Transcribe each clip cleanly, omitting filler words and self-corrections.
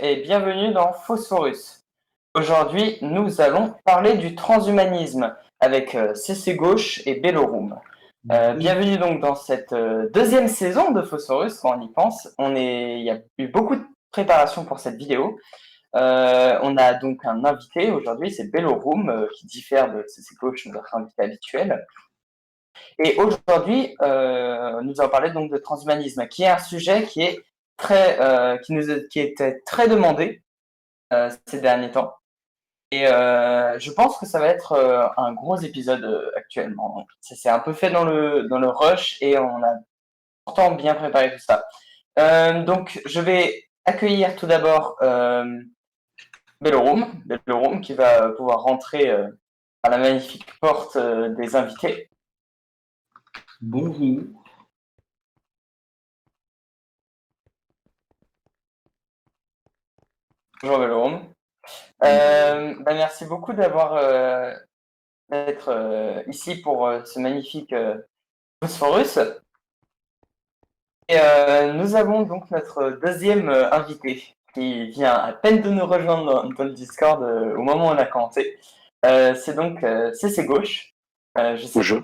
et bienvenue dans Phosphorus. Aujourd'hui, nous allons parler du transhumanisme avec CC Gauche et Bellorum. Bienvenue donc dans cette deuxième saison de Phosphorus, quand on y pense. Il y a eu beaucoup de préparation pour cette vidéo. On a donc un invité aujourd'hui, c'est Bellorum, qui diffère de CC Gauche, notre invité habituel. Et aujourd'hui, nous allons parler donc de transhumanisme, qui est un sujet qui est qui était très demandé ces derniers temps. Et je pense que ça va être un gros épisode actuellement. Donc, ça s'est un peu fait dans le rush et on a pourtant bien préparé tout ça. Donc, je vais accueillir tout d'abord Bellorum qui va pouvoir rentrer à la magnifique porte des invités. Bonjour. Bonjour Bellorum. Merci beaucoup d'être ici pour ce magnifique Phosphorus. Et nous avons donc notre deuxième invité qui vient à peine de nous rejoindre dans le Discord au moment où on a commenté. C'est donc CC Gauche. Bonjour.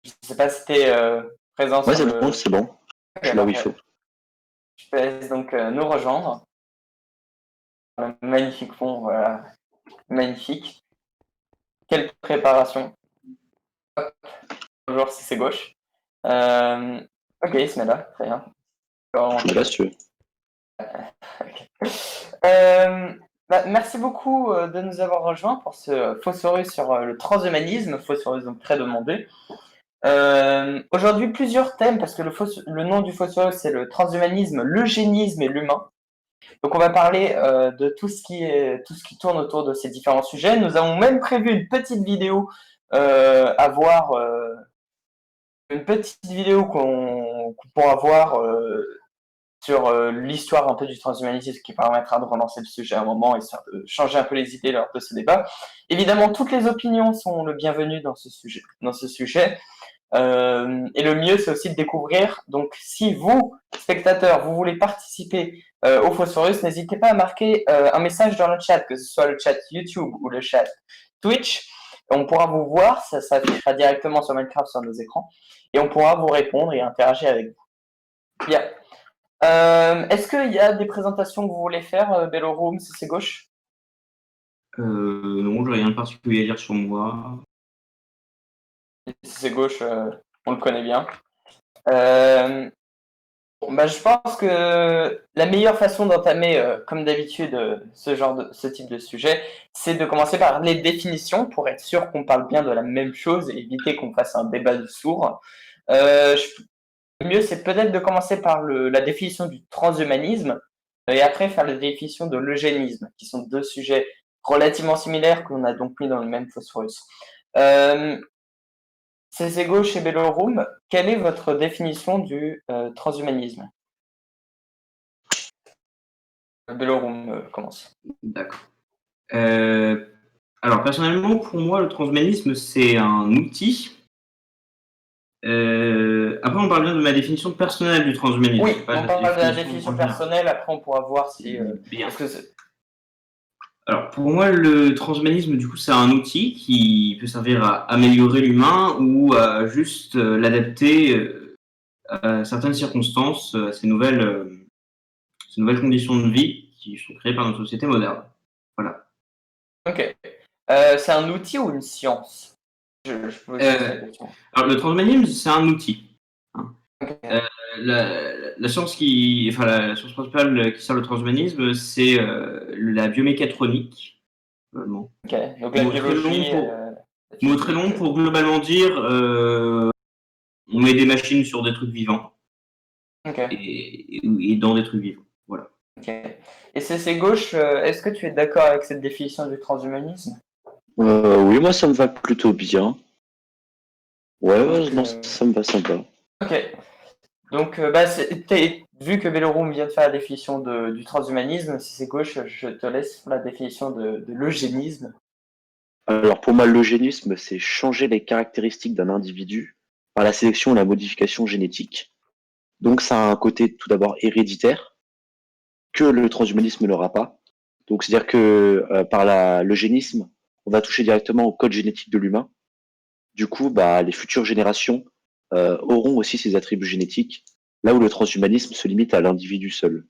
Je sais pas si tu es présent Ouais, sur c'est bon, c'est bon. Je suis là où il faut. Je te laisse donc nous rejoindre. Un magnifique fond, voilà. Magnifique. Quelle préparation. Hop. Bonjour CC Gauche. Ok, il se met là, très bien. Je me laisse, tu veux. Merci beaucoup de nous avoir rejoints pour ce Phosphorus sur le transhumanisme, Phosphorus donc très demandé. Aujourd'hui, plusieurs thèmes, parce que le nom du Phosphorus, c'est le transhumanisme, l'eugénisme et l'humain. Donc on va parler de tout ce qui tourne autour de ces différents sujets. Nous avons même prévu une petite vidéo à voir, une petite vidéo qu'on pourra voir sur l'histoire un peu du transhumanisme, qui permettra de relancer le sujet à un moment, histoire de changer un peu les idées lors de ce débat. Évidemment, toutes les opinions sont le bienvenu dans ce sujet. Et le mieux, c'est aussi de découvrir. Donc, si vous, spectateurs, vous voulez participer au Phosphorus, n'hésitez pas à marquer un message dans le chat, que ce soit le chat YouTube ou le chat Twitch. On pourra vous voir, ça s'affichera directement sur Minecraft sur nos écrans, et on pourra vous répondre et interagir avec vous. Bien. Est-ce qu'il y a des présentations que vous voulez faire, Bellorum, si c'est gauche? Non, j'ai rien de particulier à dire sur moi. Si c'est gauche, on le connaît bien. Je pense que la meilleure façon d'entamer, comme d'habitude, ce type de sujet, c'est de commencer par les définitions pour être sûr qu'on parle bien de la même chose et éviter qu'on fasse un débat de sourds. Le mieux, c'est peut-être de commencer par la définition du transhumanisme et après faire la définition de l'eugénisme, qui sont deux sujets relativement similaires qu'on a donc mis dans le même phosphorus. CC Gauche et Bellorum, quelle est votre définition du transhumanisme? Bellorum commence. D'accord. Alors, personnellement, pour moi, le transhumanisme, c'est un outil. Après, on parle bien de ma définition personnelle du transhumanisme. Oui, on parle de la définition personnelle, après on pourra voir si... Bien. Alors, pour moi, le transhumanisme, du coup, c'est un outil qui peut servir à améliorer l'humain ou à juste l'adapter à certaines circonstances, à ces nouvelles conditions de vie qui sont créées par notre société moderne. Voilà. Ok. C'est un outil ou une science? Je pose cette question. Alors, le transhumanisme, c'est un outil. Hein. Okay. La science la science principale qui sert le transhumanisme, c'est la biomécatronique. Globalement. Ok, donc la biologie... Mot très long pour globalement dire on met des machines sur des trucs vivants. Okay. Et dans des trucs vivants. Voilà. Ok. Et c'est gauche, est-ce que tu es d'accord avec cette définition du transhumanisme? Oui, moi ça me va plutôt bien. Ouais, non, ça me va sympa. Ok. Donc, vu que Bellorum vient de faire la définition du transhumanisme, si c'est gauche, je te laisse la définition de l'eugénisme. Alors pour moi, l'eugénisme, c'est changer les caractéristiques d'un individu par la sélection et la modification génétique. Donc ça a un côté tout d'abord héréditaire. que le transhumanisme ne l'aura pas. Donc, c'est-à-dire que par l'eugénisme, on va toucher directement au code génétique de l'humain. Du coup, bah, les futures générations auront aussi ces attributs génétiques, là où le transhumanisme se limite à l'individu seul.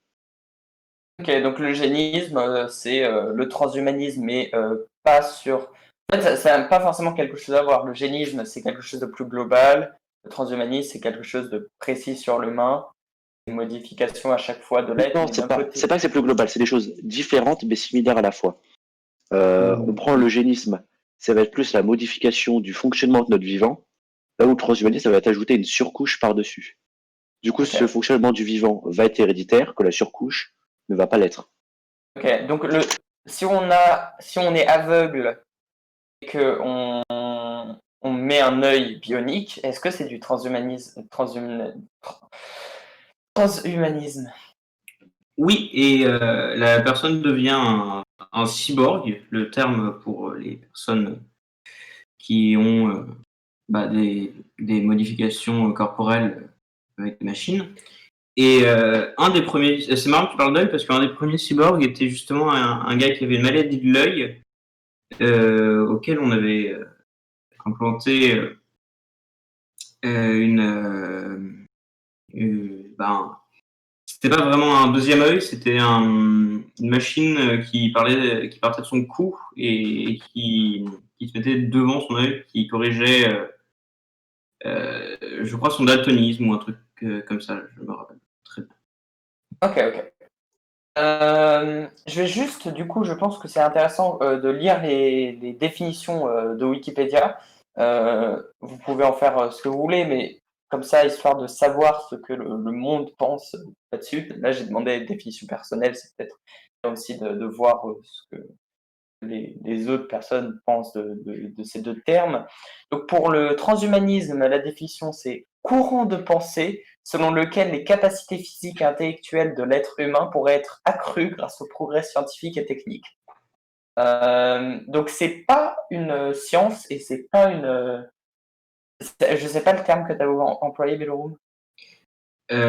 Ok, donc l'eugénisme, c'est le transhumanisme, mais pas sur. En fait, ça n'a pas forcément quelque chose à voir. L'eugénisme, c'est quelque chose de plus global. Le transhumanisme, c'est quelque chose de précis sur l'humain. Des modifications à chaque fois de l'être, Non, mais d'un côté. c'est pas que c'est plus global, c'est des choses différentes mais similaires à la fois. On prend l'eugénisme, ça va être plus la modification du fonctionnement de notre vivant, là où le transhumanisme, ça va être ajouter une surcouche par-dessus. Du coup, ce Ok, fonctionnement du vivant va être héréditaire, que la surcouche ne va pas l'être. ok. Donc si on est aveugle et on met un œil bionique, est-ce que c'est du transhumanisme? Oui, et la personne devient un cyborg, le terme pour les personnes qui ont des modifications corporelles avec des machines. Et un des premiers, c'est marrant que tu parles d'œil parce qu'un des premiers cyborgs était justement un gars qui avait une maladie de l'œil auquel on avait implanté ben, c'était pas vraiment un deuxième œil, c'était une machine qui partait de son cou et qui se mettait devant son œil, qui corrigeait, je crois, son daltonisme ou un truc comme ça, je me rappelle très bien. Ok, ok. Je vais juste, du coup, je pense que c'est intéressant de lire les définitions de Wikipédia. Vous pouvez en faire ce que vous voulez, mais comme ça, histoire de savoir ce que le monde pense là-dessus. Là, j'ai demandé des définitions personnelles, c'est peut-être bien aussi de voir ce que les autres personnes pensent de ces deux termes. Donc pour le transhumanisme, la définition c'est courant de pensée selon lequel les capacités physiques et intellectuelles de l'être humain pourraient être accrues grâce au progrès scientifique et technique. Donc c'est pas une science et c'est pas une. Je sais pas le terme que tu as employé, Belleroom. J'ai pas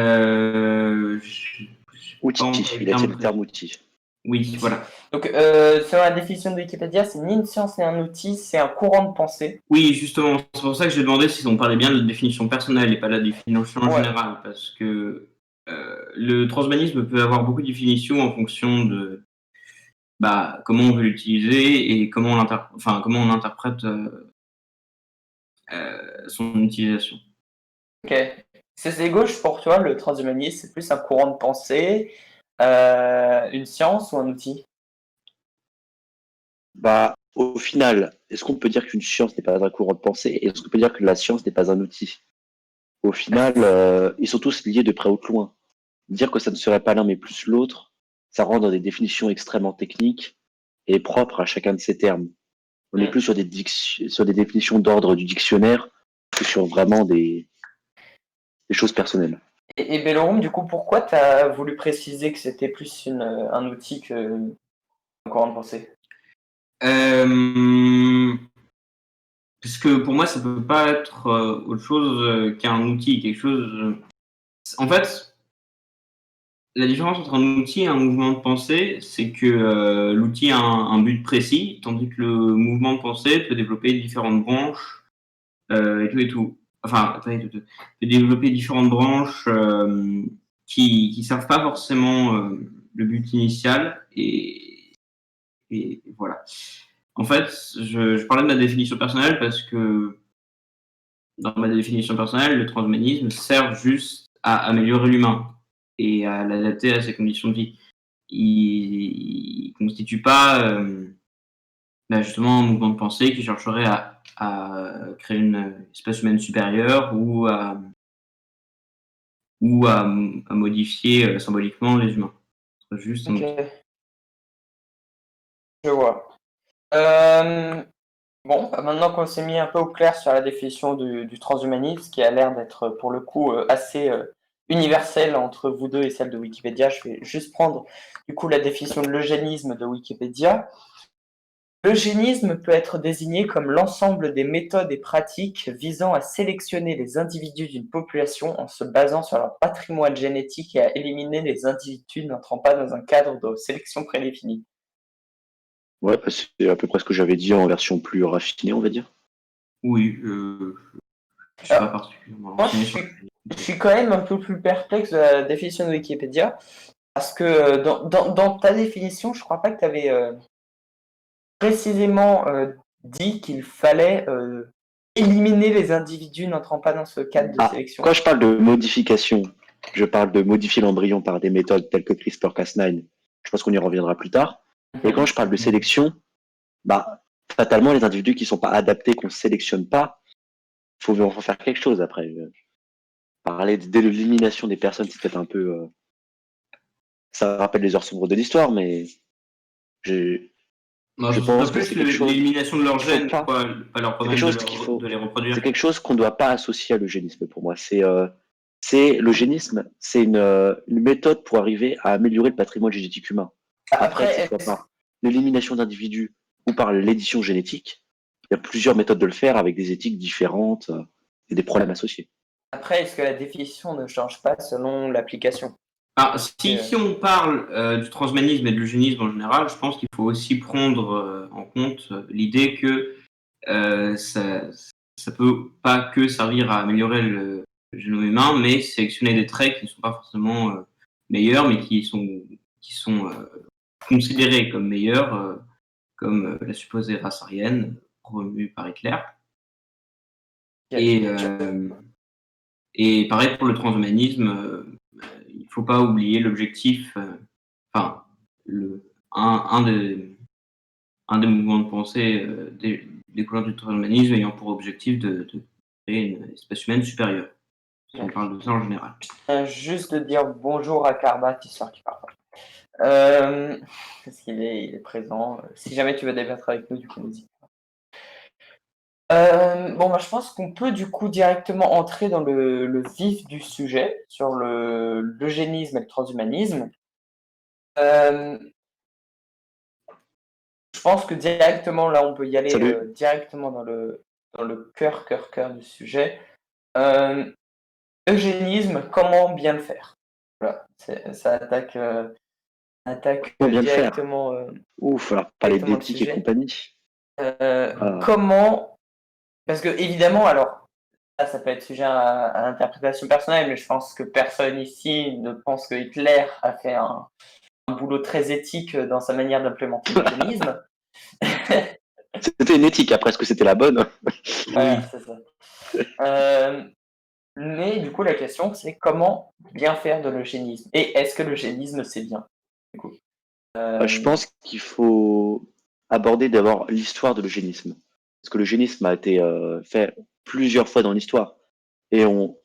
Outil, employé le il a dit terme le terme précis. outil. Oui, Outil. voilà. Donc selon la définition de Wikipédia, c'est ni une science ni un outil, c'est un courant de pensée. Oui, justement, c'est pour ça que j'ai demandé si on parlait bien de la définition personnelle et pas de la définition Ouais. générale, parce que le transhumanisme peut avoir beaucoup de définitions en fonction de comment on veut l'utiliser et comment on interprète son utilisation. Ok. C'est gauche pour toi, le transhumanisme, c'est plus un courant de pensée, une science ou un outil? Bah, au final, est-ce qu'on peut dire qu'une science n'est pas un courant de pensée et est-ce qu'on peut dire que la science n'est pas un outil? Au final, ils sont tous liés de près ou de loin. Dire que ça ne serait pas l'un mais plus l'autre, ça rentre dans des définitions extrêmement techniques et propres à chacun de ces termes. On est Hmm. plus sur des définitions d'ordre du dictionnaire que sur vraiment des choses personnelles. Et Bellorum, du coup, pourquoi tu as voulu préciser que c'était plus un outil qu'un courant de pensée? Euh, Parce que pour moi, ça peut pas être autre chose qu'un outil, quelque chose. En fait, la différence entre un outil et un mouvement de pensée, c'est que l'outil a un but précis, tandis que le mouvement de pensée peut développer différentes branches et tout et tout. Enfin, peut développer différentes branches qui servent pas forcément le but initial et voilà. En fait, je parlais de ma définition personnelle parce que dans ma définition personnelle, le transhumanisme sert juste à améliorer l'humain et à l'adapter à ses conditions de vie. Il ne constitue pas justement un mouvement de pensée qui chercherait à créer une espèce humaine supérieure ou à modifier symboliquement les humains. C'est juste un Ok, outil. je vois. Bon, bah, maintenant qu'on s'est mis un peu au clair sur la définition du transhumanisme, qui a l'air d'être pour le coup assez universelle entre vous deux et celle de Wikipédia, je vais juste prendre du coup la définition de l'eugénisme de Wikipédia. L'eugénisme peut être désigné comme l'ensemble des méthodes et pratiques visant à sélectionner les individus d'une population en se basant sur leur patrimoine génétique et à éliminer les individus n'entrant pas dans un cadre de sélection prédéfini. Ouais, bah, c'est à peu près ce que j'avais dit en version plus raffinée, on va dire. Oui, je suis pas Alors, particulièrement moi, renseigné sur je suis quand même un peu plus perplexe de la définition de Wikipédia, parce que dans ta définition, je crois pas que tu avais précisément dit qu'il fallait éliminer les individus n'entrant pas dans ce cadre de Ah, sélection. quand je parle de modification, je parle de modifier l'embryon par des méthodes telles que CRISPR-Cas9. Je pense qu'on y reviendra plus tard. Et quand je parle de sélection, bah, fatalement, les individus qui sont pas adaptés, qu'on sélectionne pas, faut en faire quelque chose après. Parler de l'élimination des personnes, c'est peut-être un peu, ça rappelle les heures sombres de l'histoire, mais je, Moi, je ce serait pense que plus c'est quelque chose l'élimination de leurs qu'il faut gènes, pas. pas leur C'est quelque permettre chose qu'il faut. de les reproduire. C'est quelque chose qu'on ne doit pas associer à l'eugénisme pour moi. C'est l'eugénisme, c'est une méthode pour arriver à améliorer le patrimoine génétique humain. Après, que ce Après, soit par l'élimination d'individus ou par l'édition génétique, il y a plusieurs méthodes de le faire avec des éthiques différentes et des problèmes associés. est-ce que la définition ne change pas selon l'application? Ah, si on parle du transhumanisme et de l'eugénisme en général, je pense qu'il faut aussi prendre en compte l'idée que ça peut pas que servir à améliorer le génome humain, mais sélectionner des traits qui ne sont pas forcément meilleurs, mais qui sont considérés comme meilleurs, comme la supposée race aryenne promue par Hitler. Et pareil pour le transhumanisme, il ne faut pas oublier l'objectif, enfin, un des mouvements de pensée découlant du transhumanisme ayant pour objectif de créer une espèce humaine supérieure. Si on parle de ça en général. Juste de dire bonjour à Karbat, histoire qu'il parle pas. Parce qu'il il est présent. Si jamais tu veux débattre avec nous, du coup, n'hésite pas. Bon, bah, je pense qu'on peut du coup directement entrer dans le vif du sujet sur l'eugénisme et le transhumanisme. Je pense que directement là, on peut y aller directement dans le cœur du sujet. Eugénisme, comment bien le faire? Voilà, ça attaque Comment bien le faire? directement. Ouf, alors parler Directement le d'éthique et sujet. compagnie. Comment? Parce que évidemment, alors ça peut être sujet à l'interprétation personnelle, mais je pense que personne ici ne pense que Hitler a fait un boulot très éthique dans sa manière d'implémenter l'eugénisme. C'était une éthique, après, est-ce que c'était la bonne? Voilà, c'est ça. Mais du coup, la question, c'est comment bien faire de l'eugénisme? Et est-ce que l'eugénisme, c'est bien? Du coup. Je pense qu'il faut aborder d'abord l'histoire de l'eugénisme. Parce que l'eugénisme a été fait plusieurs fois dans l'histoire. Et on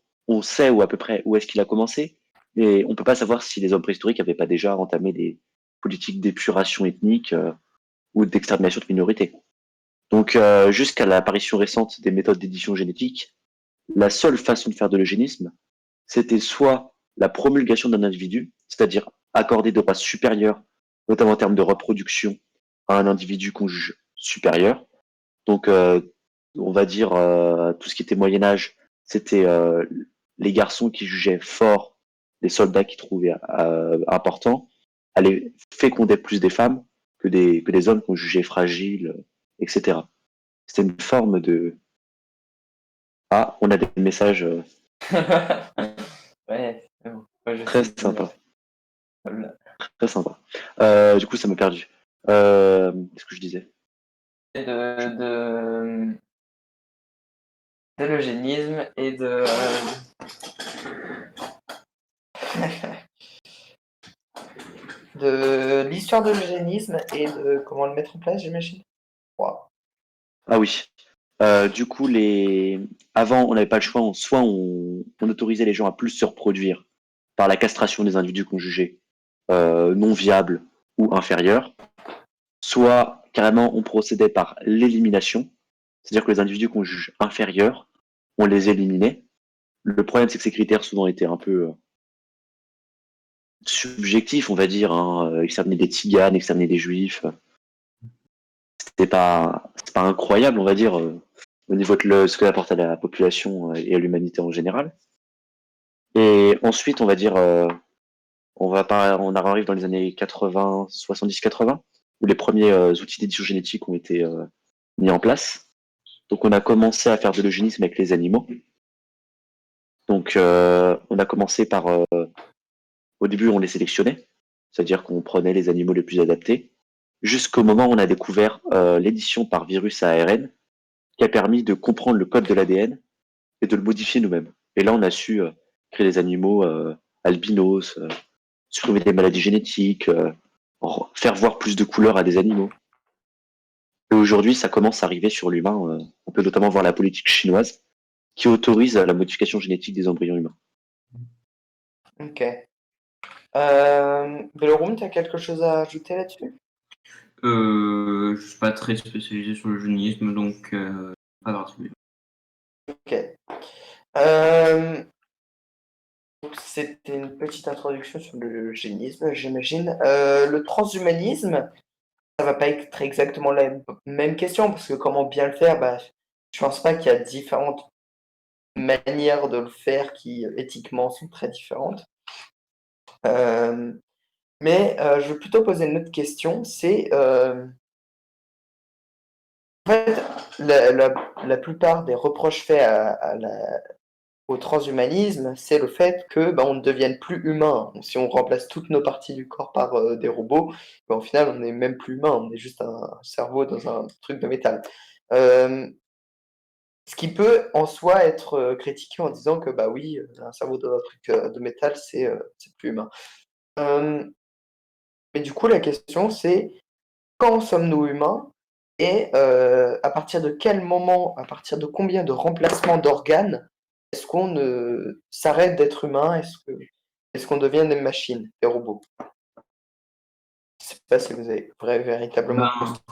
sait où à peu près où est-ce qu'il a commencé. Mais on ne peut pas savoir si les hommes préhistoriques n'avaient pas déjà entamé des politiques d'épuration ethnique ou d'extermination de minorités. Donc jusqu'à l'apparition récente des méthodes d'édition génétique, la seule façon de faire de l'eugénisme, c'était soit la promulgation d'un individu, c'est-à-dire accorder des droits supérieurs, notamment en termes de reproduction, à un individu qu'on juge supérieur. Donc, on va dire, tout ce qui était Moyen-Âge, c'était les garçons qui jugeaient forts les soldats qui trouvaient importants, allaient féconder plus des femmes que des hommes qu'on jugeait fragiles, etc. C'était une forme de... Ah, on a des messages Ouais, c'est bon. Ouais, très sympas. Voilà. Très sympa. Du coup, ça m'a perdu. Qu'est-ce que je disais? De l'eugénisme et de l'histoire de l'eugénisme et de comment le mettre en place, j'imagine. Wow. Ah oui. Du coup, avant, on n'avait pas le choix. Soit on autorisait les gens à plus se reproduire par la castration des individus qu'on jugeait non viables ou inférieurs, soit carrément on procédait par l'élimination, c'est-à-dire que les individus qu'on juge inférieurs, on les éliminait. Le problème, c'est que ces critères souvent étaient un peu subjectifs, on va dire. Exterminer des tziganes, exterminer des juifs. c'est pas incroyable, on va dire, au niveau de ce que apporte à la population et à l'humanité en général. Et ensuite, on va dire, on arrive dans les années 80, 70-80, où les premiers outils d'édition génétique ont été mis en place. Donc, on a commencé à faire de l'eugénisme avec les animaux. Donc, on a commencé par, au début, on les sélectionnait, c'est-à-dire qu'on prenait les animaux les plus adaptés, jusqu'au moment où on a découvert l'édition par virus à ARN, qui a permis de comprendre le code de l'ADN et de le modifier nous-mêmes. Et là, on a su créer des animaux albinos, supprimer des maladies génétiques, faire voir plus de couleurs à des animaux. Et aujourd'hui, ça commence à arriver sur l'humain. On peut notamment voir la politique chinoise qui autorise la modification génétique des embryons humains. Ok. Belorum, tu as quelque chose à ajouter là-dessus? Je suis pas très spécialisé sur le jeunisme, donc pas particulier. Ok. Donc c'était une petite introduction sur le génisme, j'imagine. Le transhumanisme, ça va pas être exactement la même question, parce que comment bien le faire, bah, je pense pas qu'il y a différentes manières de le faire qui éthiquement sont très différentes. Euh, mais je vais plutôt poser une autre question, c'est en fait la plupart des reproches faits au transhumanisme, c'est le fait que bah, on ne devienne plus humain. Si on remplace toutes nos parties du corps par des robots, bah, au final, on n'est même plus humain, on est juste un cerveau dans un truc de métal. Euh, Ce qui peut en soi être critiqué en disant que bah oui, un cerveau dans un truc de métal, c'est plus humain. Euh, mais du coup, la question c'est quand sommes-nous humains et à partir de quel moment, à partir de combien de remplacements d'organes est-ce qu'on s'arrête d'être humain? Est-ce qu'on devient des machines, des robots? Je sais pas si vous avez véritablement Ben, compris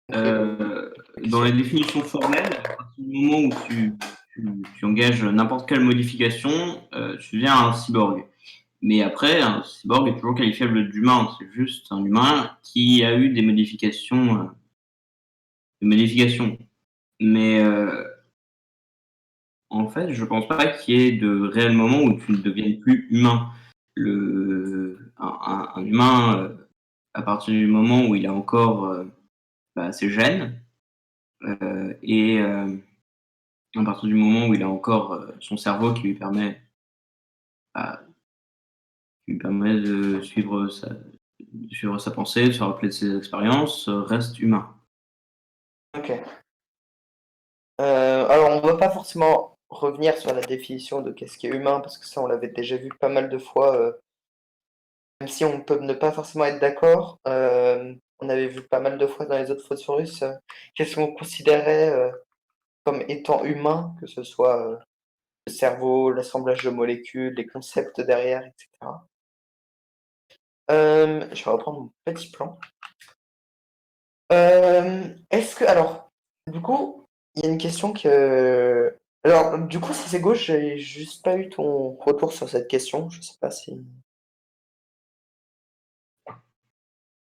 la dans question. les définitions formelles, à partir du moment où tu engages n'importe quelle modification, tu deviens un cyborg. Mais après, un cyborg est toujours qualifiable d'humain. C'est juste un humain qui a eu des modifications. Mais en fait, je pense pas qu'il y ait de réel moment où tu ne deviennes plus humain. Un humain, à partir du moment où il a encore ses gènes, et à partir du moment où il a encore son cerveau bah, qui lui permet de suivre sa pensée, de se rappeler de ses expériences, reste humain. Ok. Alors, on va pas forcément revenir sur la définition de qu'est-ce qui est humain, parce que ça, on l'avait déjà vu pas mal de fois, même si on peut ne pas forcément être d'accord. On avait vu pas mal de fois dans les autres phosphorus, qu'est-ce qu'on considérait comme étant humain, que ce soit le cerveau, l'assemblage de molécules, les concepts derrière, etc. Je vais reprendre mon petit plan. Alors, du coup, il y a une question que. Alors, du coup, si c'est gauche, j'ai juste pas eu ton retour sur cette question. Je sais pas si.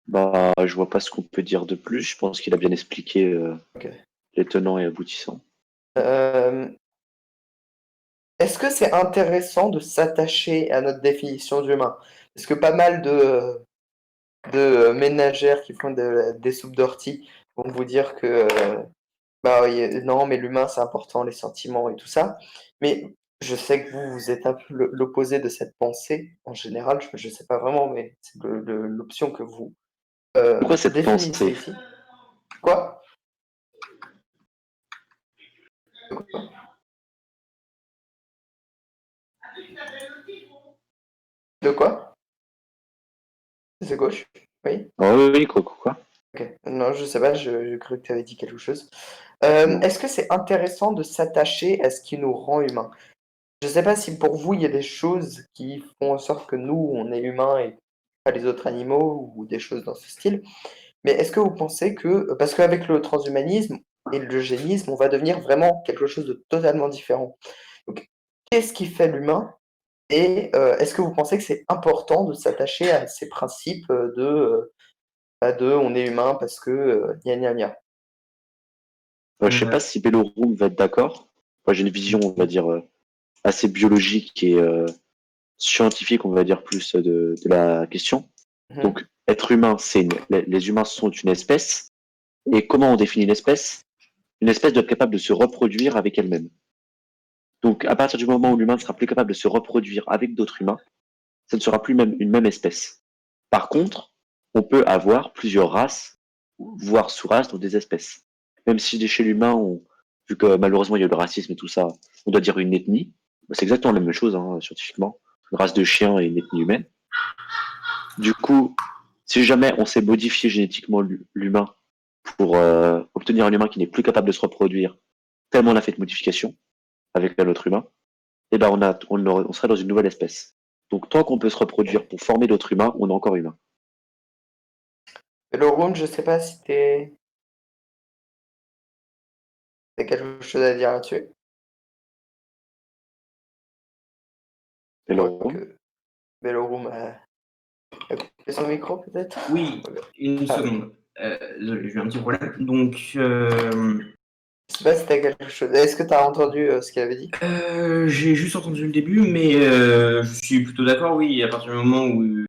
Bah, je vois pas ce qu'on peut dire de plus. Je pense qu'il a bien expliqué Ok. les tenants et aboutissants. Euh, Est-ce que c'est intéressant de s'attacher à notre définition d'humain? Parce que pas mal de ménagères qui font des soupes d'ortie vont vous dire que bah oui, non, mais l'humain c'est important, les sentiments et tout ça. Mais je sais que vous êtes un peu l'opposé de cette pensée en général. Je sais pas vraiment, mais c'est l'option que vous Pourquoi cette définissez pensée? ici. Quoi? De quoi? De quoi? C'est gauche? Oui? Ah oui, oui, quoi? Ok. Non, je sais pas, je cru que tu avais dit quelque chose. Non. Est-ce que c'est intéressant de s'attacher à ce qui nous rend humains? Je sais pas si pour vous, il y a des choses qui font en sorte que nous, on est humains et pas les autres animaux ou des choses dans ce style. Mais est-ce que vous pensez que, parce qu'avec le transhumanisme et l'eugénisme, on va devenir vraiment quelque chose de totalement différent. Donc, qu'est-ce qui fait l'humain? Et est-ce que vous pensez que c'est important de s'attacher à ces principes de on est humain parce que gna gna gna? Je sais pas si Bellorum va être d'accord. Moi, j'ai une vision, on va dire, assez biologique et scientifique, on va dire, plus de la question. Mhm. Donc, être humain, les humains sont une espèce. Et comment on définit une espèce? Une espèce doit être capable de se reproduire avec elle-même. Donc, à partir du moment où l'humain ne sera plus capable de se reproduire avec d'autres humains, ça ne sera plus même une même espèce. Par contre, on peut avoir plusieurs races, voire sous-races dans des espèces. Même si chez l'humain, vu que malheureusement il y a le racisme et tout ça, on doit dire une ethnie, c'est exactement la même chose hein, scientifiquement. Une race de chiens et une ethnie humaine. Du coup, si jamais on sait modifier génétiquement l'humain pour obtenir un humain qui n'est plus capable de se reproduire, tellement on a fait de modifications avec un autre humain, eh ben on serait dans une nouvelle espèce. Donc tant qu'on peut se reproduire pour former d'autres humains, on est encore humain. Bellorum, je sais pas si t'as quelque chose à dire là-dessus. Et Je le vois rhum, que Bellorum a coupé son micro, peut-être. Oui, une Ah, seconde. Désolé, j'ai eu un petit problème. Donc, je sais pas si t'as quelque chose. Est-ce que t'as entendu ce qu'il avait dit? j'ai juste entendu le début, mais je suis plutôt d'accord, oui, à partir du moment où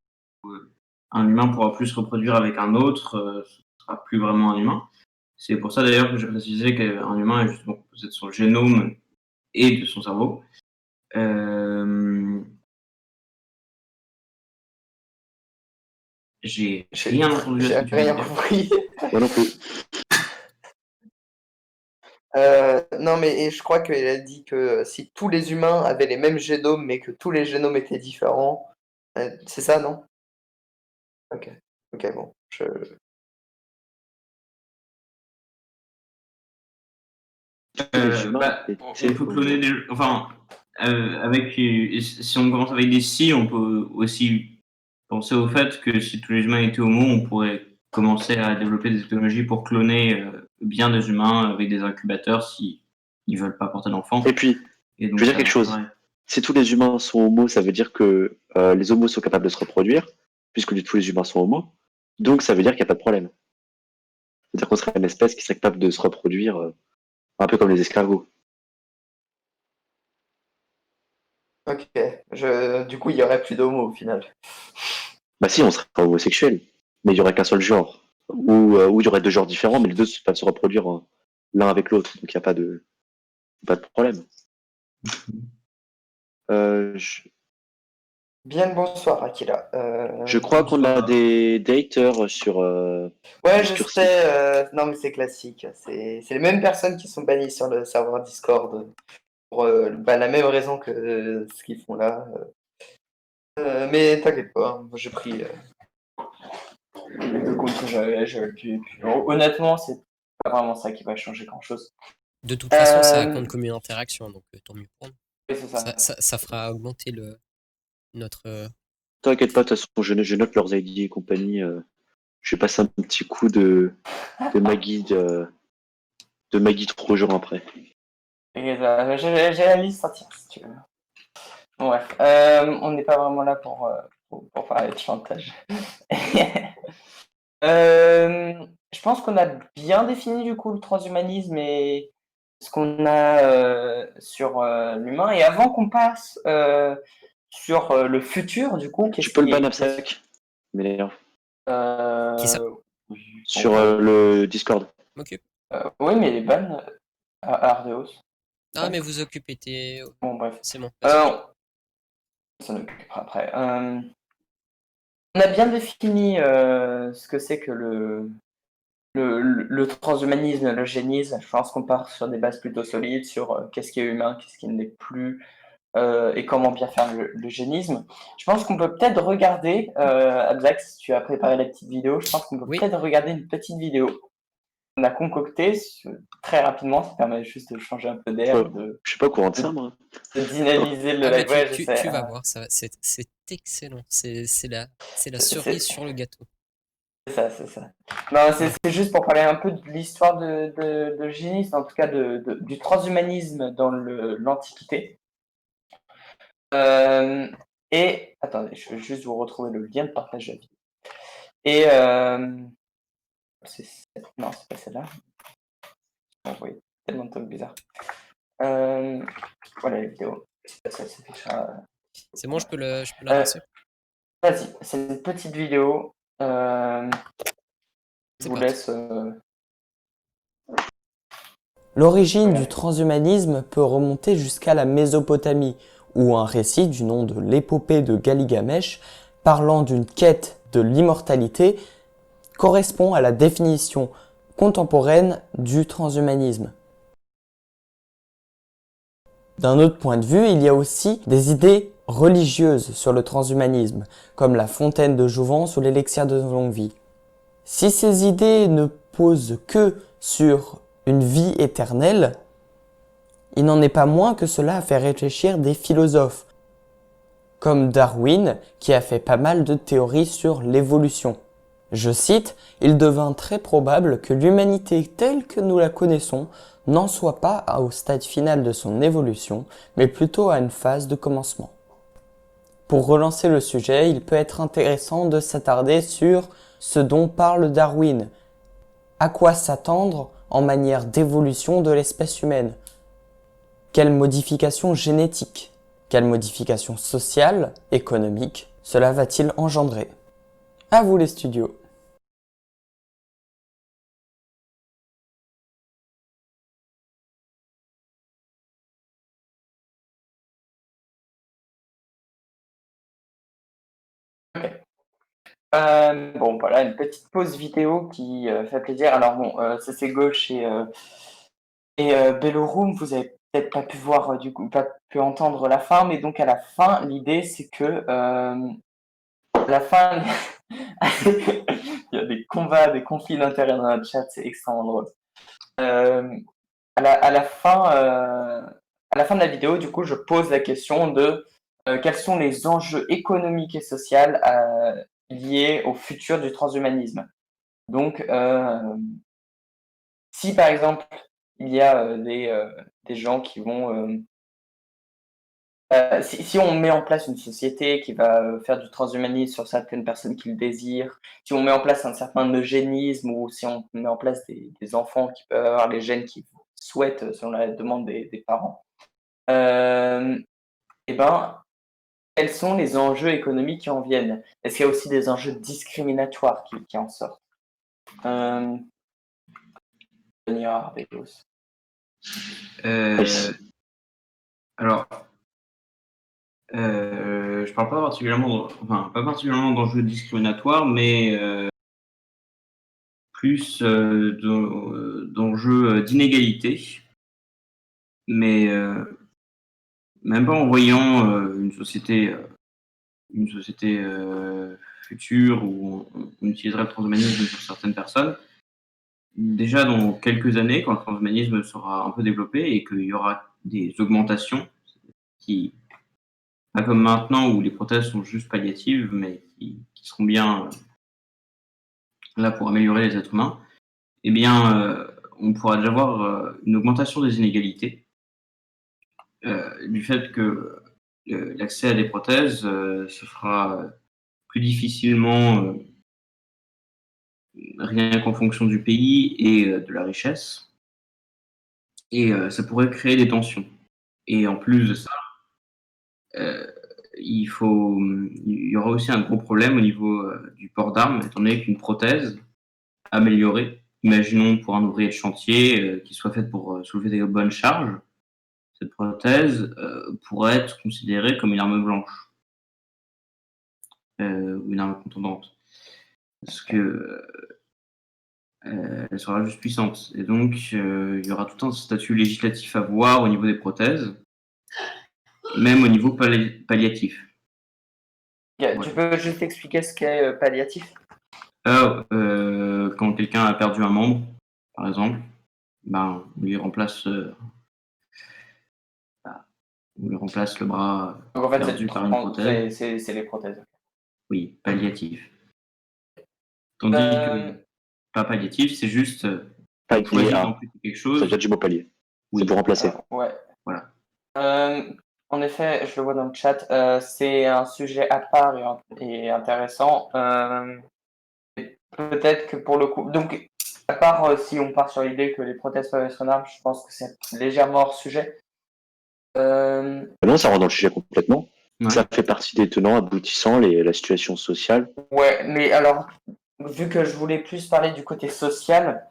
un humain pourra plus se reproduire avec un autre, ce sera plus vraiment un humain. C'est pour ça d'ailleurs que j'ai précisé qu'un humain est justement composé de son génome et de son cerveau. J'ai rien entendu à ce J'ai que tu rien viens de dire. compris. moi non plus. Non, mais et je crois qu'il a dit que si tous les humains avaient les mêmes génomes, mais que tous les génomes étaient différents, c'est ça, non? Ok, ok, bon. Les humains On étaient peut cloner homo. des... Enfin, si on commence avec des si, on peut aussi penser au fait que si tous les humains étaient homo, on pourrait commencer à développer des technologies pour cloner bien des humains avec des incubateurs si ils veulent pas porter Et d'enfants. puis, Et je donc veux dire ça quelque chose. marcherait. Si tous les humains sont homo, ça veut dire que les homos sont capables de se reproduire, puisque tous les humains sont homo. Donc ça veut dire qu'il n'y a pas de problème. C'est-à-dire qu'on serait une espèce qui serait capable de se reproduire, un peu comme les escargots. Ok, du coup, il y aurait plus d'homo au final. Bah si, on serait homosexuel, mais il y aurait qu'un seul genre. Ou il y aurait deux genres différents, mais les deux peuvent se reproduire l'un avec l'autre. Donc il n'y a pas de problème. Je Bien le bonsoir, Akila. je crois qu'on a Bonsoir. des haters sur Ouais, je Discursive. sais, non, mais c'est classique. C'est les mêmes personnes qui sont bannies sur le serveur Discord pour la même raison que ce qu'ils font là. Mais t'inquiète pas, hein, j'ai pris les deux comptes que j'avais pu. Et puis, honnêtement, c'est pas vraiment ça qui va changer grand-chose. De toute façon, ça Euh, compte comme une interaction, donc tant mieux pour nous. oui, c'est ça. Ça fera augmenter notre. T'inquiète pas, de toute façon, je note leurs ID et compagnie. Je vais passer un petit coup de Maggie, de Maggie 3 jours après. J'ai la liste sortir si tu veux. Bon, bref, on n'est pas vraiment là pour parler de chantage. Je pense qu'on a bien défini du coup le transhumanisme et ce qu'on a sur l'humain. Et avant qu'on passe sur le futur, du coup, Tu qu'est-ce peux le qui ban est. AppSec, mais Qui ça? Oui, sur le Discord. M'occupe. oui, mais les bannes à Ardeos. Ah, mais vous occupez, Bon, bref. c'est bon, vas-y. On s'en occupera après. On a bien défini ce que c'est que le transhumanisme, l'eugénisme. Je pense qu'on part sur des bases plutôt solides sur qu'est-ce qui est humain, qu'est-ce qui ne l'est plus, et comment bien faire l'eugénisme. Je pense qu'on peut peut-être regarder, Abzac, si tu as préparé la petite vidéo, je pense qu'on peut Oui. peut-être regarder une petite vidéo qu'on a concoctée très rapidement. Ça permet juste de changer un peu d'air, Je suis pas au courant de ça, moi. de dynamiser le Ah, mais live. Ouais, je sais. tu vas voir, c'est excellent. C'est la cerise sur le gâteau. C'est ça, c'est ça. Non, c'est juste pour parler un peu de l'histoire de l'eugénisme, en tout cas du transhumanisme dans l'Antiquité. Et attendez, je vais juste vous retrouver le lien de partage de la vidéo. Et non, c'est pas celle-là. Oui, tellement de trucs bizarres. Voilà les vidéos. Ça s'affichera. C'est bon, je peux la lancer? Vas-y, c'est une petite vidéo. Je C'est vous parti. laisse. L'origine Ouais. du transhumanisme peut remonter jusqu'à la Mésopotamie, où un récit du nom de l'épopée de Galgamèche, parlant d'une quête de l'immortalité, correspond à la définition contemporaine du transhumanisme. D'un autre point de vue, il y a aussi des idées religieuses sur le transhumanisme, comme la fontaine de jouvence ou l'élixir de longue vie. Si ces idées ne posent que sur une vie éternelle, il n'en est pas moins que cela a fait réfléchir des philosophes, comme Darwin, qui a fait pas mal de théories sur l'évolution. Je cite, « Il devint très probable que l'humanité telle que nous la connaissons n'en soit pas au stade final de son évolution, mais plutôt à une phase de commencement. » Pour relancer le sujet, il peut être intéressant de s'attarder sur ce dont parle Darwin. À quoi s'attendre en manière d'évolution de l'espèce humaine? Quelle modification génétique? Quelle modification sociale, économique, cela va-t-il engendrer? À vous les studios. Bon, voilà, une petite pause vidéo qui fait plaisir. Alors bon, c'est gauche et Bellorum, vous avez peut-être pas pu voir, du coup, pas pu entendre la fin, mais donc à la fin, l'idée c'est que à la fin, il y a des combats, des conflits d'intérêts dans notre chat, c'est extrêmement drôle. À la fin de la vidéo, du coup, je pose la question de quels sont les enjeux économiques et sociaux liés au futur du transhumanisme. Donc, si par exemple, il y a des gens qui vont... si on met en place une société qui va faire du transhumanisme sur certaines personnes qui le désirent, si on met en place un certain eugénisme ou si on met en place des enfants qui peuvent avoir les gènes qu'ils souhaitent selon la demande des parents, eh ben, quels sont les enjeux économiques qui en viennent? Est-ce qu'il y a aussi des enjeux discriminatoires qui en sortent? Denis Arbelos. Alors, je parle pas particulièrement, pas particulièrement d'enjeux discriminatoires, mais plus d'enjeux d'inégalité. Mais même pas en voyant une société future où on utiliserait le transhumanisme sur certaines personnes. Déjà dans quelques années, quand le transhumanisme sera un peu développé et qu'il y aura des augmentations qui, pas comme maintenant où les prothèses sont juste palliatives, mais qui seront bien là pour améliorer les êtres humains, eh bien, on pourra déjà voir une augmentation des inégalités du fait que l'accès à des prothèses se fera plus difficilement rien qu'en fonction du pays et de la richesse. Et ça pourrait créer des tensions. Et en plus de ça, il y aura aussi un gros problème au niveau du port d'armes, étant donné qu'une prothèse améliorée, imaginons pour un ouvrier de chantier qui soit faite pour soulever des bonnes charges, cette prothèse pourrait être considérée comme une arme blanche ou une arme contondante. Parce que elle sera juste puissante. Et donc, il y aura tout un statut législatif à voir au niveau des prothèses, même au niveau palliatif. Tu peux juste expliquer ce qu'est palliatif? Quand quelqu'un a perdu un membre, par exemple, ben, on lui remplace le bras Donc en fait, perdu par une prothèse. c'est les prothèses. Oui, palliatif. Tandis que pas palliatif, c'est juste on choisit d'amputer quelque Ça chose. vient du mot pallier. Oui. C'est pour remplacer. Ouais. Voilà. En effet, je le vois dans le chat, c'est un sujet à part et intéressant. Peut-être que pour le coup, donc À part si on part sur l'idée que les prothèses peuvent être une arme, je pense que c'est légèrement hors sujet. Non, ça rentre dans le sujet complètement. Ouais. Ça fait partie des tenants, aboutissants, la situation sociale. Ouais, mais alors, vu que je voulais plus parler du côté social,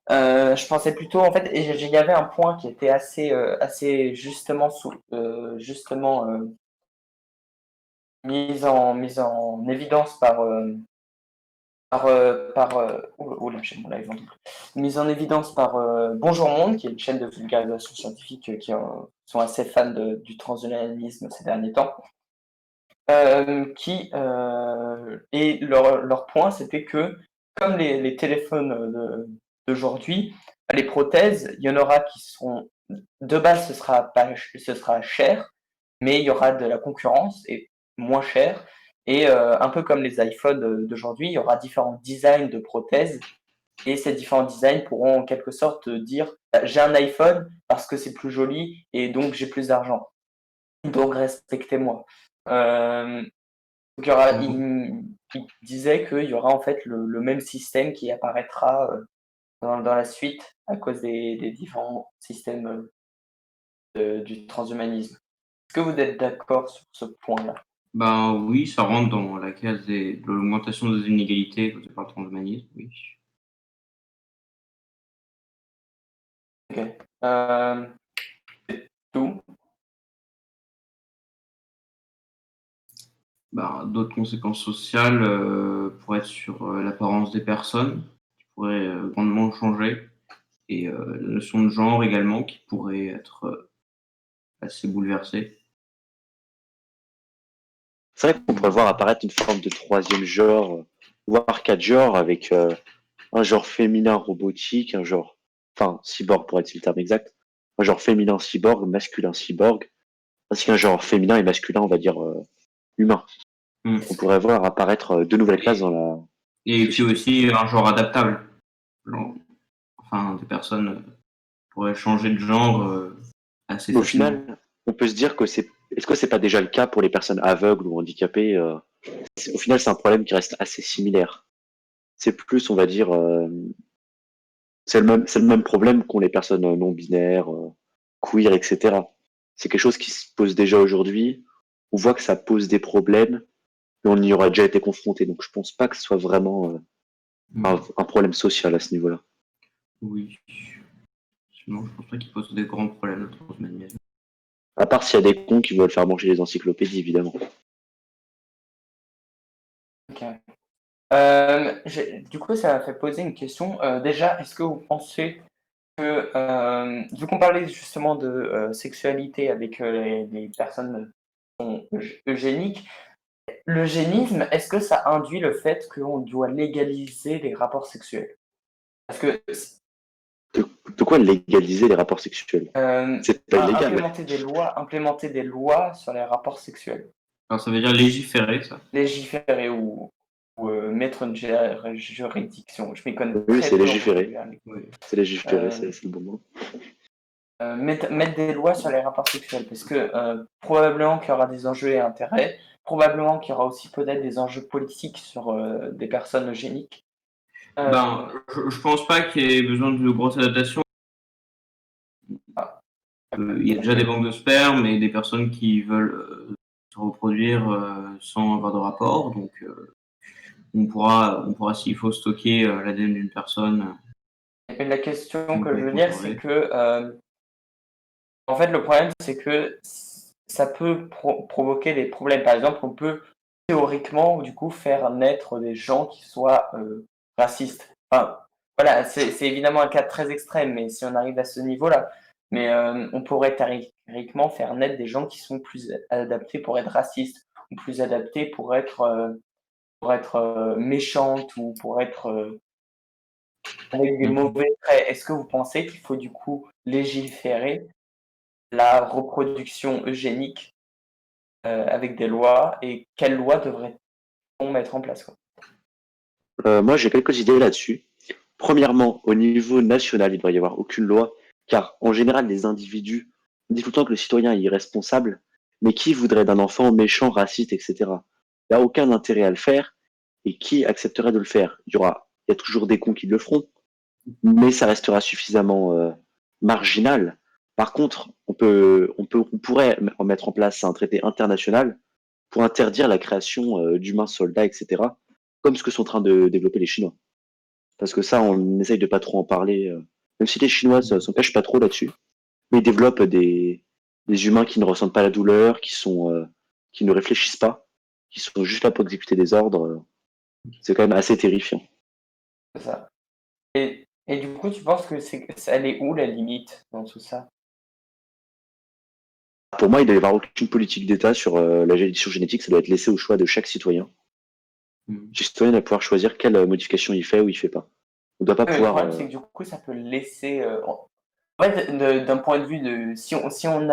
je pensais plutôt, en fait, et il y avait un point qui était assez justement mis en évidence oula, j'ai mon live en double. Mise en évidence par Bonjour Monde, qui est une chaîne de vulgarisation scientifique qui sont assez fans du transhumanisme ces derniers temps. Et leur point, c'était que comme les téléphones d'aujourd'hui, les prothèses, il y en aura qui sont de base, ce sera cher, mais il y aura de la concurrence et moins cher. Et un peu comme les iPhones d'aujourd'hui, il y aura différents designs de prothèses et ces différents designs pourront en quelque sorte dire bah, j'ai un iPhone parce que c'est plus joli et donc j'ai plus d'argent. Donc respectez-moi. Donc, il disait qu'il y aura en fait le même système qui apparaîtra dans la suite à cause des différents systèmes du transhumanisme. Est-ce que vous êtes d'accord sur ce point-là? Ben oui, ça rentre dans la case de l'augmentation des inégalités causées par le transhumanisme, oui. Ok. C'est tout. Ben, d'autres conséquences sociales pourraient être sur l'apparence des personnes, qui pourraient grandement changer, et la notion de genre également, qui pourrait être assez bouleversée. C'est vrai qu'on pourrait voir apparaître une forme de troisième genre, voire quatre genres, avec un genre féminin robotique, un genre, enfin, cyborg pour être le terme exact, un genre féminin cyborg, masculin cyborg, ainsi qu'un genre féminin et masculin, on va dire, humain. Mm. On pourrait voir apparaître deux nouvelles classes dans la Et puis société. aussi un genre adaptable. Enfin, des personnes pourraient changer de genre assez Mais au facilement. final, on peut se dire que est-ce que c'est pas déjà le cas pour les personnes aveugles ou handicapées au final, c'est un problème qui reste assez similaire. C'est plus, on va dire, c'est le même problème qu'ont les personnes non binaires, queer, etc. C'est quelque chose qui se pose déjà aujourd'hui. On voit que ça pose des problèmes, mais on y aura déjà été confronté. Donc, je pense pas que ce soit vraiment un problème social à ce niveau-là. Oui. Sinon, je pense pas qu'il pose des grands problèmes, le transhumanisme. À part s'il y a des cons qui veulent faire manger les encyclopédies, évidemment. Ok. Du coup, ça m'a fait poser une question. Déjà, est-ce que vous pensez que, vu qu'on parlait justement de sexualité avec les personnes eugéniques, l'eugénisme, est-ce que ça induit le fait qu'on doit légaliser les rapports sexuels? Parce que De quoi légaliser les rapports sexuels? C'est pas illégal. implémenter des lois sur les rapports sexuels, Alors, ça veut dire légiférer, ça. légiférer ou mettre une juridiction. Je m'y connais Oui, très c'est peu en légiférer. vocabulaire. Oui. C'est légiférer, Euh, c'est le bon mot. mettre des lois sur les rapports sexuels, parce que probablement qu'il y aura des enjeux et intérêts, probablement qu'il y aura aussi peut-être des enjeux politiques sur des personnes eugéniques. Ben, je pense pas qu'il y ait besoin de grosses adaptations. Ah, Il y a déjà des banques de sperme et des personnes qui veulent se reproduire sans avoir de rapport. Donc, on pourra s'il faut, stocker l'ADN d'une personne. mais la question On que peut je le veux dire, c'est conserver. que en fait, le problème, c'est que ça peut provoquer des problèmes. Par exemple, on peut théoriquement, du coup, faire naître des gens qui soient racistes. Enfin, voilà, c'est évidemment un cas très extrême, mais si on arrive à ce niveau-là, mais on pourrait théoriquement faire naître des gens qui sont plus adaptés pour être racistes, ou plus adaptés pour être méchantes, ou pour être avec des mauvais traits. Est-ce que vous pensez qu'il faut du coup légiférer la reproduction eugénique avec des lois et quelles lois devrait-on mettre en place, quoi? Moi, j'ai quelques idées là-dessus. Premièrement, au niveau national, il ne devrait y avoir aucune loi, car en général, les individus, on dit tout le temps que le citoyen est irresponsable, mais qui voudrait d'un enfant méchant, raciste, etc. Il n'y a aucun intérêt à le faire, et qui accepterait de le faire? Il y a toujours des cons qui le feront, mais ça restera suffisamment marginal. Par contre, on pourrait en mettre en place un traité international pour interdire la création d'humains soldats, etc., comme ce que sont en train de développer les Chinois. Parce que ça, on essaye de pas trop en parler, même si les Chinois s'en cachent pas trop là-dessus, mais ils développent des humains qui ne ressentent pas la douleur, qui ne réfléchissent pas, qui sont juste là pour exécuter des ordres. C'est quand même assez terrifiant. C'est ça. Et du coup, tu penses que elle est où la limite dans tout ça? Pour moi, il ne doit y avoir aucune politique d'État sur la génétique génétique, ça doit être laissé au choix de chaque citoyen. Chaque citoyen doit pouvoir choisir quelle modification il fait ou il fait pas. On ne doit pas Ouais, mais le pouvoir. problème, c'est que du coup, ça peut laisser. En fait, d'un point de vue de. Si on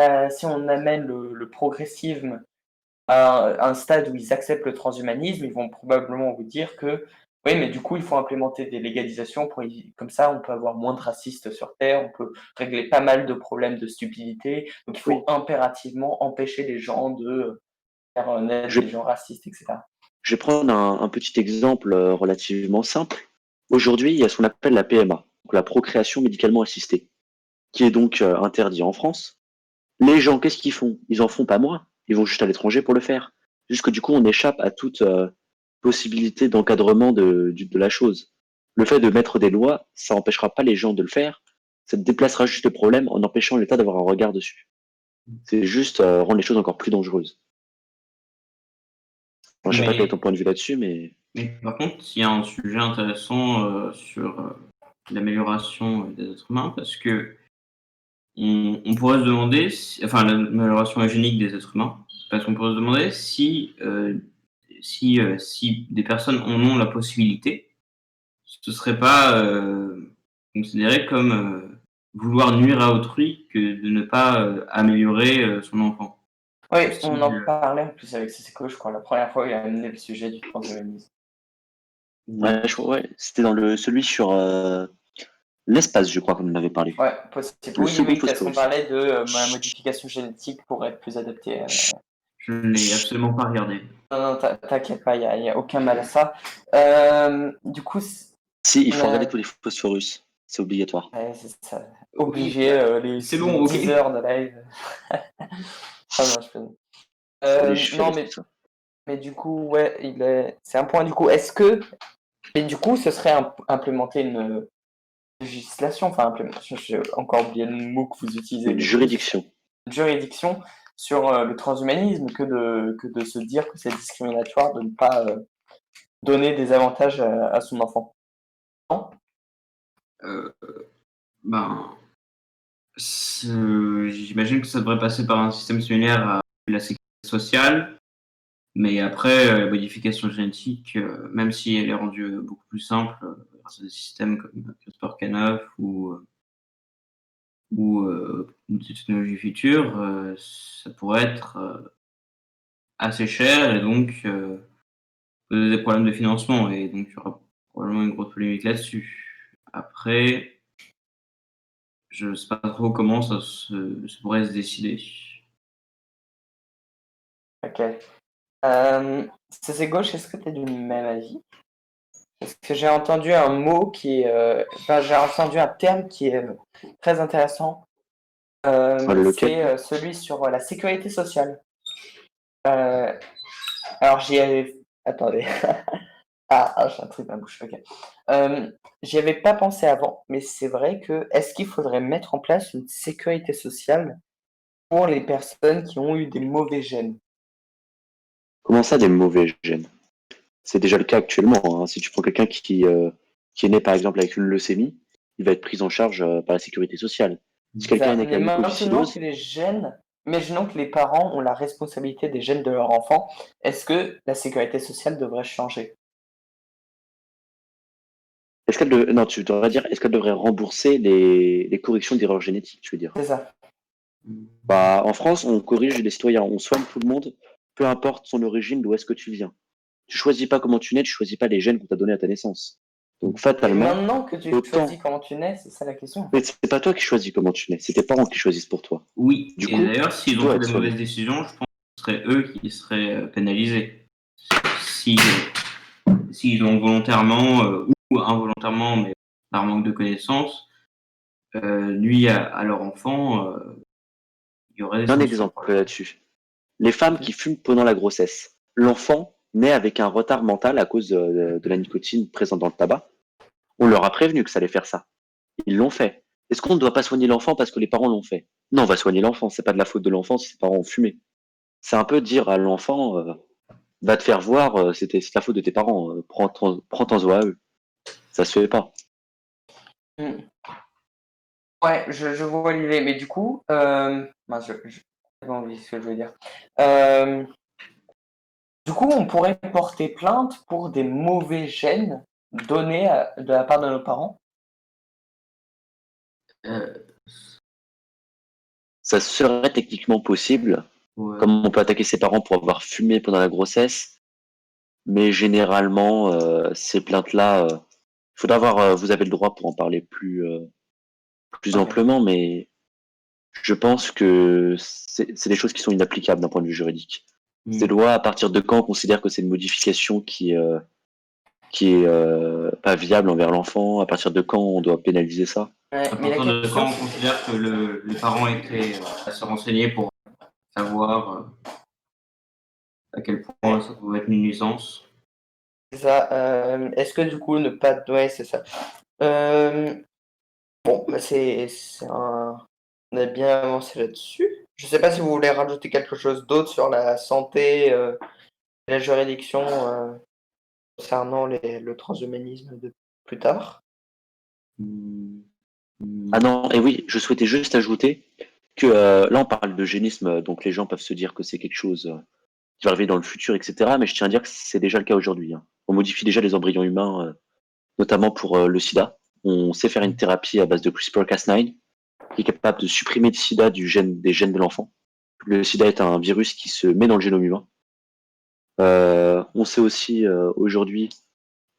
amène le progressisme à un stade où ils acceptent le transhumanisme, ils vont probablement vous dire que oui, mais du coup, il faut implémenter des légalisations comme ça, on peut avoir moins de racistes sur Terre, on peut régler pas mal de problèmes de stupidité. Donc, il faut Oui. impérativement empêcher les gens de faire naître Je, des gens racistes, etc. je vais prendre un petit exemple relativement simple. Aujourd'hui, il y a ce qu'on appelle la PMA, donc la procréation médicalement assistée, qui est donc interdit en France. Les gens, qu'est-ce qu'ils font? Ils en font pas moins. Ils vont juste à l'étranger pour le faire. Juste que du coup, on échappe à toute possibilité d'encadrement de la chose. Le fait de mettre des lois, ça empêchera pas les gens de le faire. Ça déplacera juste le problème en empêchant l'État d'avoir un regard dessus. C'est juste rendre les choses encore plus dangereuses. Bon, je sais pas quel est ton point de vue là-dessus, mais Mais par contre, il y a un sujet intéressant sur l'amélioration des êtres humains, parce que on pourrait se demander, enfin l'amélioration hygiénique des êtres humains, parce qu'on pourrait se demander si des personnes en ont la possibilité, ce serait pas considéré comme vouloir nuire à autrui que de ne pas améliorer son enfant. Oui, Du on style, en parlait en plus avec Sisseko, je crois, la première fois où il a amené le sujet du transhumanisme. ouais, ouais, c'était dans celui sur l'espace, je crois, qu'on en avait parlé. Ouais, possible. Le Oui, second oui, parce qu'on phosphorus. parlait de ma modification génétique pour être plus adapté. je ne l'ai absolument pas regardé. Non, non, t'inquiète pas, il y a aucun mal à ça. Du coup, Si, il faut regarder tous les phosphorus. C'est obligatoire. ouais, c'est ça. Ok, Obligé, c'est bon, ok. 10 heures de live. Ah non, je plaisante. Allez, je suis Non, avec ça. mais du coup, ouais, c'est un point du coup. Mais du coup, ce serait implémenter une législation, enfin, implémentation, j'ai encore oublié le mot que vous utilisez, Une mais du coup, ce serait juridiction. une juridiction sur le transhumanisme que de se dire que c'est discriminatoire de ne pas donner des avantages à son enfant. Non? Euh, ben, j'imagine que ça devrait passer par un système similaire à la sécurité sociale, mais après, la modification génétique, même si elle est rendue beaucoup plus simple grâce à des systèmes comme CRISPR-Cas9 ou des technologies futures, ça pourrait être assez cher et donc poser des problèmes de financement, et donc il y aura probablement une grosse polémique là-dessus. Après, je ne sais pas trop comment ça pourrait se décider. Ok. C'est gauche, est-ce que tu es du même avis? Parce que j'ai entendu un mot enfin, j'ai entendu un terme qui est très intéressant. Lequel? C'est celui sur la sécurité sociale. Euh, alors j'y avais. Attendez. J'ai un truc dans la bouche. Ok. J'y avais pas pensé avant, mais c'est vrai que est-ce qu'il faudrait mettre en place une sécurité sociale pour les personnes qui ont eu des mauvais gènes? Comment ça, des mauvais gènes? C'est déjà le cas actuellement, hein. Si tu prends quelqu'un qui est né, par exemple, avec une leucémie, il va être pris en charge par la sécurité sociale. Si quelqu'un est né avec Mais la maintenant que mucoviscidose, les gènes, imaginons que les parents ont la responsabilité des gènes de leur enfant, est-ce que la sécurité sociale devrait changer? non, tu devrais dire, est-ce qu'elle devrait rembourser les corrections d'erreurs génétiques, tu veux dire? C'est ça. Bah, en France, on corrige les citoyens, on soigne tout le monde, peu importe son origine, d'où est-ce que tu viens. Tu choisis pas comment tu nais, tu choisis pas les gènes qu'on t'a donnés à ta naissance. Donc, Mais fatalement, maintenant que tu autant. choisis comment tu nais, c'est ça la question. Mais c'est pas toi qui choisis comment tu nais, c'est tes parents qui choisissent pour toi. Oui, Du et coup, d'ailleurs, tu s'ils ont dois fait être des soigné. mauvaises décisions, je pense que ce serait eux qui seraient pénalisés. Si, s'ils ont volontairement ou involontairement, mais par manque de connaissances, nuit à leur enfant, il y aurait des Un sanctions. exemple là-dessus. Les femmes qui fument pendant la grossesse. L'enfant naît avec un retard mental à cause de la nicotine présente dans le tabac. On leur a prévenu que ça allait faire ça. Ils l'ont fait. Est-ce qu'on ne doit pas soigner l'enfant parce que les parents l'ont fait? Non, on va soigner l'enfant. C'est pas de la faute de l'enfant si ses parents ont fumé. C'est un peu dire à l'enfant, va te faire voir, c'est la faute de tes parents. Prends-en à eux. Ça se fait pas. Mm. Ouais, je vois l'idée, mais du coup, mince, j'ai pas envie ce que je veux dire. Euh, du coup, on pourrait porter plainte pour des mauvais gènes donnés de la part de nos parents. Euh, Ça serait techniquement possible. ouais. Comme on peut attaquer ses parents pour avoir fumé pendant la grossesse. Mais généralement, ces plaintes-là, faudra voir, vous avez le droit pour en parler plus Ok. amplement, mais je pense que c'est des choses qui sont inapplicables d'un point de vue juridique. Ces lois, à partir de quand on considère que c'est une modification qui est pas viable envers l'enfant? À partir de quand on doit pénaliser ça? Ouais, À mais la partir de question, quand on considère que les parents étaient à se renseigner pour savoir à quel point ça pouvait être une nuisance? c'est ça. Est-ce que du coup, ne pas. Ouais, c'est ça. Euh, bon, bah c'est un. On a bien avancé là-dessus. Je sais pas si vous voulez rajouter quelque chose d'autre sur la santé et la juridiction concernant le transhumanisme de plus tard. Hmm. Ah non, et oui, je souhaitais juste ajouter que là, on parle de génisme, donc les gens peuvent se dire que c'est quelque chose qui va arriver dans le futur, etc. Mais je tiens à dire que c'est déjà le cas aujourd'hui, hein. On modifie déjà les embryons humains, notamment pour le sida. On sait faire une thérapie à base de CRISPR-Cas9 qui est capable de supprimer le sida des gènes de l'enfant. Le sida est un virus qui se met dans le génome humain. On sait aussi aujourd'hui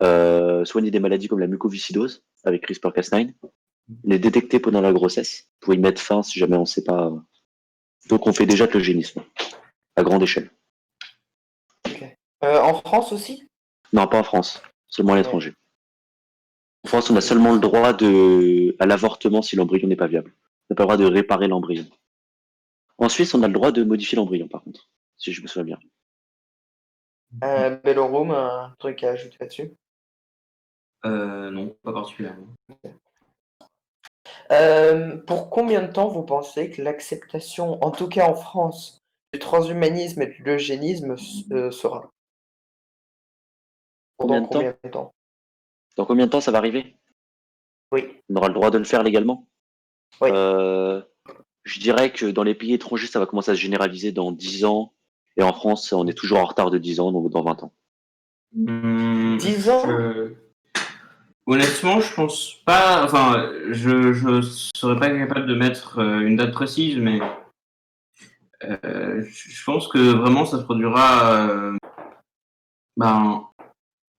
soigner des maladies comme la mucoviscidose avec CRISPR-Cas9, les détecter pendant la grossesse, pour y mettre fin si jamais on ne sait pas. Donc on fait déjà de l'eugénisme à grande échelle. Ok. En France aussi? Non, pas en France, seulement à Ouais. l'étranger. En France, on a seulement le droit à l'avortement si l'embryon n'est pas viable. On n'a pas le droit de réparer l'embryon. En Suisse, on a le droit de modifier l'embryon, par contre, si je me souviens bien. Bellorum, un truc à ajouter là-dessus? Non, pas particulièrement. Pour combien de temps vous pensez que l'acceptation, en tout cas en France, du transhumanisme et de l'eugénisme sera? Combien Pendant de temps? combien de temps? Dans combien de temps ça va arriver? Oui, On aura le droit de le faire légalement? oui. Euh, je dirais que dans les pays étrangers, ça va commencer à se généraliser dans 10 ans. Et en France, on est toujours en retard de 10 ans, donc dans 20 ans. 10 ans? Honnêtement, je pense pas. Enfin, je serais pas capable de mettre une date précise, mais je pense que vraiment ça se produira. Ben,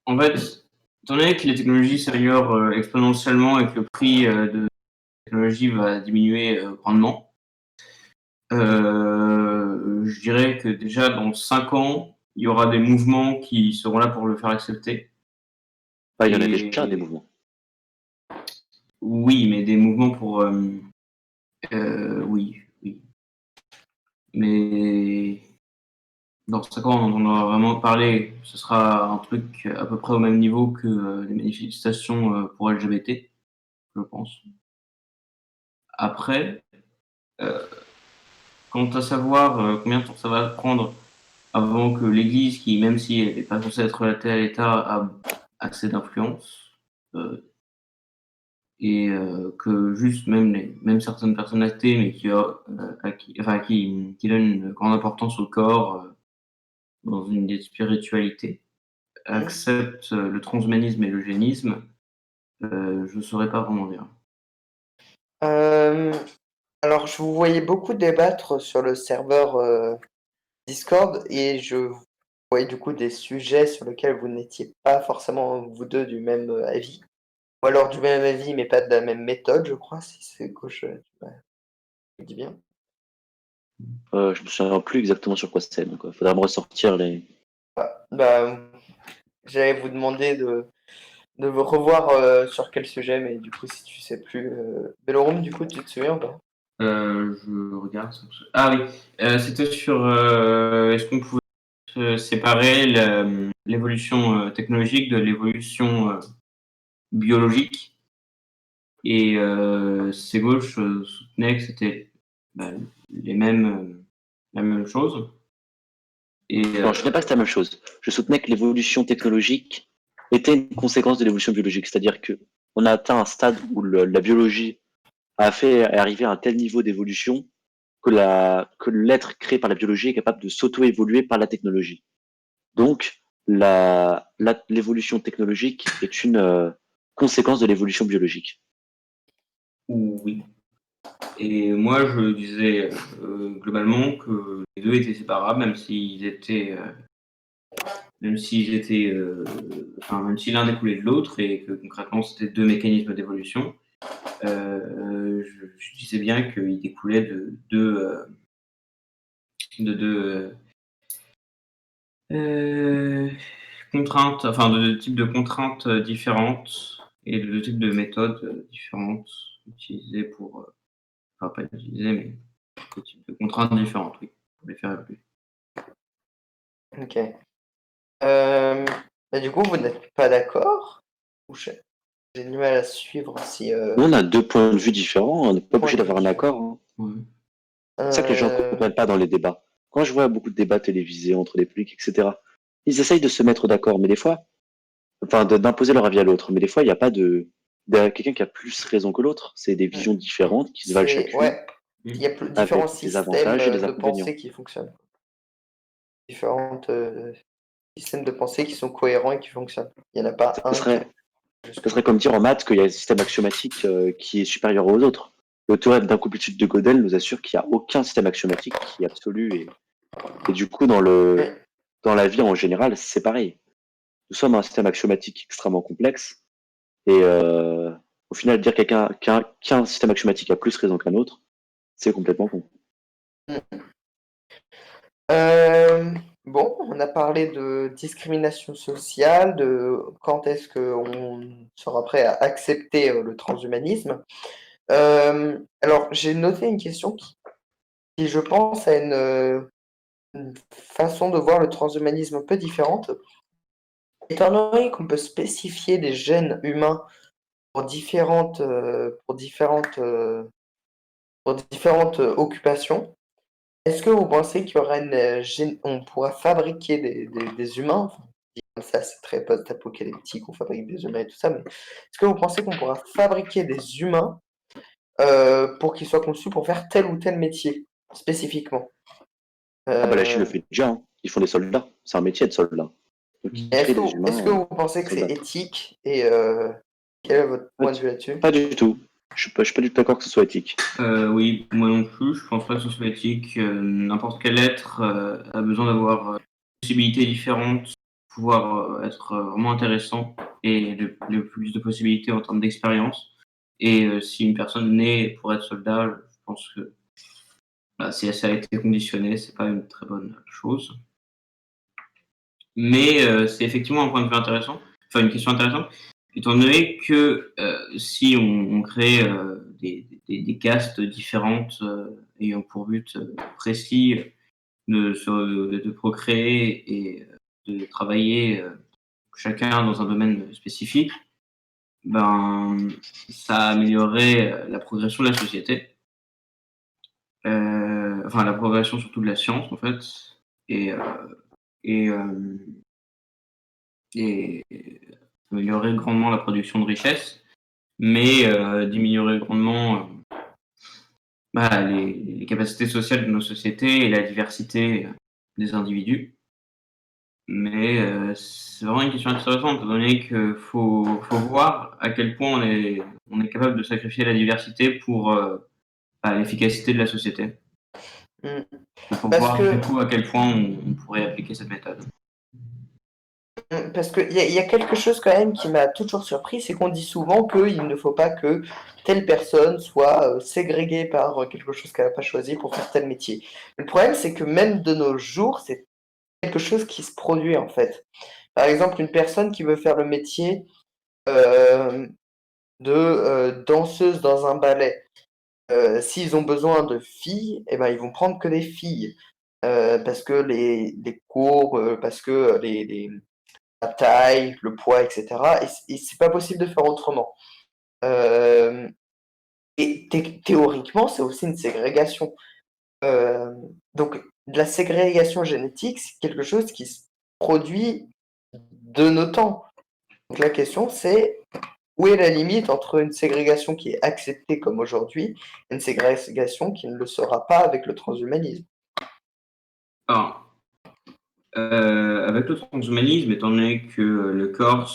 en fait, étant donné que les technologies s'améliorent exponentiellement et que le prix de la technologie va diminuer grandement, je dirais que déjà dans 5 ans, il y aura des mouvements qui seront là pour le faire accepter. Ah, il y en a déjà des Et mouvements. oui, mais des mouvements pour. Oui, oui. Mais dans 5 ans, on entendra vraiment parler. Ce sera un truc à peu près au même niveau que les manifestations pour LGBT, je pense. Après, euh, quant à savoir combien de temps ça va prendre avant que l'Église, qui même si elle n'est pas censée être relatée à l'État, a assez d'influence, et que juste même certaines personnes athées, mais qui donnent une grande importance au corps dans une des spiritualités, acceptent le transhumanisme et l'eugénisme, je ne saurais pas vraiment dire. Euh, alors, je vous voyais beaucoup débattre sur le serveur Discord et je voyais du coup des sujets sur lesquels vous n'étiez pas forcément, vous deux, du même avis. Ou alors du même avis, mais pas de la même méthode, je crois, si c'est gauche, je dis bien. Je me souviens plus exactement sur quoi c'est, donc faudra me ressortir les. Bah, j'allais vous demander de revoir sur quel sujet, mais du coup, si tu sais plus. Bellorum, du coup, tu te souviens ou pas? Je regarde. Ah oui, c'était sur est-ce qu'on pouvait séparer l'évolution technologique de l'évolution biologique. Et ces gauches soutenaient que c'était bah, la même chose. Et Non, je ne pas que c'était la même chose. Je soutenais que l'évolution technologique était une conséquence de l'évolution biologique. C'est-à-dire que on a atteint un stade où la biologie est arrivé à un tel niveau d'évolution que l'être créé par la biologie est capable de s'auto-évoluer par la technologie. Donc, l'évolution technologique est une conséquence de l'évolution biologique. oui. Et moi, je disais globalement que les deux étaient séparables, même s'ils étaient, même si l'un découlait de l'autre et que concrètement c'était deux mécanismes d'évolution. Je disais bien qu'ils découlaient de deux contraintes, enfin de deux types de contraintes différentes et de deux types de méthodes différentes utilisées pour, enfin pas utilisées, mais deux types de contraintes différentes, oui, pour les faire évoluer. Ok. Bah, du coup, vous n'êtes pas d'accord? Ou j'ai du mal à suivre si. Nous, on a deux points de vue différents. On n'est pas Point obligé de vue d'avoir un différent. accord, hein. Ouais. C'est ça que les gens ne Euh, comprennent pas dans les débats. Quand je vois beaucoup de débats télévisés entre les politiques, etc., ils essayent de se mettre d'accord, mais des fois, enfin, d'imposer leur avis à l'autre. Mais des fois, il n'y a pas de quelqu'un qui a plus raison que l'autre. C'est des visions différentes qui se valent chacune, Ouais, il y a différents avec des systèmes avantages et des de inconvénients. pensée qui fonctionnent. Différents systèmes de pensée qui sont cohérents et qui fonctionnent. Il n'y en a pas Ça un qui est serait, juste ça que serait l'autre. comme dire en maths qu'il y a un système axiomatique qui est supérieur aux autres. Le théorème d'incomplétude de Gödel nous assure qu'il n'y a aucun système axiomatique qui est absolu. Et du coup, Mais dans la vie en général, c'est pareil. Nous sommes un système axiomatique extrêmement complexe. Et au final, dire qu'un système axiomatique a plus raison qu'un autre, c'est complètement con. bon, on a parlé de discrimination sociale, de quand est-ce qu'on sera prêt à accepter le transhumanisme. Alors, j'ai noté une question qui, je pense, a une façon de voir le transhumanisme un peu différente. Étant donné qu'on peut spécifier des gènes humains pour différentes occupations, est-ce que vous pensez qu'il y aura on pourra fabriquer des humains, enfin, dit comme ça, c'est très post-apocalyptique, on fabrique des humains et tout ça, mais est-ce que vous pensez qu'on pourra fabriquer des humains pour qu'ils soient conçus pour faire tel ou tel métier, spécifiquement? Ah bah la Chine le Euh, fait déjà, hein. Ils font des soldats. C'est un métier de soldat. Donc ils Est-ce créent que des est-ce que humains vous pensez que c'est soldats. éthique et quel est votre Pas point de du, vue là-dessus? pas du tout. Je suis pas du tout d'accord que ce soit éthique. Oui, moi non plus, je pense pas que ce soit éthique. N'importe quel être a besoin d'avoir possibilités différentes, pouvoir être vraiment intéressant et le plus de possibilités en termes d'expérience. Et si une personne naît pour être soldat, je pense que si ça a été conditionné, c'est pas une très bonne chose. Mais c'est effectivement un point de vue intéressant, enfin une question intéressante, étant donné que si on crée des castes différentes ayant pour but précis de procréer et de travailler chacun dans un domaine spécifique, ben ça améliorerait la progression de la société, enfin la progression surtout de la science en fait, et, euh, et, euh, et améliorer grandement la production de richesses, mais diminuer grandement les capacités sociales de nos sociétés et la diversité des individus. Mais c'est vraiment une question intéressante, étant donné qu'il faut voir à quel point on est capable de sacrifier la diversité pour l'efficacité de la société. Hmm. Et pour Parce voir du que coup à quel point on pourrait appliquer cette méthode. Parce qu'il y a quelque chose quand même qui m'a toujours surpris, c'est qu'on dit souvent qu'il ne faut pas que telle personne soit ségrégée par quelque chose qu'elle n'a pas choisi pour faire tel métier. Le problème, c'est que même de nos jours, c'est quelque chose qui se produit en fait. Par exemple, une personne qui veut faire le métier euh, de danseuses dans un ballet. S'ils ont besoin de filles, eh ben, ils vont prendre que des filles. Parce que les cours, parce que la taille, le poids, etc. Et c'est pas possible de faire autrement. Euh, et théoriquement, c'est aussi une ségrégation. Euh, donc, de la ségrégation génétique, c'est quelque chose qui se produit de nos temps. Donc, la question, c'est où est la limite entre une ségrégation qui est acceptée comme aujourd'hui et une ségrégation qui ne le sera pas avec le transhumanisme? Alors, avec le transhumanisme, étant donné que le corps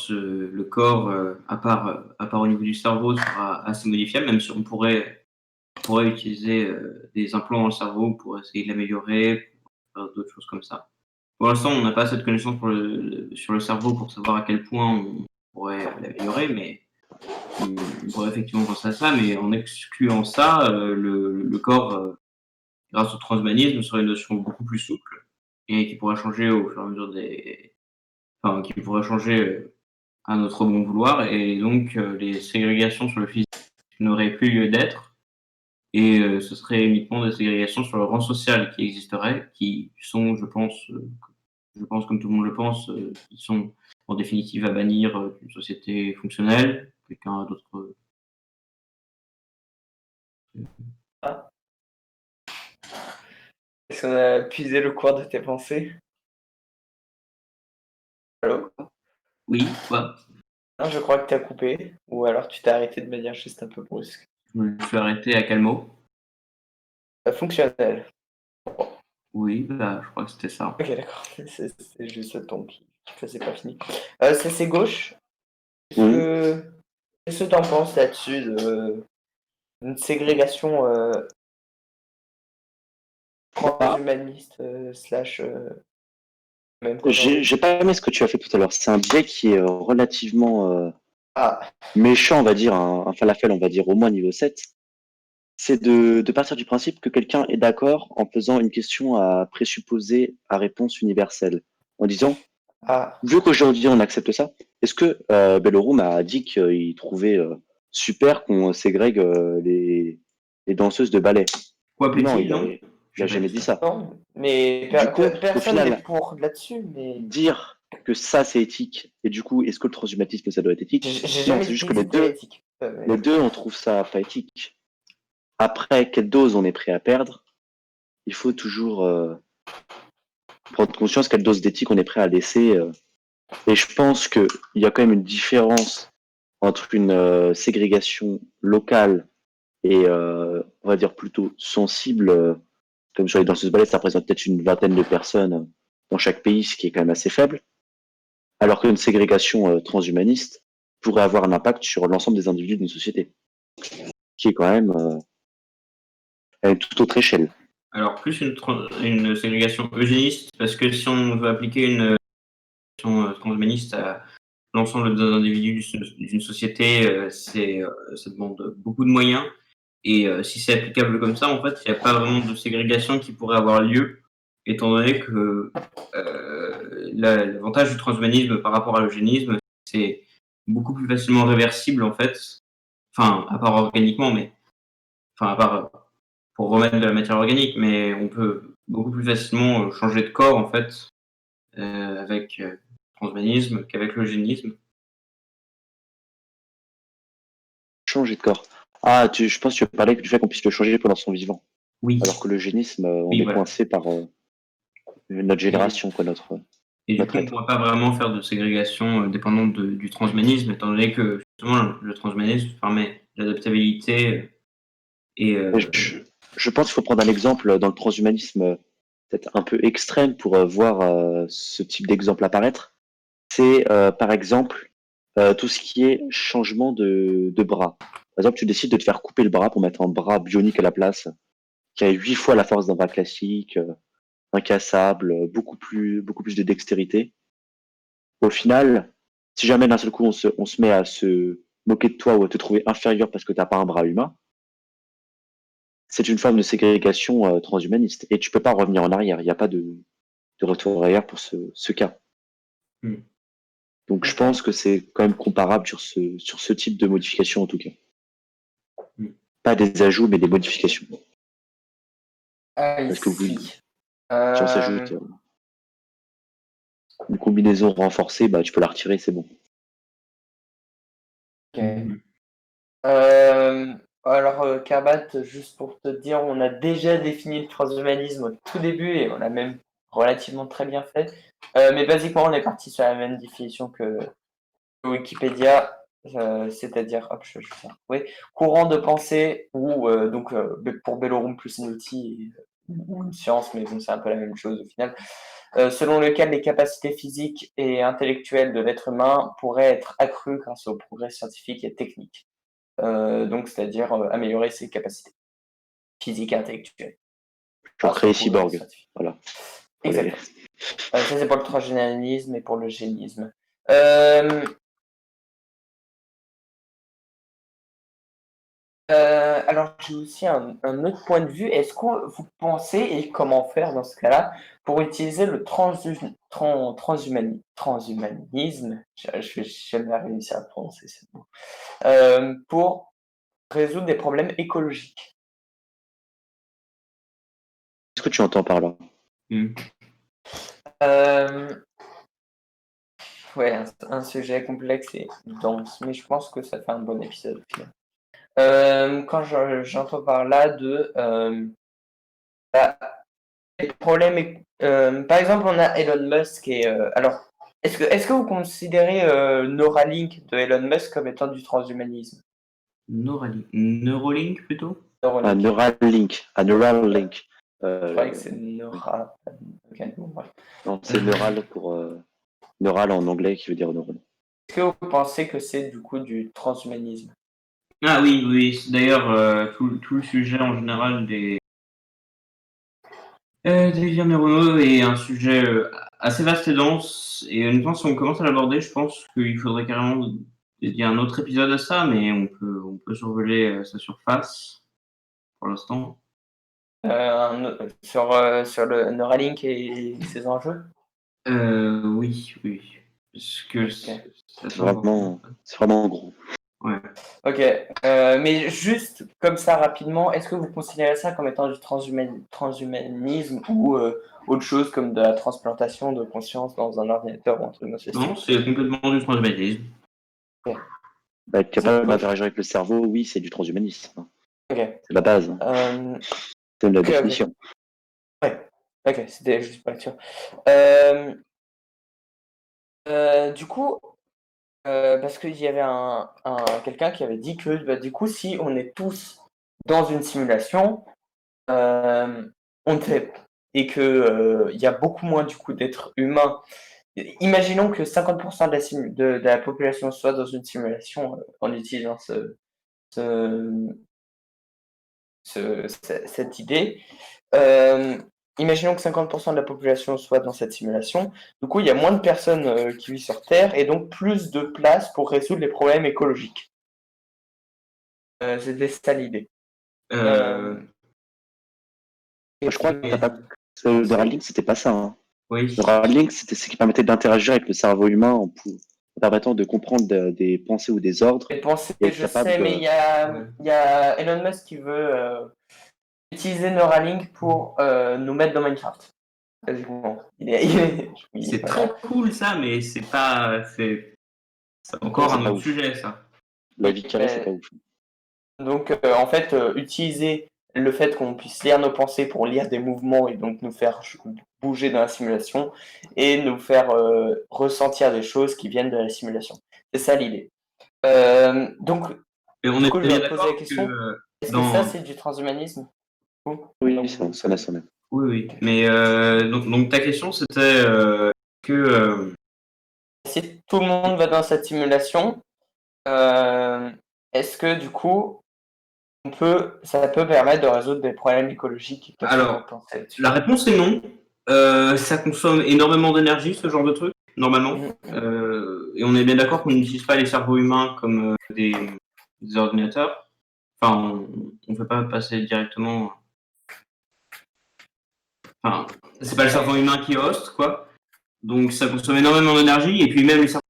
à part au niveau du cerveau, sera assez modifiable, même si on pourrait utiliser des implants dans le cerveau pour essayer de l'améliorer, pour faire d'autres choses comme ça. Pour l'instant, on n'a pas assez de connaissances sur le cerveau pour savoir à quel point on pourrait l'améliorer, mais on pourrait effectivement penser à ça, mais en excluant ça, le corps, grâce au transhumanisme, serait une notion beaucoup plus souple et qui pourrait changer au fur et à mesure enfin, qui pourrait changer à notre bon vouloir, et donc les ségrégations sur le physique n'auraient plus lieu d'être, et ce serait uniquement des ségrégations sur le rang social qui existeraient, qui sont, je pense comme tout le monde le pense, qui sont en définitive à bannir d'une société fonctionnelle. Quelqu'un d'autre? Ah, est-ce qu'on a puisé le cours de tes pensées? Allô? Oui, quoi? Non, je crois que tu as coupé, ou alors tu t'es arrêté de manière juste un peu brusque. Je me suis arrêté à quel mot? Fonctionnel. Oui, bah, je crois que c'était ça. Ok, d'accord. C'est juste le ton qui faisait pas fini. C'est gauche. Qu'est-ce Oui. que qu'est-ce que t'en penses là-dessus d'une ségrégation transhumaniste slash même qu'aujourd'hui? J'ai pas aimé ce que tu as fait tout à l'heure. C'est un biais qui est relativement Ah, méchant, on va dire, un falafel, on va dire au moins niveau 7. C'est de partir du principe que quelqu'un est d'accord en faisant une question à présupposer à réponse universelle. En disant, ah, vu qu'aujourd'hui on accepte ça, est-ce que Bellorum a dit qu'il trouvait super qu'on ségrègue les danseuses de ballet? Quoi, Non, petit? Non? il a J'ai pas jamais dit dit ça. ça. non, mais Du coup, au personne n'est final, pour là-dessus, mais dire que ça c'est éthique et du coup, est-ce que le transhumanisme ça doit être éthique? j'ai Non, jamais c'est dit juste que que c'était éthique. les deux, on trouve ça pas éthique. Après, quelle dose on est prêt à perdre? Il faut toujours prendre conscience quelle dose d'éthique on est prêt à laisser. Et je pense qu'il y a quand même une différence entre une ségrégation locale et, on va dire, plutôt sensible. Comme sur les danseuses ballet, ça représente peut-être une vingtaine de personnes dans chaque pays, ce qui est quand même assez faible. Alors qu'une ségrégation transhumaniste pourrait avoir un impact sur l'ensemble des individus d'une société, qui est quand même à une toute autre échelle. Alors, plus une ségrégation eugéniste, parce que si on veut appliquer une ségrégation transhumaniste à l'ensemble des individus d'une société, ça demande beaucoup de moyens. Et si c'est applicable comme ça, en fait, il n'y a pas vraiment de ségrégation qui pourrait avoir lieu, étant donné que l'avantage du transhumanisme par rapport à l'eugénisme, c'est beaucoup plus facilement réversible, en fait. Enfin, à part organiquement, mais enfin, à part pour remettre de la matière organique, mais on peut beaucoup plus facilement changer de corps, en fait, avec le transhumanisme qu'avec l'eugénisme. Changer de corps. Ah, je pense que tu parlais du fait qu'on puisse le changer pendant son vivant. Oui, Alors que l'eugénisme, on oui, est voilà. coincé par notre génération, quoi, Et du notre coup, on ne être. pourrait pas vraiment faire de ségrégation dépendante du transhumanisme, étant donné que justement le transhumanisme permet l'adaptabilité et Et je pense qu'il faut prendre un exemple dans le transhumanisme peut-être un peu extrême pour voir ce type d'exemple apparaître. C'est par exemple tout ce qui est changement de bras. Par exemple, tu décides de te faire couper le bras pour mettre un bras bionique à la place, qui a 8 fois la force d'un bras classique, incassable, beaucoup plus de dextérité. Au final, si jamais d'un seul coup on se met à se moquer de toi ou à te trouver inférieur parce que t'as pas un bras humain, c'est une forme de ségrégation transhumaniste. Et tu peux pas revenir en arrière. Il n'y a pas de retour en arrière pour ce cas. Hmm. Donc je pense que c'est quand même comparable sur ce type de modification en tout cas. Pas des ajouts, mais des modifications. Parce que Ici. si on s'ajoute une combinaison renforcée, bah tu peux la retirer, c'est bon. Ok. Alors, Karbat, juste pour te dire, on a déjà défini le transhumanisme au tout début et on l'a même relativement très bien fait. Mais basiquement, on est parti sur la même définition que Wikipédia, c'est-à-dire, hop, je vais faire retrouver, courant de pensée ou donc pour Bellorum plus un outil ou une science, mais bon, c'est un peu la même chose au final, selon lequel les capacités physiques et intellectuelles de l'être humain pourraient être accrues grâce au progrès scientifique et technique. Donc, c'est-à-dire améliorer ses capacités physiques et intellectuelles. Pour créer Grâce au progrès Cyborg. scientifique. Voilà. Exactement. Ça, c'est pour le transgénisme et pour le génisme. Alors, j'ai aussi un autre point de vue. Est-ce que vous pensez, et comment faire dans ce cas-là, pour utiliser le transhumanisme, je vais jamais réussir à le prononcer, c'est bon, pour résoudre des problèmes écologiques? Qu'est-ce que tu entends par là? Ouais, un sujet complexe et dense, mais je pense que ça fait un bon épisode au final. Quand j'entends par là de bah, les problèmes, par exemple, on a Elon Musk et alors, est-ce que vous considérez Neuralink de Elon Musk comme étant du transhumanisme? Neuralink plutôt? Un Neuralink. Neuralink. Un Neuralink. Je croyais que c'est Neura. Ok, bon, bref. Non, c'est neural pour neural en anglais qui veut dire neurone. Est-ce que vous pensez que c'est du coup du transhumanisme? Ah oui, oui. D'ailleurs, tout le sujet en général des liens neuronaux est un sujet assez vaste et dense. Et honnêtement, si on commence à l'aborder, je pense qu'il faudrait carrément dédier un autre épisode à ça, mais on peut survoler sa surface pour l'instant. Sur le Neuralink et ses enjeux? Oui, oui. Parce que Ok. ça semble important. C'est vraiment gros. Ouais. Ok, mais juste comme ça rapidement, est-ce que vous considérez ça comme étant du transhumanisme ou autre chose comme de la transplantation de conscience dans un ordinateur ou un truc dans ce Non, style? c'est complètement du transhumanisme. Bah, être capable d'interagir avec le cerveau, oui, c'est du transhumanisme. Ok. C'est la base. C'est la Ok. définition. Ouais. Ok, c'était juste pas sûr. Du coup, parce qu'il y avait quelqu'un qui avait dit que bah, du coup, si on est tous dans une simulation, on ne fait et que il y a beaucoup moins du coup d'êtres humains. Imaginons que 50% de la population soit dans une simulation en utilisant cette idée. Imaginons que 50% de la population soit dans cette simulation. Du coup, il y a moins de personnes qui vivent sur Terre et donc plus de place pour résoudre les problèmes écologiques. C'était ça l'idée. Je crois que t'as pas. Le Neuralink, c'était pas ça. Hein. Oui. Neuralink, c'était ce qui permettait d'interagir avec le cerveau humain en permettant de comprendre des pensées ou des ordres. Les pensées, Et être je capable sais, de- mais il y a Elon Musk qui veut utiliser Neuralink pour nous mettre dans Minecraft. Basiquement. C'est très cool ça, mais c'est encore c'est un pas autre ouf. sujet ça. La vie carrée, c'est pas ouf. Donc, en fait, utiliser le fait qu'on puisse lire nos pensées pour lire des mouvements et donc nous faire bouger dans la simulation et nous faire ressentir des choses qui viennent de la simulation. C'est ça l'idée. Donc, Et on du est coup, je bien vais poser la d'accord question, que est-ce que ça, dans... c'est du transhumanisme? Oui, ça en est. Oui, oui. Mais donc ta question c'était que... Si tout le monde va dans cette simulation, est-ce que du coup, ça peut permettre de résoudre des problèmes écologiques? Qu'est-ce que vous Alors, pensez là-dessus? la réponse est non. Ça consomme énormément d'énergie, ce genre de truc, normalement. Et on est bien d'accord qu'on n'utilise pas les cerveaux humains comme des ordinateurs. Enfin, on ne peut pas passer directement... Enfin, c'est pas le cerveau humain qui hoste, quoi. Donc ça consomme énormément d'énergie. Et puis même les cerveaux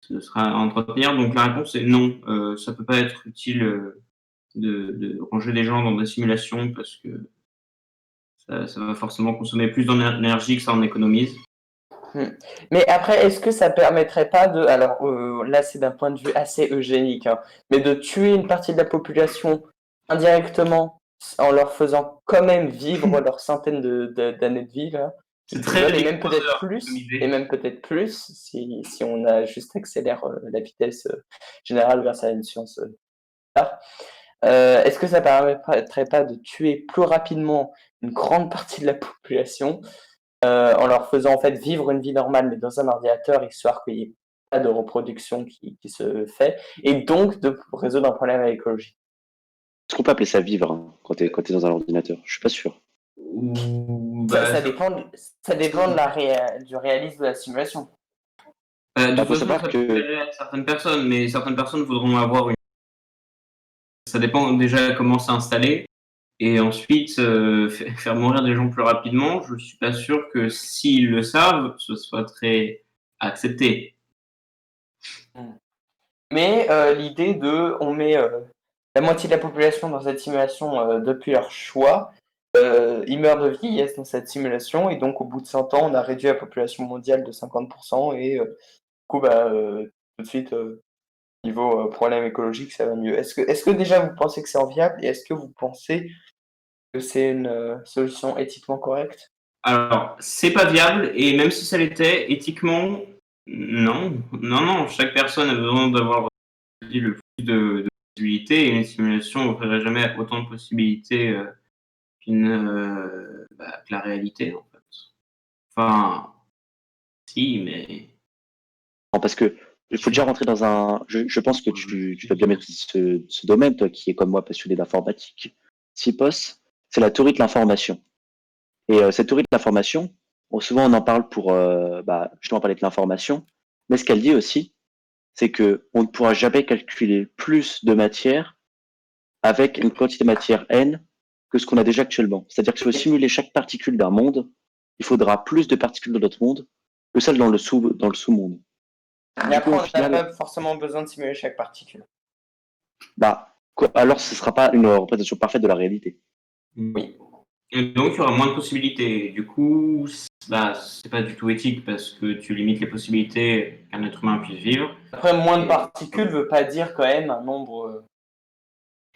ce sera à entretenir. Donc la réponse est non. Ça peut pas être utile de ranger des gens dans des simulations parce que ça va forcément consommer plus d'énergie que ça en économise. Mais après, est-ce que ça permettrait pas de... Alors là, c'est d'un point de vue assez eugénique, hein, mais de tuer une partie de la population indirectement en leur faisant quand même vivre leurs centaines d'années de vie, là, C'est qu'ils très veulent, Big et même peut-être Brother plus, comme idée. et même peut-être plus, si on a juste accélère la vitesse générale grâce à une science tard. Est-ce que ça permettrait pas de tuer plus rapidement une grande partie de la population en leur faisant en fait vivre une vie normale mais dans un ordinateur, histoire qu'il n'y ait pas de reproduction qui se fait, et donc de résoudre un problème à l'écologie. Est-ce qu'on peut appeler ça vivre hein, quand t'es dans un ordinateur? Je suis pas sûr. Ou Ça dépend du réalisme de la simulation. de toute Faut façon, savoir ça que plairait à certaines personnes, mais certaines personnes voudront avoir une. Ça dépend déjà comment c'est installé. Et ensuite, faire mourir des gens plus rapidement, je suis pas sûr que s'ils le savent, ce soit très accepté. Mais l'idée de on met la moitié de la population dans cette simulation depuis leur choix, ils meurent de vieillesse dans cette simulation, et donc au bout de 100 ans, on a réduit la population mondiale de 50%, et du coup, tout de suite, niveau problème écologique, ça va mieux. Est-ce que déjà vous pensez que c'est enviable, et est-ce que vous pensez que c'est une solution éthiquement correcte? Alors, c'est pas viable, et même si ça l'était, éthiquement, non. Non, non, chaque personne a besoin d'avoir le plus de possibilités, et une simulation n'offrirait jamais autant de possibilités que la réalité, en fait. Enfin, si, mais. non, parce que il faut déjà rentrer dans un. Je pense que tu dois bien maîtriser ce domaine, toi qui es comme moi passionné d'informatique. CIPOS, c'est la théorie de l'information. Et cette théorie de l'information, souvent on en parle pour justement parler de l'information, mais ce qu'elle dit aussi, c'est que on ne pourra jamais calculer plus de matière avec une quantité de matière n que ce qu'on a déjà actuellement. C'est-à-dire que si on veut simuler chaque particule d'un monde, il faudra plus de particules dans notre monde que celles dans le sous-monde. Mais Du coup, après, au on n'a final, pas forcément besoin de simuler chaque particule. alors ce ne sera pas une représentation parfaite de la réalité. Oui. Et donc, il y aura moins de possibilités. Du coup, c'est pas du tout éthique parce que tu limites les possibilités qu'un être humain puisse vivre. Après, moins de particules veut pas dire quand même un nombre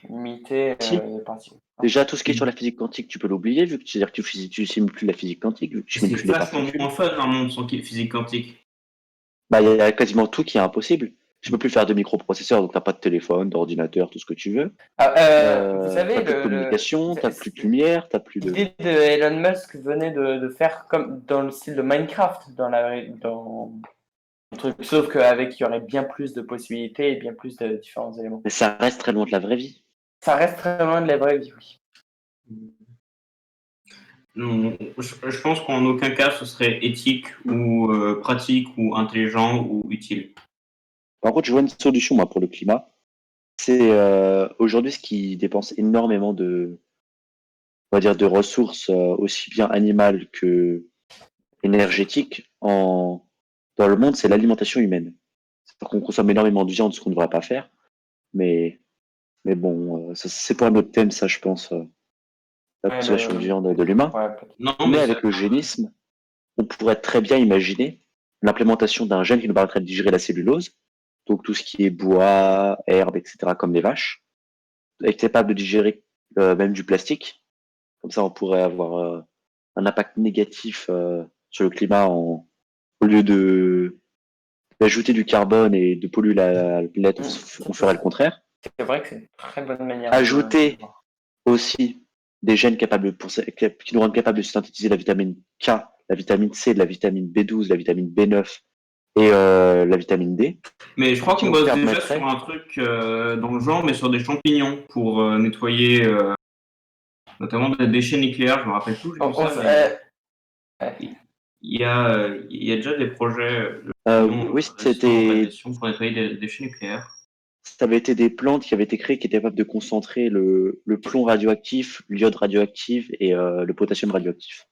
limité Si, de particules. déjà, tout ce qui est sur la physique quantique, tu peux l'oublier, vu que c'est-à-dire que tu simules plus la physique quantique, vu que tu C'est simules plus les vachement particules. moins fun un monde sans physique quantique. Il y a quasiment tout qui est impossible. Tu peux plus faire de microprocesseurs, donc t'as pas de téléphone, d'ordinateur, tout ce que tu veux. Vous savez, T'as plus de communication, t'as plus de lumière, t'as plus de. l'idée de Elon Musk venait de faire comme dans le style de Minecraft, dans le truc, sauf qu'avec il y aurait bien plus de possibilités et bien plus de différents éléments. Mais ça reste très loin de la vraie vie. Ça reste très loin de la vraie vie, oui. Non, je pense qu'en aucun cas ce serait éthique ou pratique ou intelligent ou utile. Par contre, je vois une solution, moi, pour le climat. C'est aujourd'hui ce qui dépense énormément on va dire, de ressources aussi bien animales que énergétiques dans le monde, c'est l'alimentation humaine. C'est-à-dire qu'on consomme énormément de viande, ce qu'on ne devrait pas faire. Mais, mais bon, c'est pour un autre thème, ça, je pense, la Ouais, consommation de viande de l'humain. ouais, peut-être. Non, Mais mais avec l'eugénisme, on pourrait très bien imaginer l'implémentation d'un gène qui nous permettrait de digérer la cellulose, donc tout ce qui est bois, herbe, etc., comme les vaches, être capable de digérer même du plastique. Comme ça, on pourrait avoir un impact négatif sur le climat au lieu d'ajouter du carbone et de polluer la planète, on ferait le contraire. C'est vrai que c'est une très bonne manière Ajouter de voir. aussi des gènes qui nous rendent capables de synthétiser la vitamine K, la vitamine C, la vitamine B12, la vitamine B9 et la vitamine D, Mais je crois qui qu'on nous bosse déjà permettrait. sur un truc dans le genre, mais sur des champignons pour nettoyer notamment des déchets nucléaires. Je me rappelle plus, j'ai vu ça. Il y a déjà des projets de champignons Oui, récents en gestion pour nettoyer des déchets nucléaires. ça avait été des plantes qui avaient été créées qui étaient capables de concentrer le plomb radioactif, l'iode radioactif et le potassium radioactif.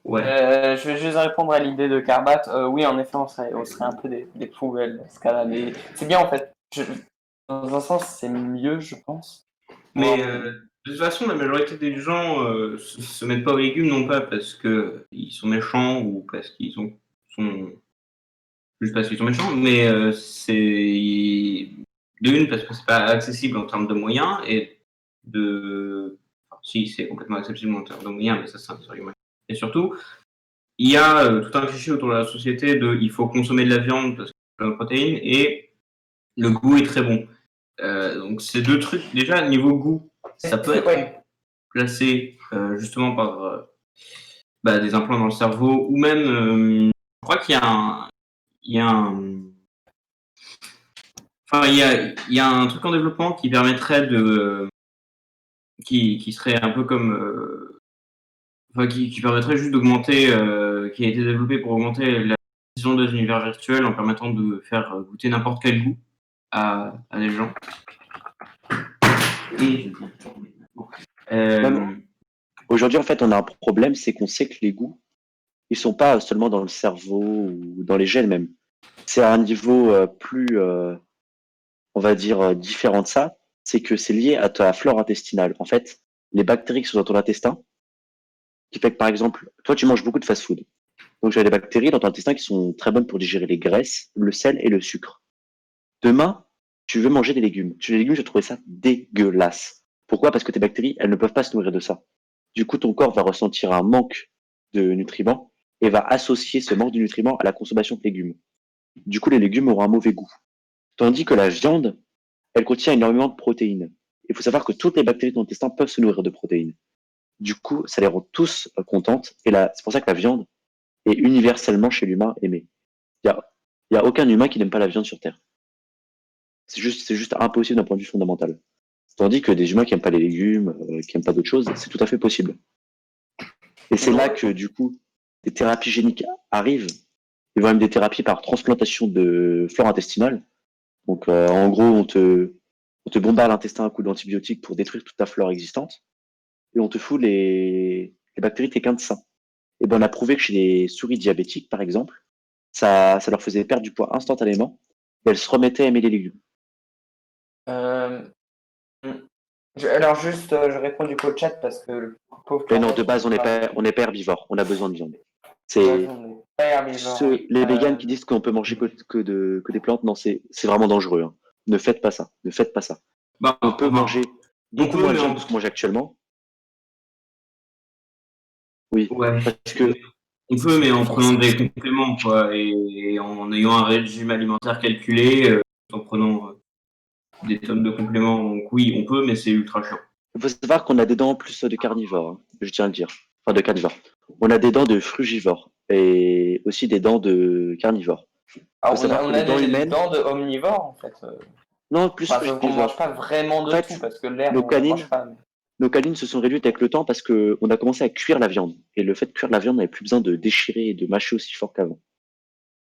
Ouais. Je vais juste répondre à l'idée de Carbat. Oui, en effet, on serait un peu des poubelles dans ce cas-là, mais c'est bien en fait. Dans un sens, c'est mieux, je pense. Mais Ouais. de toute façon, la majorité des gens se mettent pas aux légumes, non pas parce que ils sont méchants ou parce qu'ils sont juste parce qu'ils sont méchants, mais c'est de une parce que c'est pas accessible en termes de moyens et de enfin, si c'est complètement accessible en termes de moyens, mais ça c'est un autre argument. Et surtout, il y a tout un cliché autour de la société de il faut consommer de la viande parce que c'est plein de protéines et le goût est très bon. Donc ces deux trucs, déjà niveau goût, ça peut être Ouais. placé justement par des implants dans le cerveau ou même, je crois qu'il y a il y a un, enfin il y a un truc en développement qui permettrait qui serait un peu comme, enfin qui permettrait juste d'augmenter, qui a été développé pour augmenter la vision des univers virtuels en permettant de faire goûter n'importe quel goût à des gens. Et Même aujourd'hui, en fait, on a un problème, c'est qu'on sait que les goûts, ils sont pas seulement dans le cerveau ou dans les gènes même. C'est à un niveau plus, on va dire, différent de ça. C'est que c'est lié à ta flore intestinale. En fait, les bactéries qui sont dans ton intestin, qui fait que, par exemple, toi, tu manges beaucoup de fast-food. Donc, tu as des bactéries dans ton intestin qui sont très bonnes pour digérer les graisses, le sel et le sucre. Demain, tu veux manger des légumes. Les légumes, je trouvais ça dégueulasse. Pourquoi? Parce que tes bactéries, elles ne peuvent pas se nourrir de ça. Du coup, ton corps va ressentir un manque de nutriments et va associer ce manque de nutriments à la consommation de légumes. Du coup, les légumes auront un mauvais goût. Tandis que la viande, elle contient énormément de protéines. Il faut savoir que toutes les bactéries de ton intestin peuvent se nourrir de protéines. Du coup, ça les rend tous contentes. Et là, c'est pour ça que la viande est universellement chez l'humain aimée. Il y a aucun humain qui n'aime pas la viande sur Terre. C'est juste impossible d'un point de vue fondamental. Tandis que des humains qui n'aiment pas les légumes, qui n'aiment pas d'autres choses, c'est tout à fait possible. Et c'est là que, du coup, des thérapies géniques arrivent. Il y a même des thérapies par transplantation de flore intestinale. Donc, en gros, on te bombarde l'intestin à coups d'antibiotiques pour détruire toute ta flore existante. Et on te fout les bactéries de quelqu'un de sain. Et ben, on a prouvé que chez les souris diabétiques, par exemple, ça leur faisait perdre du poids instantanément. Et elles se remettaient à aimer les légumes. Euh, alors juste, je réponds du coup au chat parce que le pauvre Mais non, Carbat, de base, on n'est pas herbivore. On a besoin de viande. C'est on est pas herbivore, oui. les végans qui disent qu'on peut manger que des plantes. Non, c'est vraiment dangereux, hein. Ne faites pas ça. Ne faites pas ça. On peut enfin, manger on beaucoup peut, moins de mais viande que ce qu'on mange actuellement. Oui, ouais, parce que on peut, mais en prenant des compléments, quoi, et en ayant un régime alimentaire calculé, en prenant des tonnes de compléments. Donc oui, on peut, mais c'est ultra chiant. il faut savoir qu'on a des dents plus de carnivores, hein, je tiens à le dire. Enfin, de carnivores. On a des dents de frugivores et aussi des dents de carnivores. Il faut Alors savoir que on les a dents des humaines, dents de omnivores en fait. non, plus Enfin, on mange frugivores. pas vraiment En de tout fait, parce que l'herbe nos on n'en mange canines, pas. nos canines se sont réduites avec le temps parce que on a commencé à cuire la viande. Et le fait de cuire la viande, on n'avait plus besoin de déchirer et de mâcher aussi fort qu'avant.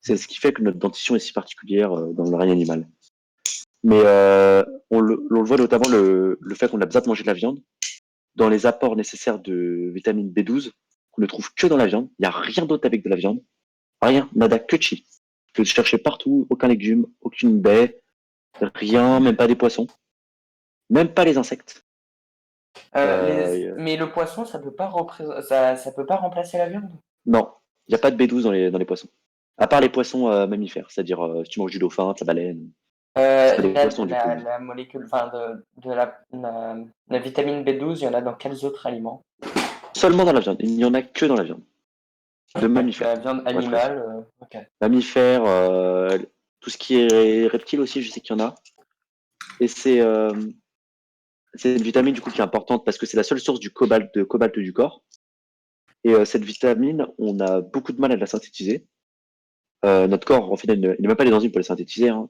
C'est ce qui fait que notre dentition est si particulière dans le règne animal. Mais on le voit notamment le fait qu'on a besoin de manger de la viande dans les apports nécessaires de vitamine B12 qu'on ne trouve que dans la viande. Il n'y a rien d'autre avec de la viande. Rien, nada que chi. Tu peux chercher partout, aucun légume, aucune baie, rien, même pas des poissons, même pas les insectes. Euh, Mais le poisson, ça peut pas remplacer la viande. non, il n'y a pas de B12 dans les poissons. À part les poissons mammifères, c'est-à-dire si tu manges du dauphin, de la baleine. C'est pas des poissons du coup. La molécule, enfin de la vitamine B12, il y en a dans quels autres aliments? Seulement dans la viande. Il n'y en a que dans la viande. De mammifères. La viande Pour être précis. animale, ok. Mammifères, tout ce qui est reptile aussi, je sais qu'il y en a. Et c'est une vitamine du coup qui est importante parce que c'est la seule source de cobalt du corps. Et cette vitamine, on a beaucoup de mal à la synthétiser. Notre corps, en final, il n'a même pas les enzymes pour les synthétiser, hein.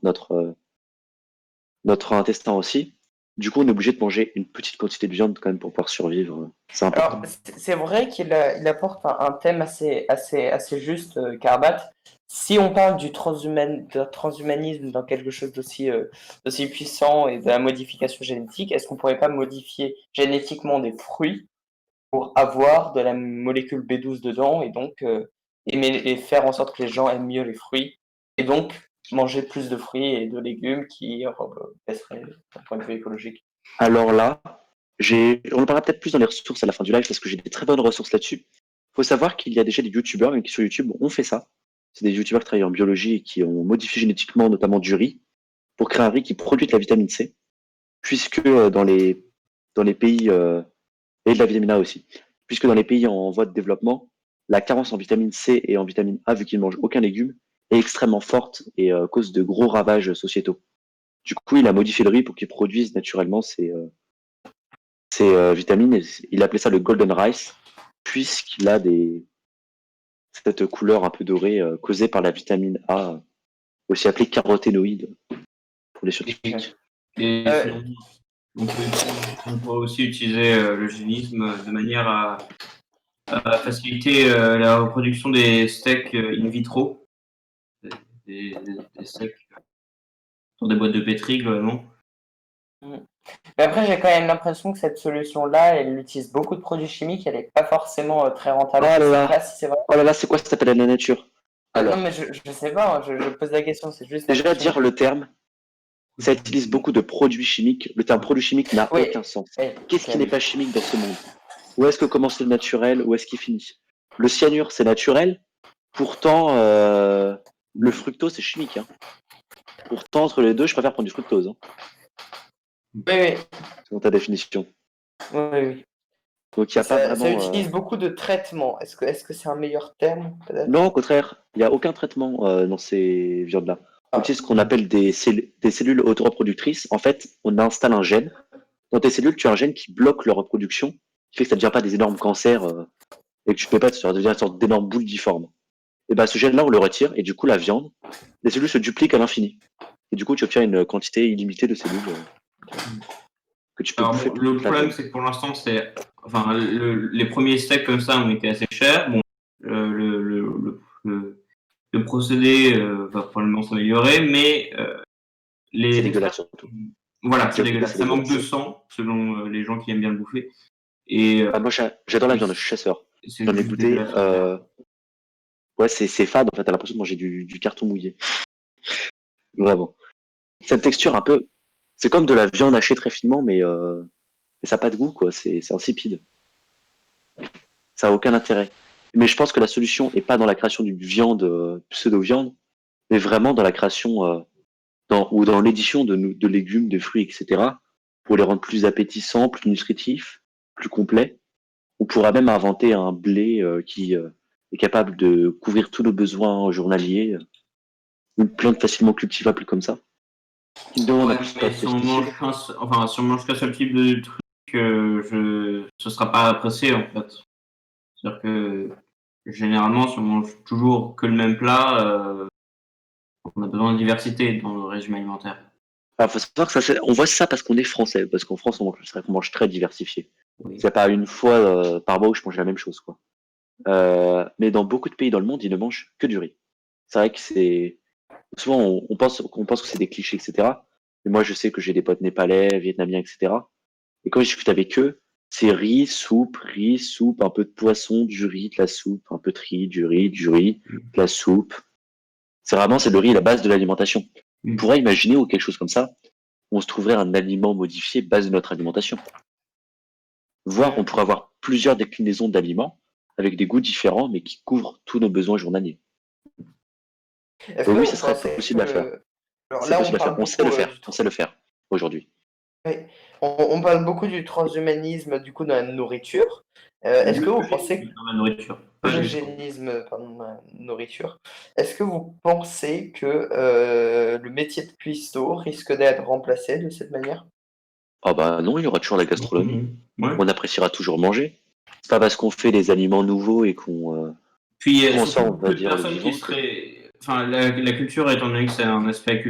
Notre intestin aussi. Du coup, on est obligé de manger une petite quantité de viande quand même pour pouvoir survivre. C'est important. Alors, c'est vrai il apporte un thème assez juste, Carbat. Si on parle de transhumanisme dans quelque chose d'aussi puissant et de la modification génétique, est-ce qu'on pourrait pas modifier génétiquement des fruits pour avoir de la molécule B12 dedans et donc et faire en sorte que les gens aiment mieux les fruits et donc manger plus de fruits et de légumes qui baisserait d'un point de vue écologique. Alors là, on en parlera peut-être plus dans les ressources à la fin du live parce que j'ai des très bonnes ressources là-dessus. Il faut savoir qu'il y a déjà des youtubeurs, même qui sur YouTube ont fait ça. C'est des youtubeurs qui travaillent en biologie et qui ont modifié génétiquement notamment du riz pour créer un riz qui produit de la vitamine C, puisque dans les pays, et de la vitamine A aussi, puisque dans les pays en voie de développement, la carence en vitamine C et en vitamine A, vu qu'ils ne mangent aucun légume, est extrêmement forte et cause de gros ravages sociétaux. Du coup, il a modifié le riz pour qu'il produise naturellement ces vitamines. Il appelait ça le golden rice, puisqu'il a cette couleur un peu dorée causée par la vitamine A, aussi appelée caroténoïde pour les scientifiques. Et Euh, sinon, on peut aussi utiliser l'eugénisme de manière à faciliter la reproduction des steaks in vitro, des steaks dans des boîtes de pétri, globalement. Mais après, j'ai quand même l'impression que cette solution-là, elle utilise beaucoup de produits chimiques, elle n'est pas forcément très rentable. Oh là Je sais là. pas si c'est vrai. Oh là là, c'est quoi ça s'appelle la nature? Alors, Non, mais je sais pas, hein, je pose la question, c'est juste déjà l'impression dire que... le terme, ça utilise beaucoup de produits chimiques. Le terme produit chimique n'a Oui, aucun sens. oui, Qu'est-ce ok, qui n'est oui. pas chimique dans ce monde? Où est-ce que commence le naturel? Où est-ce qu'il finit? Le cyanure, c'est naturel. Pourtant, le fructose, c'est chimique. Hein. Pourtant, entre les deux, je préfère prendre du fructose. Hein, Oui, oui, selon ta définition. oui, oui. Donc, il n'y a pas Ça vraiment. utilise beaucoup de traitements. Est-ce que c'est un meilleur terme, peut-être? Non, au contraire, il n'y a aucun traitement dans ces viandes-là. On Ah, utilise ce qu'on appelle des cellules autoreproductrices. En fait, on installe un gène. Dans tes cellules, tu as un gène qui bloque leur reproduction, qui fait que ça ne devient pas des énormes cancers et que tu peux pas, ça devient une sorte d'énorme boule difforme. Et ben, ce gène-là, on le retire, et du coup, la viande, les cellules se dupliquent à l'infini. Et du coup, tu obtiens une quantité illimitée de cellules que tu peux Alors bouffer bon, pour le toute la problème, viande. c'est que pour l'instant, les premiers steaks comme ça ont été assez chers. Bon, le procédé va probablement s'améliorer, mais C'est les dégueulasse experts, surtout. voilà, c'est J'avoue que dégueulasse. c'est Ça manque de dégueulasse. sang, selon les gens qui aiment bien le bouffer. Et Ah, moi, j'adore la viande, je suis chasseur. c'est J'en ai juste goûté. dégueulasse à faire. Ouais, c'est fade, en fait, t'as l'impression de manger du carton mouillé. Vraiment. Cette texture un peu. C'est comme de la viande hachée très finement, mais ça n'a pas de goût, quoi. C'est insipide. Ça n'a aucun intérêt. Mais je pense que la solution n'est pas dans la création d'une viande, pseudo-viande, mais vraiment dans la création ou dans l'édition de légumes, de fruits, etc., pour les rendre plus appétissants, plus nutritifs, plus complets. On pourra même inventer un blé qui est capable de couvrir tous nos besoins journaliers, une plante facilement cultivable comme ça, qui ne demande en Ouais, plus pas mais de si on mange pesticides. si on mange qu'un seul type de truc, ce sera pas apprécié en fait. C'est-à-dire que généralement, si on mange toujours que le même plat, on a besoin de diversité dans le régime alimentaire. Alors, faut savoir que on voit ça parce qu'on est français, parce qu'en France, c'est vrai qu'on mange très diversifié. Oui. Il n'y a pas une fois par mois où je mange la même chose, quoi. Mais dans beaucoup de pays dans le monde, ils ne mangent que du riz. C'est vrai que c'est souvent on pense que c'est des clichés, etc. Mais moi, je sais que j'ai des potes népalais, vietnamiens, etc. Et quand je discute avec eux, c'est riz, soupe, un peu de poisson, du riz, de la soupe, un peu de riz, du riz, de la soupe. C'est le riz la base de l'alimentation. On pourrait imaginer ou quelque chose comme ça, où on se trouverait un aliment modifié base de notre alimentation. Voire, on pourrait avoir plusieurs déclinaisons d'aliments avec des goûts différents, mais qui couvrent tous nos besoins journaliers. Est-ce Donc que oui, vous ça serait pensez possible à faire. que... Alors C'est là, on possible à faire. parle On sait beaucoup le faire. On sait le faire aujourd'hui. oui. On parle beaucoup du transhumanisme du coup dans la nourriture. Est-ce que vous pensez que Dans la nourriture. l'eugénisme pardon, dans la nourriture, est-ce que vous pensez que le métier de cuistot risque d'être remplacé de cette manière? Ah bah non, il y aura toujours la gastronomie. Ouais. On appréciera toujours manger. C'est pas parce qu'on fait des aliments nouveaux et qu'on Puis il y a transforme, surtout on peu va de dire, le personnes qui vivant. seraient. Enfin, la culture, étant donné que c'est un aspect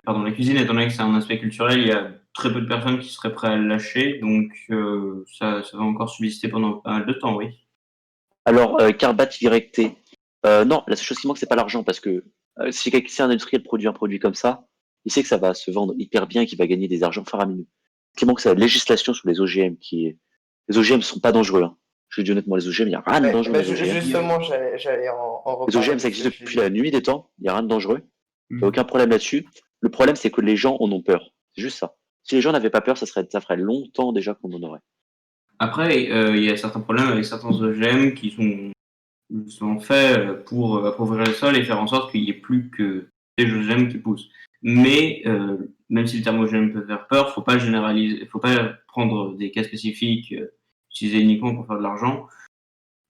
pardon, la cuisine, étant donné que c'est un aspect culturel, il y a très peu de personnes qui seraient prêtes à le lâcher, donc ça va encore subsister pendant pas mal de temps, oui. Alors, carbate directé. Non, la seule chose qui manque, c'est pas l'argent, parce que si un industriel produit un produit comme ça, il sait que ça va se vendre hyper bien et qu'il va gagner des argents faramineux. Ce qui manque, c'est la législation sur les OGM. Les OGM sont pas dangereux. Hein. Je le dis honnêtement, les OGM, il n'y a rien de Ouais, dangereux bah, dans les OGM. justement, j'allais en Les reparler OGM, ça parce que existe je depuis l'ai la dit. nuit des temps. Il n'y a rien de dangereux. Il n'y a Mhm. aucun problème là-dessus. Le problème, c'est que les gens en ont peur. C'est juste ça. Si les gens n'avaient pas peur, ça ferait longtemps déjà qu'on en aurait. Après, il y a certains problèmes avec certains OGM qui sont faits pour appauvrir le sol et faire en sorte qu'il n'y ait plus que des OGM qui poussent. Mais même si le terme OGM peut faire peur, faut pas généraliser, faut pas prendre des cas spécifiques utilisés uniquement pour faire de l'argent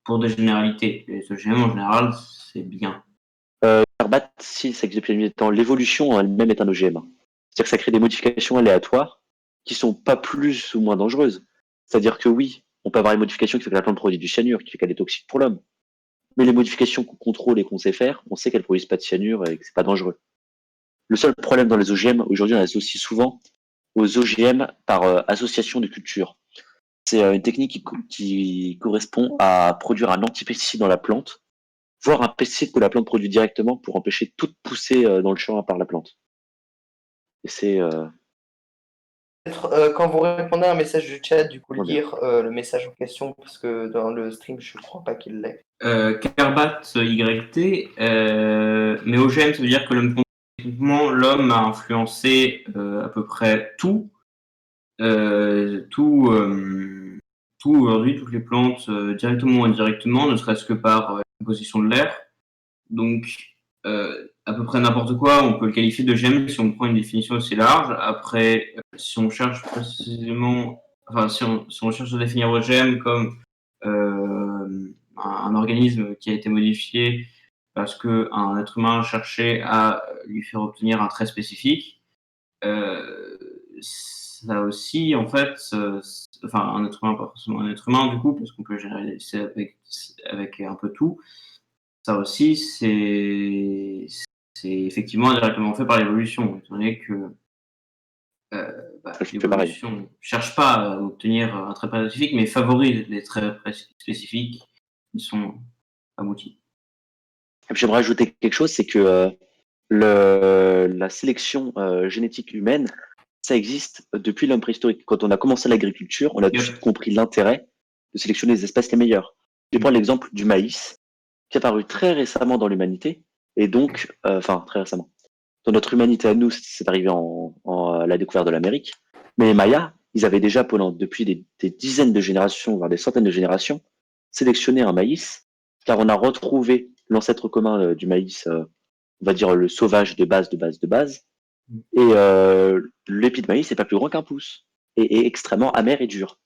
pour des généralités. Les OGM en général, c'est bien. Herbat, si, ça existe depuis la nuit des temps. L'évolution en elle-même est un OGM. C'est-à-dire que ça crée des modifications aléatoires qui sont pas plus ou moins dangereuses. C'est-à-dire que oui, on peut avoir une modification qui fait que la plante produit du cyanure, qui fait qu'elle est toxique pour l'homme. Mais les modifications qu'on contrôle et qu'on sait faire, on sait qu'elles produisent pas de cyanure et que c'est pas dangereux. Le seul problème dans les OGM, aujourd'hui, on associe souvent aux OGM par association de culture. C'est une technique qui correspond à produire un antipesticide dans la plante, voire un pesticide que la plante produit directement pour empêcher toute poussée dans le champ par la plante. Et c'est Quand vous répondez à un message du chat, du coup, comment dire, lire le message en question, parce que dans le stream, je ne crois pas qu'il l'ait. Kerbat YT, mais OGM, ça veut dire que techniquement, l'homme a influencé à peu près tout. Tout aujourd'hui, toutes les plantes, directement ou indirectement, ne serait-ce que par la composition de l'air. Donc, à peu près n'importe quoi, on peut le qualifier de GM si on prend une définition assez large. Après, si on cherche précisément, enfin, si on cherche à définir OGM comme un organisme qui a été modifié parce qu'un être humain cherchait à lui faire obtenir un trait spécifique, ça aussi, en fait, enfin, un être humain, pas forcément un être humain, du coup, parce qu'on peut généraliser avec un peu tout. Ça aussi, c'est effectivement directement fait par l'évolution, étant donné que je fais pareil. l'évolution ne cherche pas à obtenir un trait spécifique, mais favorise les traits spécifiques qui sont aboutis. Et puis j'aimerais ajouter quelque chose, c'est que la sélection génétique humaine, ça existe depuis l'homme préhistorique. Quand on a commencé l'agriculture, on a tout de suite compris l'intérêt de sélectionner les espèces les meilleures. Je prends l'exemple du maïs, qui est apparu très récemment dans l'humanité, et donc, enfin très récemment. Dans notre humanité à nous, c'est arrivé en la découverte de l'Amérique. Mais les Mayas, ils avaient déjà depuis des dizaines de générations, voire des centaines de générations, sélectionné un maïs, car on a retrouvé l'ancêtre commun du maïs, on va dire le sauvage de base, de base, de base. Et l'épi de maïs n'est pas plus grand qu'un pouce, et extrêmement amer et dur.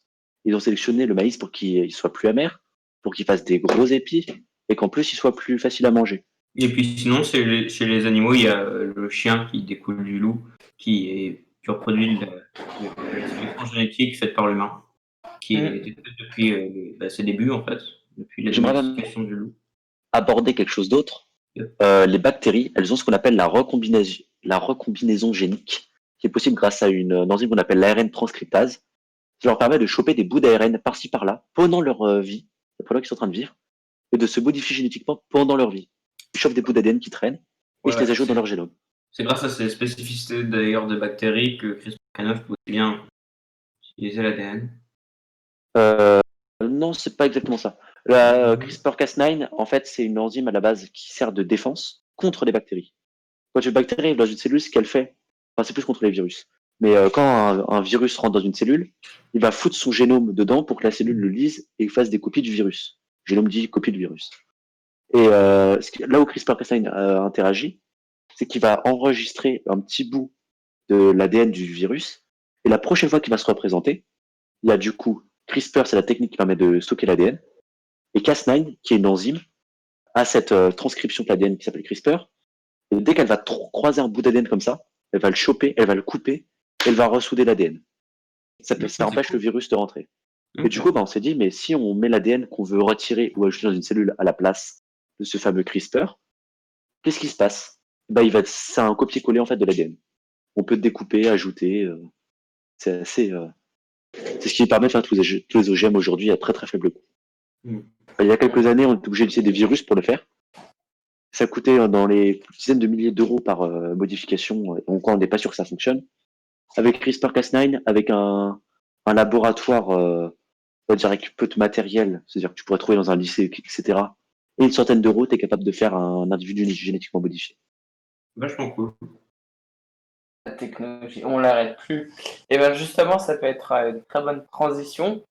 Ils ont sélectionné le maïs pour qu'il soit plus amer, pour qu'il fasse des gros épis, et qu'en plus il soit plus facile à manger. Et puis sinon, chez les animaux, il y a le chien qui découle du loup, qui reproduit la sélection génétique faite par l'humain, qui est faite depuis ses débuts, en fait, depuis la J'aimerais même domestication du loup. aborder quelque chose d'autre. Les bactéries, elles ont ce qu'on appelle la recombinaison génique, qui est possible grâce à une enzyme qu'on appelle l'ARN transcriptase, qui leur permet de choper des bouts d'ARN par-ci par-là pendant leur vie, pendant qu'ils sont en train de vivre, et de se modifier génétiquement pendant leur vie. Ils chopent des bouts d'ADN qui traînent et ils se les ajoutent dans leur génome. C'est grâce à ces spécificités d'ailleurs des bactéries que CRISPR-Cas9 peut bien utiliser l'ADN. Non, c'est pas exactement ça. CRISPR-Cas9, en fait, c'est une enzyme à la base qui sert de défense contre les bactéries. Quand une bactérie arrive dans une cellule, ce qu'elle fait, enfin, c'est plus contre les virus. Mais quand un virus rentre dans une cellule, il va foutre son génome dedans pour que la cellule le lise et fasse des copies du virus. Génome dit copie du virus. Et là où CRISPR-Cas9 interagit, c'est qu'il va enregistrer un petit bout de l'ADN du virus. Et la prochaine fois qu'il va se représenter, il y a du coup CRISPR, c'est la technique qui permet de stocker l'ADN. Et Cas9, qui est une enzyme, a cette transcription de l'ADN qui s'appelle CRISPR. Et dès qu'elle va croiser un bout d'ADN comme ça, elle va le choper, elle va le couper, elle va ressouder l'ADN. Ça empêche le virus de rentrer. Et du coup, on s'est dit, mais si on met l'ADN qu'on veut retirer ou ajouter dans une cellule à la place de ce fameux CRISPR, qu'est-ce qui se passe? C'est un copier-coller en fait de l'ADN. On peut découper, ajouter. C'est assez. C'est ce qui permet de faire tous les OGM aujourd'hui à très très faible coût. Il y a quelques années, on était obligé d'utiliser des virus pour le faire. Ça coûtait dans les dizaines de milliers d'euros par modification, donc on n'est pas sûr que ça fonctionne. Avec CRISPR-Cas9, avec un laboratoire on va dire avec peu de matériel, c'est-à-dire que tu pourrais trouver dans un lycée, etc. Et une centaine d'euros, tu es capable de faire un individu génétiquement modifié. Vachement cool. La technologie, on l'arrête plus. Et ben justement, ça peut être une très bonne transition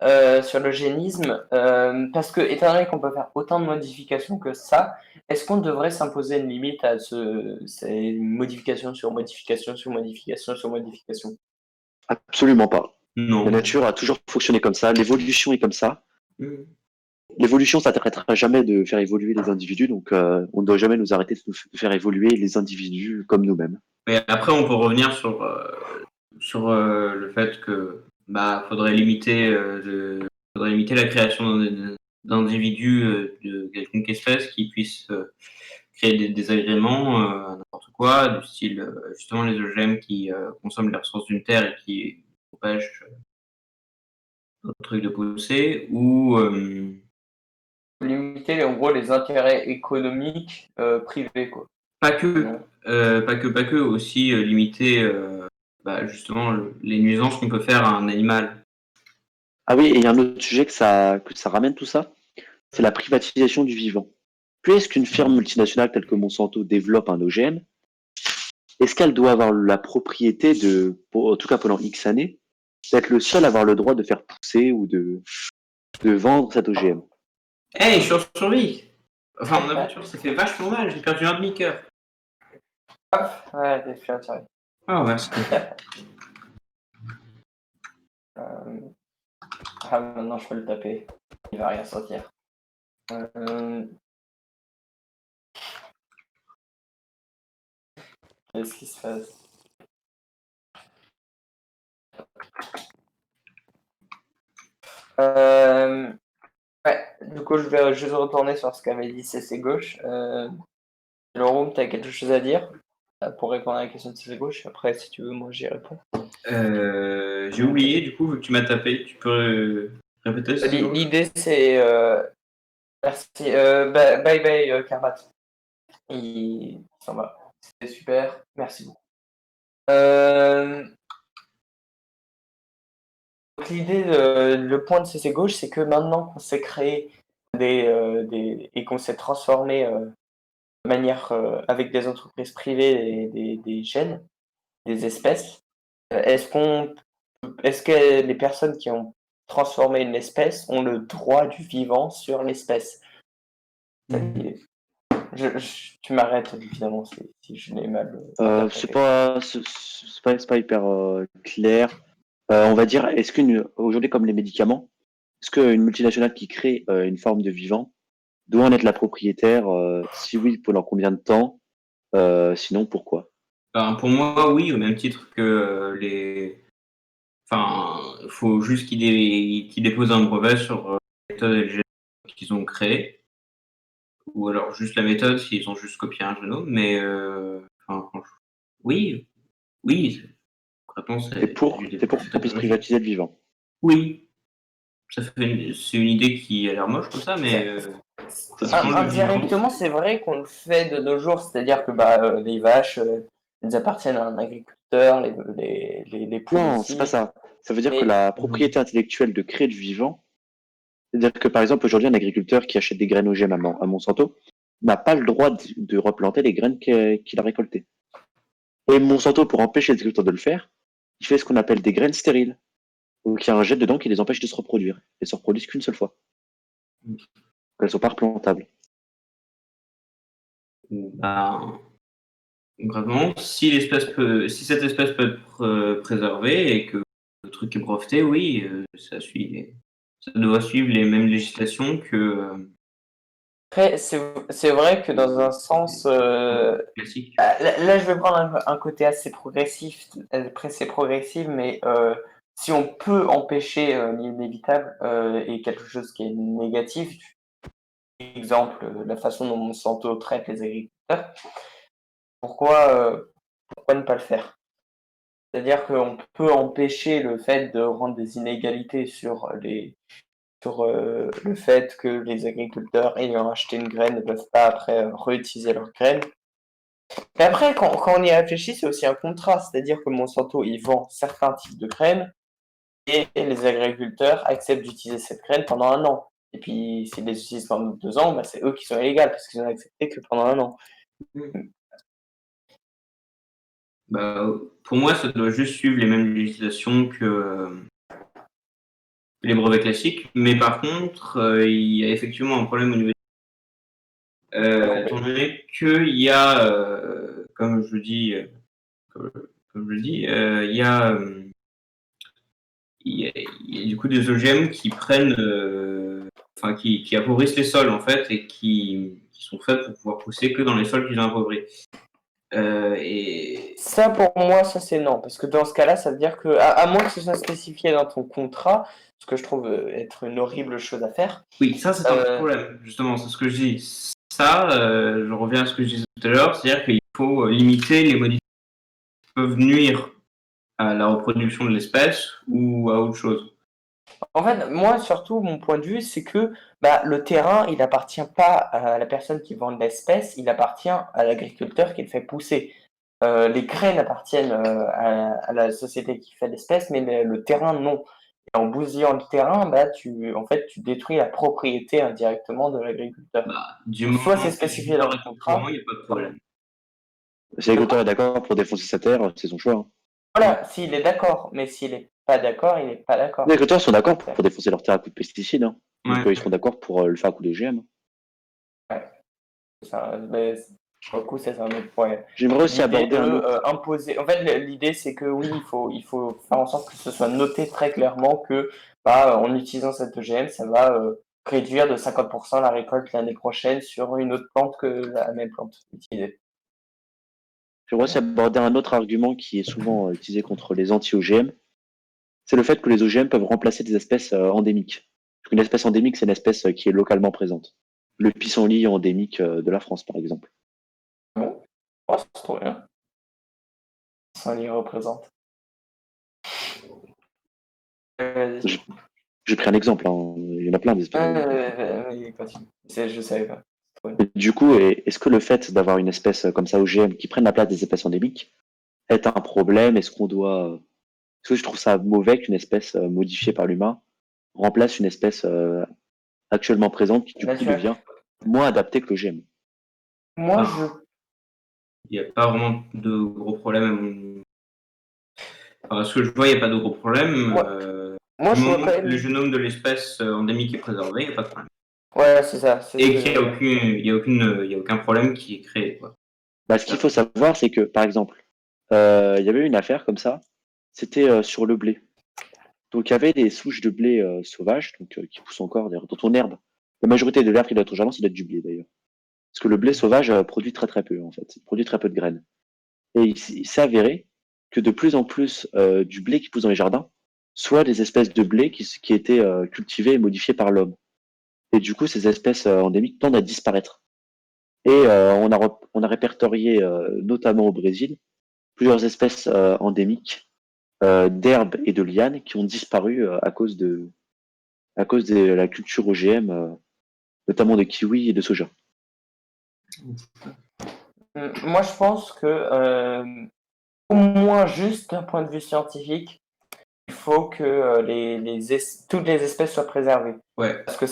sur l'eugénisme, parce que étant donné qu'on peut faire autant de modifications que ça, est-ce qu'on devrait s'imposer une limite à ces modifications sur modification sur modification sur modification? Absolument pas. La Non. nature a toujours fonctionné comme ça, l'évolution est comme ça. Mm. L'évolution, ça t'arrêtera jamais de faire évoluer les individus, donc on ne doit jamais nous arrêter de faire évoluer les individus comme nous-mêmes. Et après, on peut revenir sur le fait que faudrait limiter la création d'individus de quelconque espèce qui puissent créer des désagréments, n'importe quoi, du style justement les OGM qui consomment les ressources d'une terre et qui empêchent d'autres trucs de pousser, ou Limiter en gros les intérêts économiques privés, quoi. pas que, Non. pas que, aussi limiter justement les nuisances qu'on peut faire à un animal. Ah oui, et il y a un autre sujet que ça ramène tout ça, c'est la privatisation du vivant. Puisqu'une firme multinationale telle que Monsanto développe un OGM, est-ce qu'elle doit avoir la propriété en tout cas pendant X années, d'être le seul à avoir le droit de faire pousser ou de vendre cet OGM? Hey, je suis en survie. Enfin, mon aventure s'est fait vachement mal, j'ai perdu un demi-cœur. Ouais, des films intéressants. Ah ouais. Maintenant je peux le taper, il va rien sortir. Qu'est-ce qui se passe? Ouais, du coup, je vais juste retourner sur ce qu'avait dit CC Gauche. Laurent, tu as quelque chose à dire pour répondre à la question de CC Gauche? Après, si tu veux, moi j'y réponds. J'ai oublié, du coup, vu que tu m'as tapé, tu peux répéter ce que L'idée, c'est. Merci. Bye bye, Karmat. Il s'en va. C'était super. Merci beaucoup. Donc l'idée, le point de CC Gauche, c'est que maintenant qu'on s'est créé et qu'on s'est transformé de manière avec des entreprises privées et des gènes, des espèces, est-ce que les personnes qui ont transformé une espèce ont le droit du vivant sur l'espèce? C'est l'idée. Tu m'arrêtes évidemment si je l'ai mal C'est interprété. pas hyper clair. On va dire, aujourd'hui comme les médicaments, est-ce qu'une multinationale qui crée une forme de vivant doit en être la propriétaire? Si oui, pendant combien de temps? Sinon, pourquoi? Ben, pour moi, oui, au même titre que Enfin, il faut juste qu'ils déposent un brevet sur la méthode et le génome qu'ils ont créé. Ou alors juste la méthode s'ils ont juste copié un génome. Mais oui, oui, la réponse T'es est pour, du t'es pour qu'on puisse logique. privatiser le vivant. Oui, c'est une idée qui a l'air moche comme ça, mais pratiquement le vivant. Indirectement, c'est vrai qu'on le fait de nos jours, c'est-à-dire que les vaches, elles appartiennent à un agriculteur, les poules Non, c'est pas aussi. ça. Ça veut dire que Mais la propriété intellectuelle de créer du vivant, c'est-à-dire que par exemple aujourd'hui un agriculteur qui achète des graines OGM à Monsanto n'a pas le droit de replanter les graines qu'il a récoltées. Et Monsanto, pour empêcher les agriculteurs de le faire, il fait ce qu'on appelle des graines stériles. Donc il y a un jet dedans qui les empêche de se reproduire. Elles se reproduisent qu'une seule fois. Elles ne sont pas replantables. Ben, concrètement, si cette espèce peut être préservée et que le truc est breveté, oui, ça doit suivre les mêmes législations que après, c'est vrai que dans un sens, classique. là, je vais prendre un côté assez progressif, mais si on peut empêcher l'inévitable et quelque chose qui est négatif, exemple, la façon dont Monsanto traite les agriculteurs, pourquoi ne pas le faire? C'est-à-dire qu'on peut empêcher le fait de rendre des inégalités sur le fait que les agriculteurs ayant acheté une graine ne peuvent pas après réutiliser leur graine. Mais après, quand on y réfléchit, c'est aussi un contrat, c'est-à-dire que Monsanto, il vend certains types de graines et les agriculteurs acceptent d'utiliser cette graine pendant 1 an. Et puis, s'ils les utilisent pendant 2 ans, bah, c'est eux qui sont illégaux parce qu'ils ont accepté que pendant 1 an. Bah, pour moi, ça doit juste suivre les mêmes législations que les brevets classiques. Mais par contre, il y a effectivement un problème au niveau étant donné qu'il y a, comme je dis, il y a du coup des OGM qui prennent, qui appauvrissent les sols en fait et qui sont faits pour pouvoir pousser que dans les sols qu'ils ont appauvris. Et Ça, pour moi, ça c'est non. Parce que dans ce cas-là, ça veut dire que, à moins que ce soit spécifié dans ton contrat, ce que je trouve être une horrible chose à faire. oui, ça c'est un problème, justement, c'est ce que je dis. Ça, je reviens à ce que je disais tout à l'heure, c'est-à-dire qu'il faut limiter les modifications qui peuvent nuire à la reproduction de l'espèce ou à autre chose. En fait, moi, surtout, mon point de vue, c'est que le terrain, il appartient pas à la personne qui vend l'espèce, il appartient à l'agriculteur qui le fait pousser. Les graines appartiennent à la société qui fait l'espèce, mais le terrain, non. Et en bousillant le terrain, tu détruis la propriété indirectement de l'agriculteur. Du Soit moment c'est que spécifié dans le contrat. il n'y a pas de problème. Si l'agriculteur est d'accord pour défoncer sa terre, c'est son choix. Hein. Voilà, s'il est d'accord, mais s'il n'est pas d'accord, il n'est pas d'accord. Les agriculteurs sont d'accord pour défoncer leur terre à coups de pesticides. Hein. Donc Ouais. ils seront d'accord pour le faire à coups de GM. Mais pour le coup, ça, c'est un autre point. J'aimerais aussi L'idée aborder un de autre. imposer. En fait, l'idée, c'est que oui, il faut faire en sorte que ce soit noté très clairement que en utilisant cette OGM, ça va réduire de 50% la récolte l'année prochaine sur une autre plante que la même plante utilisée. J'aimerais aussi aborder un autre argument qui est souvent utilisé contre les anti-OGM. C'est le fait que les OGM peuvent remplacer des espèces endémiques. Une espèce endémique, c'est une espèce qui est localement présente. Le pissenlit endémique de la France, par exemple. Bon, oh, c'est trop bien. Ça les représente. J'ai pris un exemple, hein. Il y en a plein d'espèces endémiques. Continue. Je savais pas. Du coup, est-ce que le fait d'avoir une espèce comme ça OGM qui prenne la place des espèces endémiques est un problème? Est-ce que je trouve ça mauvais qu'une espèce modifiée par l'humain remplace une espèce actuellement présente qui du coup Naturel. devient moins adaptée que l'OGM? Moi, Il n'y a pas vraiment de gros problème. À ce que je vois, il n'y a pas de gros problème. Moi, Du je vois moment quand que même. le génome de l'espèce endémique est préservé, il n'y a pas de problème. Ouais, c'est ça. Et qu'il n'y a aucun problème qui est créé. Quoi. Ce qu'il faut savoir, c'est que, par exemple, il y avait une affaire comme ça, c'était sur le blé. Donc, il y avait des souches de blé sauvages, donc, qui poussent encore dans ton herbe. La majorité de l'herbe qui doit être au jardin, ça doit être du blé d'ailleurs. Parce que le blé sauvage produit très très peu, en fait. Il produit très peu de graines. Et il s'est avéré que de plus en plus du blé qui pousse dans les jardins, soit des espèces de blé qui étaient cultivées et modifiées par l'homme. Et du coup, ces espèces endémiques tendent à disparaître. Et on a répertorié, notamment au Brésil, plusieurs espèces endémiques d'herbes et de lianes qui ont disparu à cause de la culture OGM, notamment de kiwi et de soja. Moi, je pense que, au moins juste d'un point de vue scientifique, il faut que toutes les espèces soient préservées. Ouais. Parce que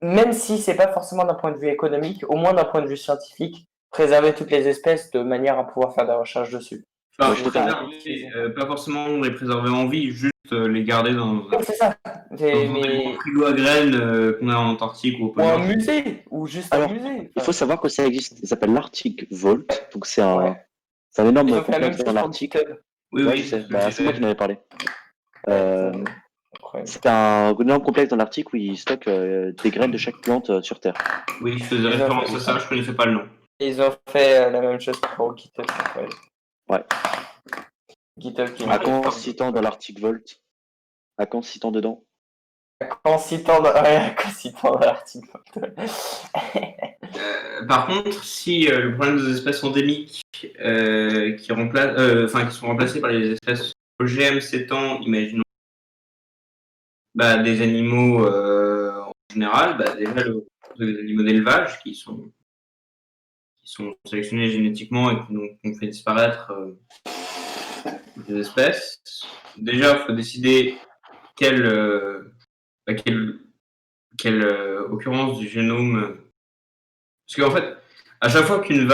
même si c'est pas forcément d'un point de vue économique, au moins d'un point de vue scientifique, préserver toutes les espèces de manière à pouvoir faire des recherches dessus. Enfin, je pas forcément les préserver en vie, juste les garder dans C'est ça. un gros frigo à graines qu'on a en Antarctique ou au Ou pôle un Nord. musée, ou juste un musée. Il faut savoir que ça existe. Ça s'appelle l'Arctic Vault. Donc, c'est Ouais. un énorme Ils ont fait la même complexe dans chose pour l'Arctique. GitHub. Oui, Ouais, oui. je sais. Parce que C'est moi qui en avais parlé. Incroyable. C'est un énorme complexe dans l'Arctique où ils stockent des graines de chaque plante sur Terre. Oui, je faisais référence à ça, je connaissais pas le nom. Ils ont fait la même chose pour GitHub. Incroyable. Ouais. GitHub qui À quand citant dans l'Arctic Vault? À quand citant dedans? En citant dans l'article. Par contre, si le problème des espèces endémiques qui sont remplacées par les espèces OGM s'étend, imaginons des animaux en général, déjà les animaux d'élevage qui sont sélectionnés génétiquement et qu'on fait disparaître des espèces. Déjà, il faut décider quelle, bah, quelle occurrence du génome. Parce qu'en fait, à chaque fois qu'une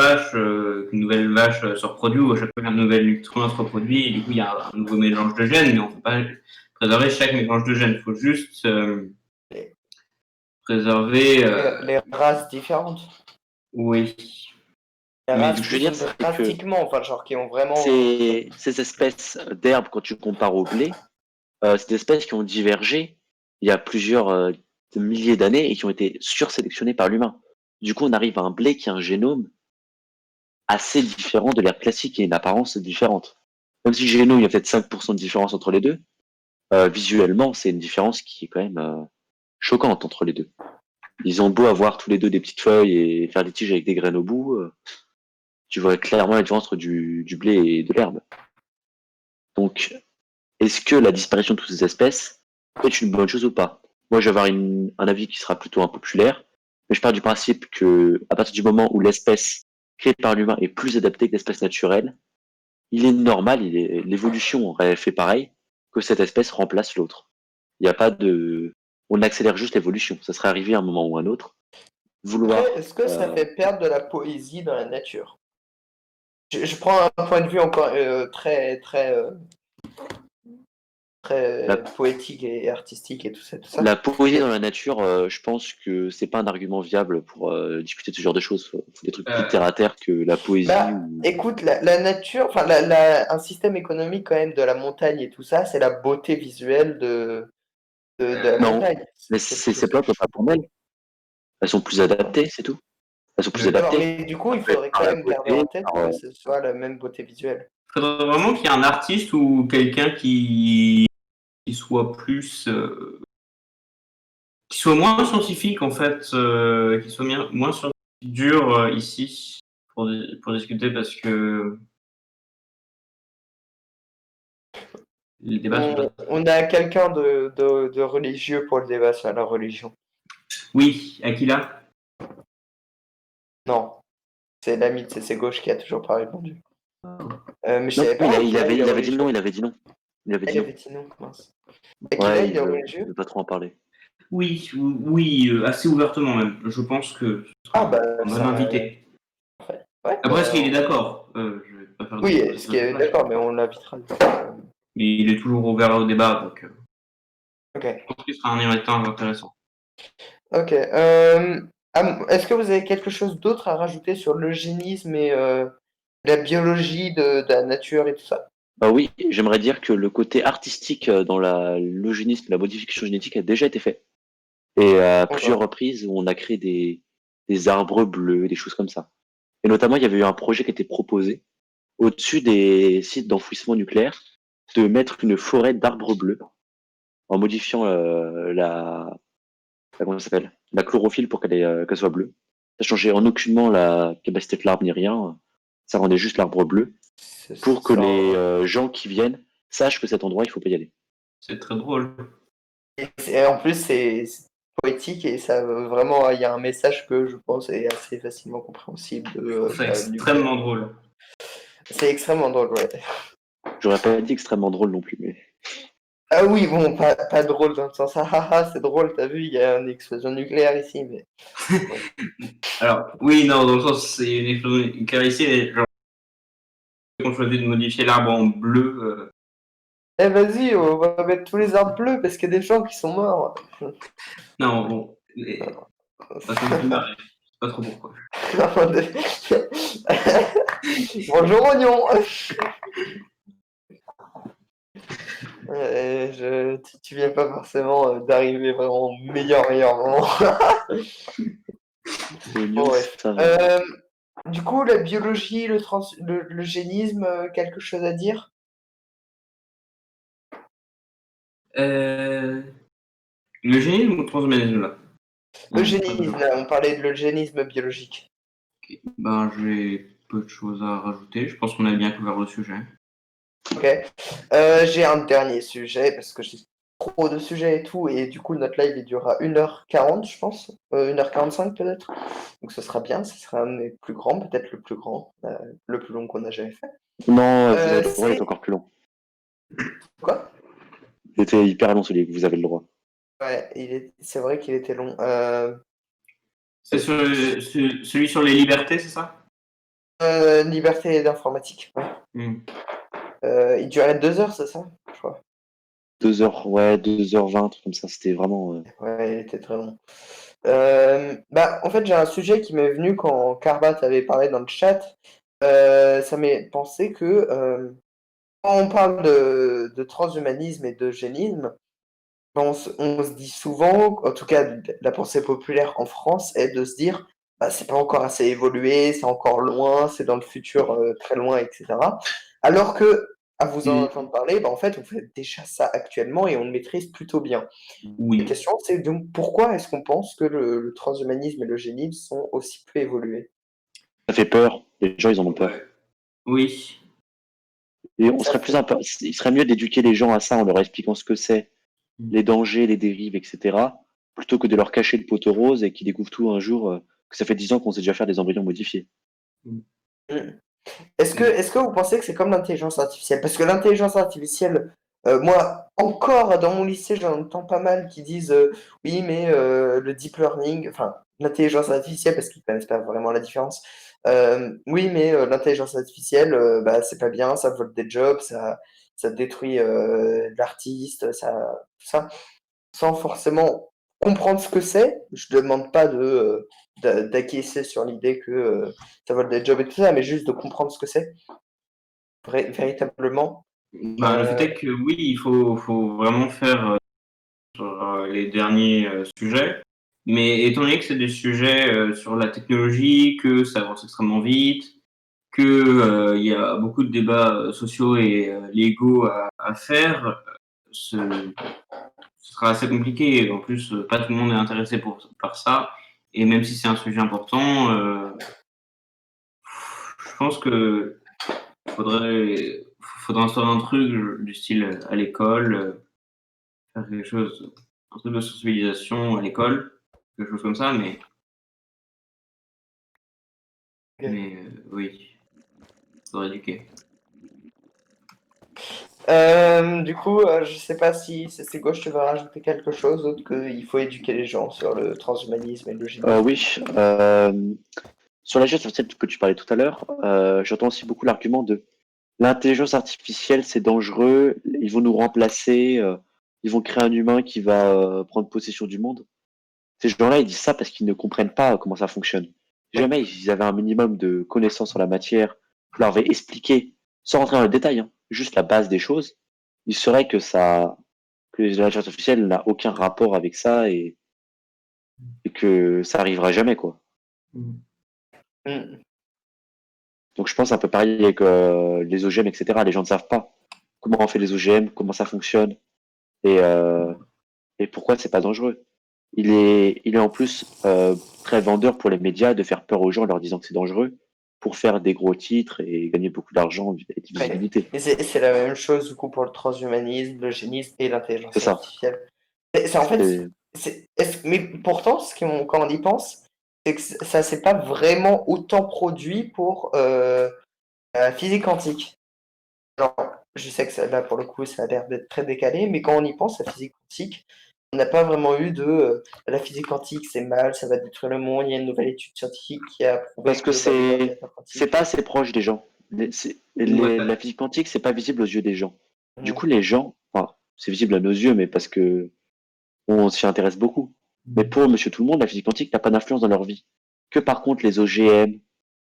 nouvelle vache se reproduit, ou à chaque fois qu'un nouvel nutriment se reproduit, et du coup, il y a un nouveau mélange de gènes, mais on ne peut pas préserver chaque mélange de gènes. Il faut juste préserver. Les races différentes. Oui. Les Mais races Ce que je veux qui dire, sont c'est que drastiquement, enfin, genre qui ont vraiment. ces espèces d'herbes, quand tu compares au blé, c'est des espèces qui ont divergé il y a plusieurs milliers d'années et qui ont été sursélectionnées par l'humain. Du coup, on arrive à un blé qui a un génome assez différent de l'herbe classique et une apparence différente. Même si le génome, il y a peut-être 5% de différence entre les deux, visuellement, c'est une différence qui est quand même choquante entre les deux. Ils ont beau avoir tous les deux des petites feuilles et faire des tiges avec des graines au bout, tu vois clairement la différence entre du blé et de l'herbe. Donc, est-ce que la disparition de toutes ces espèces est une bonne chose ou pas? Moi, je vais avoir un avis qui sera plutôt impopulaire, mais je pars du principe que à partir du moment où l'espèce créée par l'humain est plus adaptée que l'espèce naturelle, il est normal, l'évolution aurait fait pareil, que cette espèce remplace l'autre. Il n'y a pas de, on accélère juste l'évolution. Ça serait arrivé à un moment ou à un autre. Après, Vouloir, est-ce que ça fait perdre de la poésie dans la nature? Je prends un point de vue encore très la, poétique et artistique et tout ça, tout ça. la poésie dans la nature, je pense que c'est pas un argument viable pour discuter de ce genre de choses. Faut des trucs plus terre à terre que la poésie Bah, ou écoute, la nature, enfin, un système économique quand même de la montagne et tout ça, c'est la beauté visuelle de la non. montagne. Mais C'est quelque ces chose. plantes, on pas pour elles. Elles sont plus adaptées, c'est tout. Elles sont plus D'accord, adaptées. mais du coup, Ça il peut être faudrait par quand la même garder beauté, en tête par, que ce soit la même beauté visuelle. Il faudrait vraiment qu'il y ait un artiste ou quelqu'un qui soit plus. Qui soit moins scientifique, en fait, qui soit moins scientifique dur ici pour discuter parce que les débats sont pas. On a quelqu'un de religieux pour le débat sur la religion. Oui, Aquila. Non, c'est l'ami de CC Gauche qui a toujours pas répondu. Mais je non, savais pas qu'Akila, il est il avait dit non, religieux. il avait dit non. Il avait Ah, dit il non. avait dit non, mince. Akila, Ouais, il est il religieux? veut pas trop en parler. Oui, oui, assez ouvertement même. Je pense que ce Ah, sera bah, un bon ça. invité. Ouais, Après, est-ce bah. qu'il est d'accord Je vais pas faire Oui, de est-ce qu'il est d'accord, mais on l'invitera. mais il est toujours ouvert au débat, donc Ok. je pense qu'il sera un invité intéressant. Ok. Est-ce que vous avez quelque chose d'autre à rajouter sur l'eugénisme et la biologie de la nature et tout ça? Bah oui, j'aimerais dire que le côté artistique dans l'eugénisme, la modification génétique a déjà été fait. Et à plusieurs D'accord. reprises où on a créé des arbres bleus, des choses comme ça. Et notamment, il y avait eu un projet qui était proposé au-dessus des sites d'enfouissement nucléaire de mettre une forêt d'arbres bleus en modifiant comment ça s'appelle, la chlorophylle pour qu'elle soit bleue. Ça changeait en aucunement la capacité de l'arbre ni rien. Ça rendait juste l'arbre bleu pour que les gens qui viennent sachent que cet endroit, il faut pas y aller. C'est très drôle. En plus, c'est poétique et ça vraiment, il y a un message que je pense est assez facilement compréhensible C'est la nucléaire. extrêmement drôle. C'est extrêmement drôle, ouais. J'aurais pas dit extrêmement drôle non plus, mais Ah oui, bon, pas drôle dans le sens, c'est drôle, t'as vu, il y a une explosion nucléaire ici, mais. Alors, oui, non, dans le sens, c'est une explosion nucléaire ici, et genre, qu'on choisit de modifier l'arbre en bleu. Eh vas-y, on va mettre tous les arbres bleus parce qu'il y a des gens qui sont morts. Non, bon, ça me fait marrer. Je sais pas trop pourquoi. Bonjour Oignon. Tu viens pas forcément d'arriver vraiment au meilleur moment. oignon, Bon, bref. ça va. Du coup, la biologie, le génisme, quelque chose à dire? L'eugénisme ou le transhumanisme là? Eugénisme, là, on parlait de l'eugénisme biologique. Ben, j'ai peu de choses à rajouter. Je pense qu'on a bien couvert le sujet. Ok. J'ai un dernier sujet parce que j'ai trop de sujets et tout, et du coup, notre live il durera 1h40, je pense. 1h45 peut-être. Donc ce sera bien, ce sera un des plus grands, peut-être le plus grand, le plus long qu'on a jamais fait. Non, vous avez le droit, il C'est est encore plus long. quoi? Il était hyper long celui que vous avez le droit. Ouais, c'est vrai qu'il était long. C'est celui sur les libertés, c'est ça? Liberté d'informatique. Ouais. Hmm. Il durait 2 heures, c'est ça? Je crois. 2h, ouais, 2h20, comme ça, c'était vraiment. Ouais, il était très long. Bah, en fait, j'ai un sujet qui m'est venu quand Karbat avait parlé dans le chat. Ça m'est pensé que quand on parle de transhumanisme et d'eugénisme, on se dit souvent, en tout cas la pensée populaire en France, est de se dire bah, c'est pas encore assez évolué, c'est encore loin, c'est dans le futur très loin, etc. Alors que, à vous en Hmm. entendre parler, bah, en fait, on fait déjà ça actuellement et on le maîtrise plutôt bien. La Oui. question, c'est donc pourquoi est-ce qu'on pense que le transhumanisme et l'eugénisme sont aussi peu évolués? Ça fait peur. Les gens, ils en ont peur. Oui. Et on Ça serait fait- il serait mieux d'éduquer les gens à ça en leur expliquant ce que c'est, les dangers, les dérives, etc., plutôt que de leur cacher le poteau rose et qu'ils découvrent tout un jour, que ça fait 10 ans qu'on sait déjà faire des embryons modifiés. Hmm. Est-ce que vous pensez que c'est comme l'intelligence artificielle? Parce que l'intelligence artificielle, moi, encore dans mon lycée, j'en entends pas mal qui disent oui, mais le deep learning, enfin, l'intelligence artificielle, parce qu'ils connaissent pas vraiment la différence. Oui, mais l'intelligence artificielle, bah, c'est pas bien, ça vole des jobs, ça détruit l'artiste, tout ça sans forcément comprendre ce que c'est. Je ne demande pas d'acquiescer sur l'idée que ça vole des jobs et tout ça, mais juste de comprendre ce que c'est véritablement. Bah, le fait est que oui, faut vraiment faire sur les derniers sujets. Mais étant donné que c'est des sujets sur la technologie, que ça avance extrêmement vite, que il y a beaucoup de débats sociaux et légaux à faire, ce sera assez compliqué. En plus, pas tout le monde est intéressé par ça. Et même si c'est un sujet important, je pense que faudrait instaurer un truc du style à l'école, faire quelque chose, un truc de sensibilisation à l'école, quelque chose comme ça, mais oui, faudrait éduquer. Du coup, je sais pas si c'est gauche, tu veux rajouter quelque chose autre qu'il faut éduquer les gens sur le transhumanisme et l'eugénisme. Oui, sur l'intelligence artificielle que tu parlais tout à l'heure, j'entends aussi beaucoup l'argument de l'intelligence artificielle, c'est dangereux, ils vont nous remplacer, ils vont créer un humain qui va prendre possession du monde. Ces gens-là, ils disent ça parce qu'ils ne comprennent pas comment ça fonctionne. Si Oui. jamais ils avaient un minimum de connaissances sur la matière, je leur avais expliqué, sans rentrer dans le détail, hein, juste la base des choses, ils sauraient que l'intelligence artificielle n'a aucun rapport avec ça et que ça arrivera jamais, quoi. Mm. Donc je pense un peu pareil avec les OGM, etc. Les gens ne savent pas comment on fait les OGM, comment ça fonctionne et, euh, et pourquoi c'est pas dangereux. Il est en plus très vendeur pour les médias de faire peur aux gens en leur disant que c'est dangereux pour faire des gros titres et gagner beaucoup d'argent et de Ouais. visibilité. Et c'est la même chose du coup pour le transhumanisme, l'eugénisme et C'est l'intelligence ça. artificielle. En fait, C'est mais pourtant, quand on y pense, c'est que ça s'est pas vraiment autant produit pour la physique quantique. Alors, je sais que là, pour le coup, ça a l'air d'être très décalé, mais quand on y pense, la physique quantique, on n'a pas vraiment eu de la physique quantique, c'est mal, ça va détruire le monde. Il y a une nouvelle étude scientifique qui a prouvé parce que que bah, les ordinateurs c'est quantiques. pas assez proche des gens. Ouais. La physique quantique, c'est pas visible aux yeux des gens. Du Mhm. coup, les gens, enfin, c'est visible à nos yeux, mais parce que on s'y intéresse beaucoup. Mais pour monsieur tout le monde, la physique quantique n'a pas d'influence dans leur vie. Que par contre, les OGM,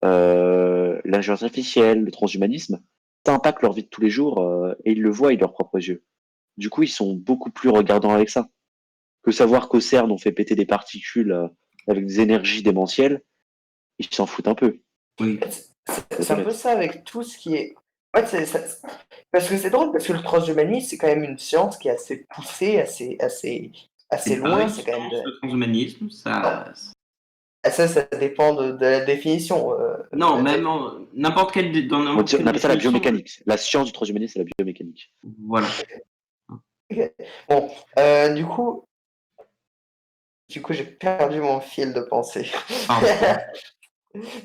l'intelligence artificielle, le transhumanisme, ça impacte leur vie de tous les jours et ils le voient avec leurs propres yeux. Du coup, ils sont beaucoup plus regardants avec ça. Que savoir qu'au CERN, on fait péter des particules avec des énergies démentielles, ils s'en foutent un peu. Oui. Faut être C'est un peu honnête. ça avec tout ce qui est. En fait, parce que c'est drôle, parce que le transhumanisme, c'est quand même une science qui est assez poussée, assez C'est pas loin. C'est quand même résistance, le transhumanisme, Non, ça. ça dépend de la définition. Non, même dans n'importe On quelle appelle ça la définition. biomécanique. La science du transhumanisme, c'est la biomécanique. Voilà. Ok. Bon, du coup, j'ai perdu mon fil de pensée. Pardon.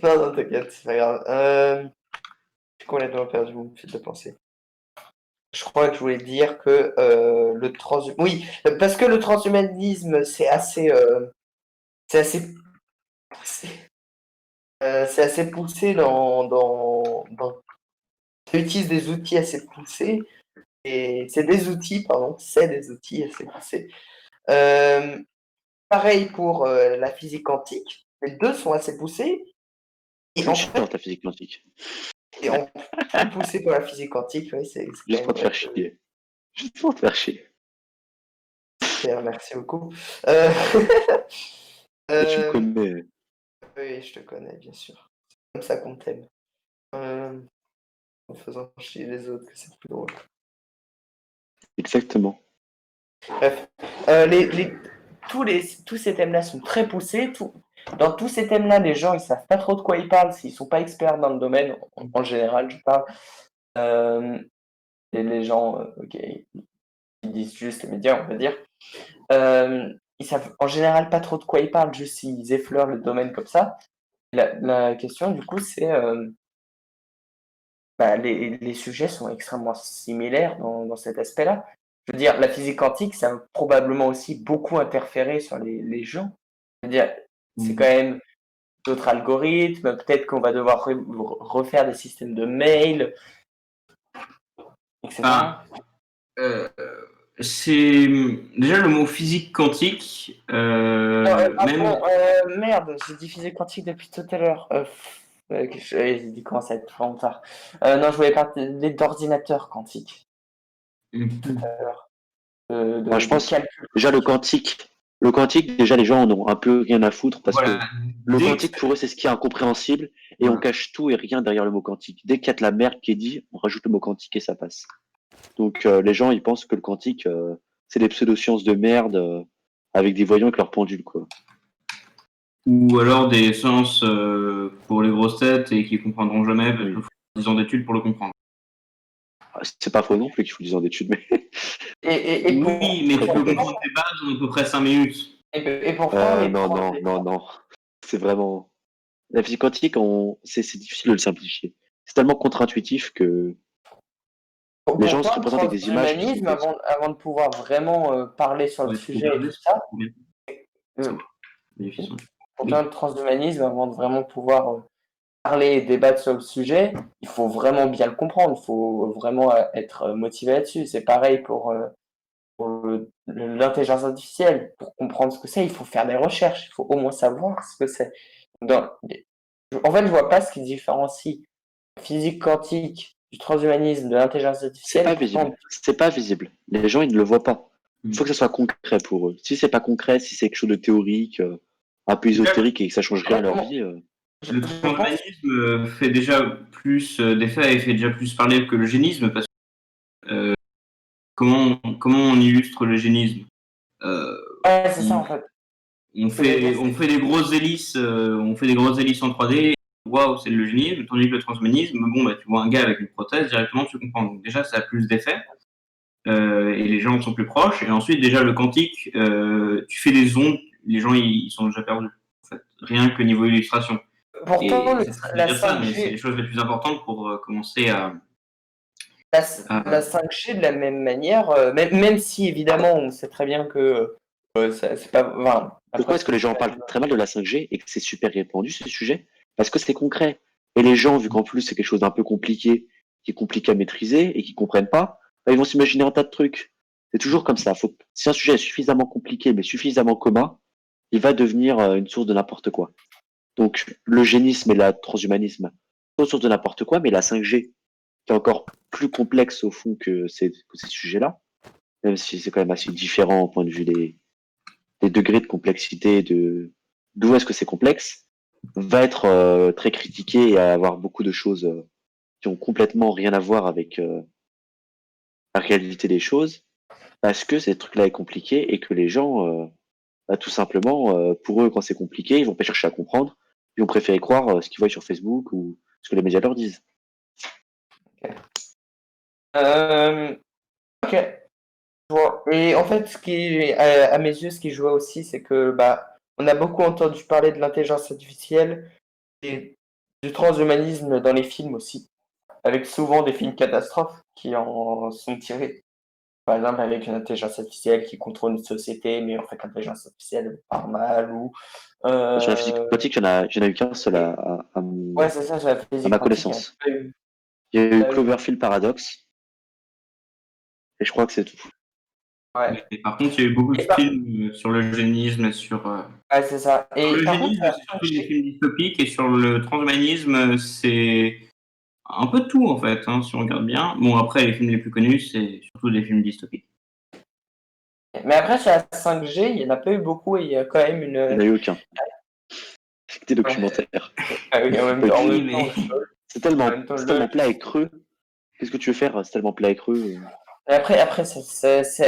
Non, non, t'inquiète, c'est pas grave. J'ai complètement perdu mon fil de pensée. Je crois que je voulais dire que oui, parce que le transhumanisme, c'est assez, c'est assez poussé ça utilise des outils assez poussés, et c'est des outils, pardon, c'est des outils assez poussés. Euh, Pareil pour la physique quantique, les deux sont assez poussés, Je et suis en chiant, fait, ta physique quantique. et en plus poussé pour la physique quantique, oui, c'est quand Juste même pour te faire chier. Juste pour te faire chier. super, merci beaucoup. Euh, Et tu me euh, connais. oui, je te connais, bien sûr. C'est comme ça qu'on t'aime. Euh, En faisant chier les autres, que c'est plus drôle. Exactement. Bref, tous ces thèmes-là sont très poussés. Dans tous ces thèmes-là, les gens ils savent pas trop de quoi ils parlent s'ils sont pas experts dans le domaine. En général, je parle. Euh, et les gens, ok, ils disent juste les médias, on va dire. Ils savent en général pas trop de quoi ils parlent, juste s'ils effleurent le domaine comme ça. La question, du coup, c'est les sujets sont extrêmement similaires dans cet aspect-là. Je veux dire, la physique quantique, ça va probablement aussi beaucoup interférer sur les gens. Je veux dire, c'est quand même d'autres algorithmes, peut-être qu'on va devoir refaire des systèmes de mail, etc. Ah, euh, c'est déjà le mot physique quantique, même Merde, j'ai dit physique quantique depuis tout à l'heure. J'ai dit comment ça va être vraiment tard. Non, je voulais parler d'ordinateur quantique tout à l'heure, Moi, je de pense, calcul déjà, quantique. le quantique, déjà, les gens en ont un peu rien à foutre parce voilà, que le dès que quantique, pour eux, c'est ce qui est incompréhensible et on voilà. cache tout et rien derrière le mot quantique. Dès qu'il y a de la merde qui est dit, on rajoute le mot quantique et ça passe. Donc, les gens, ils pensent que le quantique, c'est des pseudosciences de merde avec des voyants avec leurs pendules, quoi. Ou alors des sciences pour les grosses têtes et qui comprendront jamais parce qu'il Oui. faut 10 ans d'études pour le comprendre. Ah, c'est pas faux non plus qu'il faut 10 ans d'études, mais Et Oui, mais tu peux comprendre tes bases en à peu près 5 minutes. et pourtant, les non, profs, non, non, non. C'est vraiment. La physique quantique, c'est difficile de le simplifier. C'est tellement contre-intuitif que les gens se pourtant, le représentent avec des images qui sont transhumanisme, fausses. avant de pouvoir vraiment parler sur le Ouais, faut sujet et regarder, tout ça, ça euh, va. Bénéfice. pourtant, Oui. le transhumanisme, avant de vraiment pouvoir parler et débattre sur le sujet, il faut vraiment bien le comprendre, il faut vraiment être motivé là-dessus. C'est pareil pour l'intelligence artificielle. Pour comprendre ce que c'est, il faut faire des recherches, il faut au moins savoir ce que c'est. Dans- En fait, je vois pas ce qui différencie la physique quantique du transhumanisme, de l'intelligence C'est artificielle. pas Pourtant, visible. C'est pas visible. Les gens, ils ne le voient pas. Il Mm. faut que ça soit concret pour eux. Si c'est pas concret, si c'est quelque chose de théorique, un peu ésotérique et que ça change rien à leur vie, Le je pense. transhumanisme fait déjà plus d'effets et fait déjà plus parler que le génisme parce que comment on illustre le génisme. Euh, Ouais, c'est ça on, en fait. on Ce que j'allais dire, fait on fait des grosses hélices, on fait des grosses hélices en 3D. Waouh, c'est le génisme. Tandis que le transhumanisme, bon bah tu vois un gars avec une prothèse directement tu comprends. Donc déjà ça a plus d'effets et les gens sont plus proches. Et ensuite déjà le quantique, tu fais des ondes, les gens ils sont déjà perdus. En fait, rien que niveau illustration. pourtant, Et c'est triste de la dire ça, mais c'est les 5G, choses les plus importantes pour commencer la, la à- 5G de la même manière, même si évidemment on sait très bien que c'est pas. Enfin, après pourquoi ce est-ce que que les tu gens as dit, parlent très mal de la 5G et que c'est super répandu ce sujet? Parce que c'est concret. Et les gens, vu qu'en plus c'est quelque chose d'un peu compliqué, qui est compliqué à maîtriser et qui comprennent pas, bah, ils vont s'imaginer un tas de trucs. C'est toujours comme ça. Si un sujet est suffisamment compliqué mais suffisamment commun, il va devenir une source de n'importe quoi. Donc l'eugénisme et le transhumanisme sont source de n'importe quoi, mais la 5G, qui est encore plus complexe au fond que ces sujets-là, même si c'est quand même assez différent au point de vue des degrés de complexité, d'où est-ce que c'est complexe, va être très critiqué et avoir beaucoup de choses qui ont complètement rien à voir avec la réalité des choses, parce que ces trucs-là est compliqué et que les gens, bah, tout simplement, pour eux, quand c'est compliqué, ils vont pas chercher à comprendre, ils vont préférer croire ce qu'ils voient sur Facebook ou ce que les médias leur disent. Euh, ok, je vois. Et en fait, à mes yeux, ce qui joue aussi, c'est que bah, on a beaucoup entendu parler de l'intelligence artificielle et du transhumanisme dans les films aussi. avec souvent des films catastrophes qui en sont tirés. Par exemple, avec une intelligence artificielle qui contrôle une société, mais en fait, l'intelligence artificielle part mal, ou... Sur la physique Euh... quantique, il y en a eu qu'un seul Ouais, c'est ça, sur la à physique ma quantique. connaissance. Il y a eu pas eu- Cloverfield Paradox, et je crois que c'est tout. Ouais, Et par contre, il y a eu beaucoup de et par... films sur l'eugénisme, ouais, c'est ça. sur Et par contre, l'eugénisme, c'est surtout des films dystopiques, et sur le transhumanisme, c'est un peu tout en fait, hein, si on regarde bien. Bon, après, les films les plus connus, c'est surtout des films dystopiques. mais après, sur la 5G, il n'y en a pas eu beaucoup, et il y a quand même Il n'y en une... a eu aucun. C'est des Ouais. documentaires. Ah oui, en même Pas eu temps, de- en Oui, même temps, mais C'est en même temps, tellement plat et creux. Qu'est-ce que tu veux faire? C'est tellement plat et creux. Et après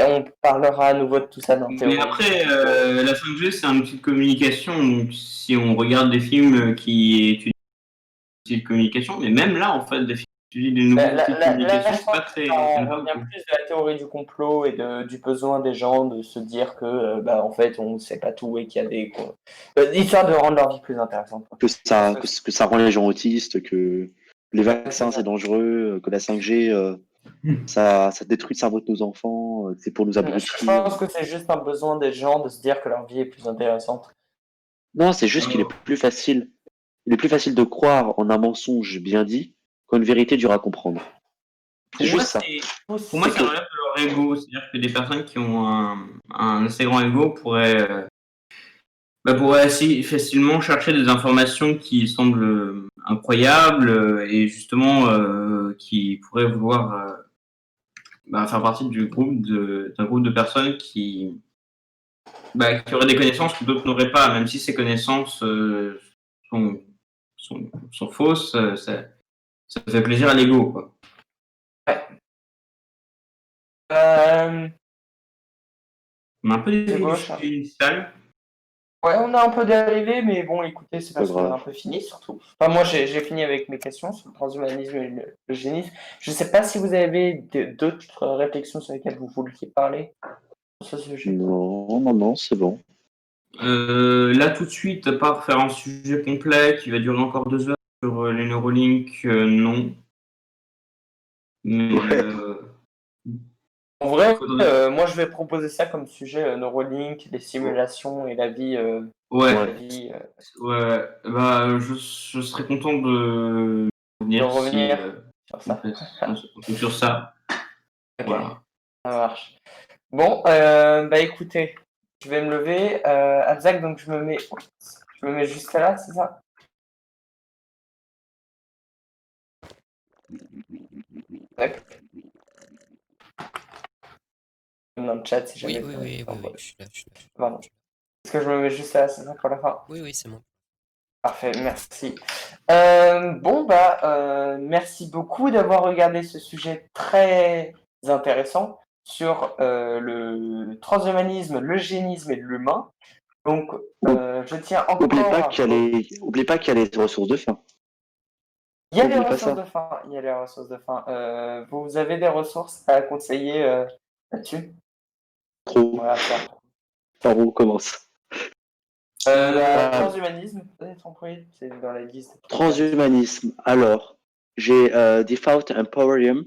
on parlera à nouveau de tout ça dans Mais Théorie. après, la 5G, c'est un outil de communication. Donc, si on regarde des films qui étudient les outils de communication, mais même là, en fait, des films qui étudient des nouveaux outils de Là, communication, je c'est pense pas très. qu'on revient plus de la théorie du complot et du besoin des gens de se dire que, en fait, on ne sait pas tout et qu'il y a des... histoire de rendre leur vie plus intéressante. Que ça rend les gens autistes, que les vaccins c'est dangereux, que la 5G ça détruit le cerveau de nos enfants, c'est pour nous Je abrutir. pense que c'est juste un besoin des gens de se dire que leur vie est plus intéressante. Non, c'est juste qu'il est plus facile. Il est plus facile de croire en un mensonge bien dit qu'en une vérité dure à comprendre. C'est Pour moi, juste ça. pour moi, ça relève de leur ego. C'est-à-dire que des personnes qui ont un assez grand ego pourraient assez facilement chercher des informations qui semblent incroyables et justement qui pourraient vouloir faire partie d'un groupe de personnes qui auraient des connaissances que d'autres n'auraient pas, même si ces connaissances sont, sont fausses, ça fait plaisir à l'ego, quoi. Euh, On a un peu c'est dérivé du gauche. sujet initial. Ouais, on a un peu dérivé, mais bon, écoutez, c'est Pas parce qu'on a grave. un peu fini, surtout. Enfin, moi, j'ai fini avec mes questions sur le transhumanisme et le génisme. Je ne sais pas si vous avez d'autres réflexions sur lesquelles vous vouliez parler sur ce sujet. Non, c'est bon. Là, tout de suite, à part faire un sujet complet qui va durer encore 2 heures sur les Neuralink, non. Mais Ouais. En vrai, faudrait- moi, je vais proposer ça comme sujet Neuralink, les simulations et la vie. ouais, La vie ouais, je serais content de de revenir si revenir sur ça. on fait sur ça. Ok, Voilà. ça marche. Bon, écoutez, je vais me lever. Abzak, donc je me mets juste là, c'est ça? Tac. Dans le chat si Oui, jamais. oui, je suis là, je suis là. Pardon. Est-ce que je me mets juste là, c'est ça pour la fin? Oui, c'est bon. Parfait, merci. Merci beaucoup d'avoir regardé ce sujet très intéressant sur le transhumanisme, l'eugénisme et l'humain. Donc, je tiens encore Oublie pas à... oublie pas qu'il y a les ressources de fin. Il y a les Oublie pas ressources ça. de fin. Il y a les ressources de fin. Vous avez des ressources à conseiller là-dessus? Trop. Voilà, ça. Par où on commence? Transhumanisme, peut-être employé, c'est dans la liste. Transhumanisme. Alors, j'ai Default Emporium,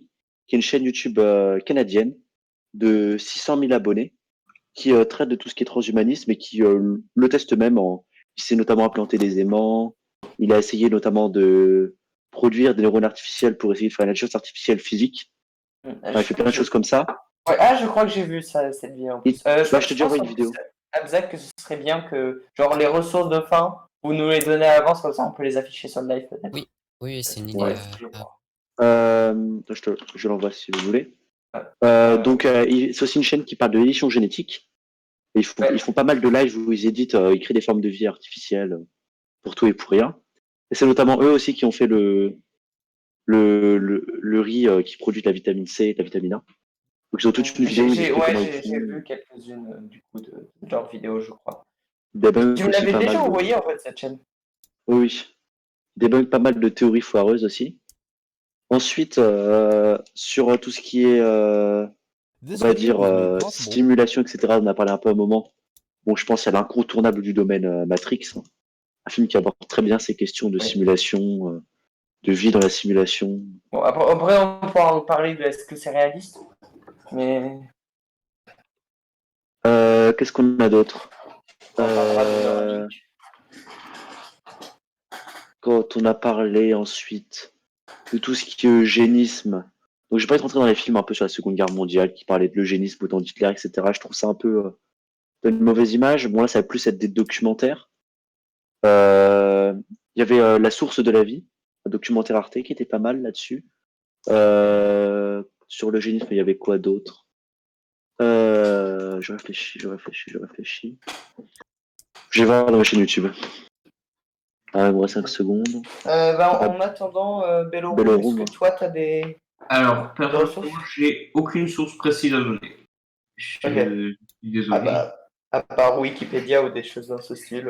qui est une chaîne YouTube canadienne de 600 000 abonnés, qui traite de tout ce qui est transhumanisme et qui le teste même. Il s'est notamment implanté des aimants. Il a essayé notamment de produire des neurones artificiels pour essayer de faire une intelligence artificielle physique. Enfin, il fait plein de choses comme ça. Ouais, je crois que j'ai vu ça, cette vidéo en plus. Je te dis pense une en vidéo. plus, Abzak, que ce serait bien que, genre, les ressources de fin, vous nous les donnez à l'avance, comme ça on peut les afficher sur le live peut-être. Oui, c'est une idée. Ouais. Je l'envoie si vous voulez. Donc, c'est aussi une chaîne qui parle de l'édition génétique. Et ils font pas mal de lives où ils éditent, ils créent des formes de vie artificielles pour tout et pour rien. Et c'est notamment eux aussi qui ont fait le riz qui produit de la vitamine C et de la vitamine A. Donc, ils ont toute une vidéo où ils expliquent comment ils J'ai font. vu quelques-unes du coup de leurs vidéos, je crois. Debunk Tu me aussi l'avais pas déjà mal de... envoyé en fait cette chaîne. Oui. Debunk pas mal de théories foireuses aussi. Ensuite, sur tout ce qui est, on va dire, stimulation, etc., on en a parlé un peu à un moment. Bon, je pense à l'incontournable du domaine Matrix, hein. Un film qui aborde très bien ces questions de simulation, de vie dans la simulation. Bon, après, on pourra en parler de est-ce que c'est réaliste. Mais Qu'est-ce qu'on a d'autre? on en parlera de Euh, Neuralink. Quand on a parlé ensuite de tout ce qui est eugénisme. Donc, je vais pas être rentré dans les films un peu sur la Seconde Guerre mondiale qui parlaient de l'eugénisme au temps d'Hitler, etc. Je trouve ça un peu une mauvaise image. Bon, là, ça va plus être des documentaires. Il y avait La source de la vie, un documentaire Arte qui était pas mal là-dessus. Sur l'eugénisme, il y avait quoi d'autre? Je réfléchis. Je vais voir dans ma chaîne YouTube. Ah, il me reste 5 secondes. En attendant, Bellorum, est-ce Bellorum. que toi, tu as des Alors, personnellement, ressources? j'ai aucune source précise à donner. Je Ok. suis désolé. Ah bah, à part Wikipédia ou des choses dans ce style.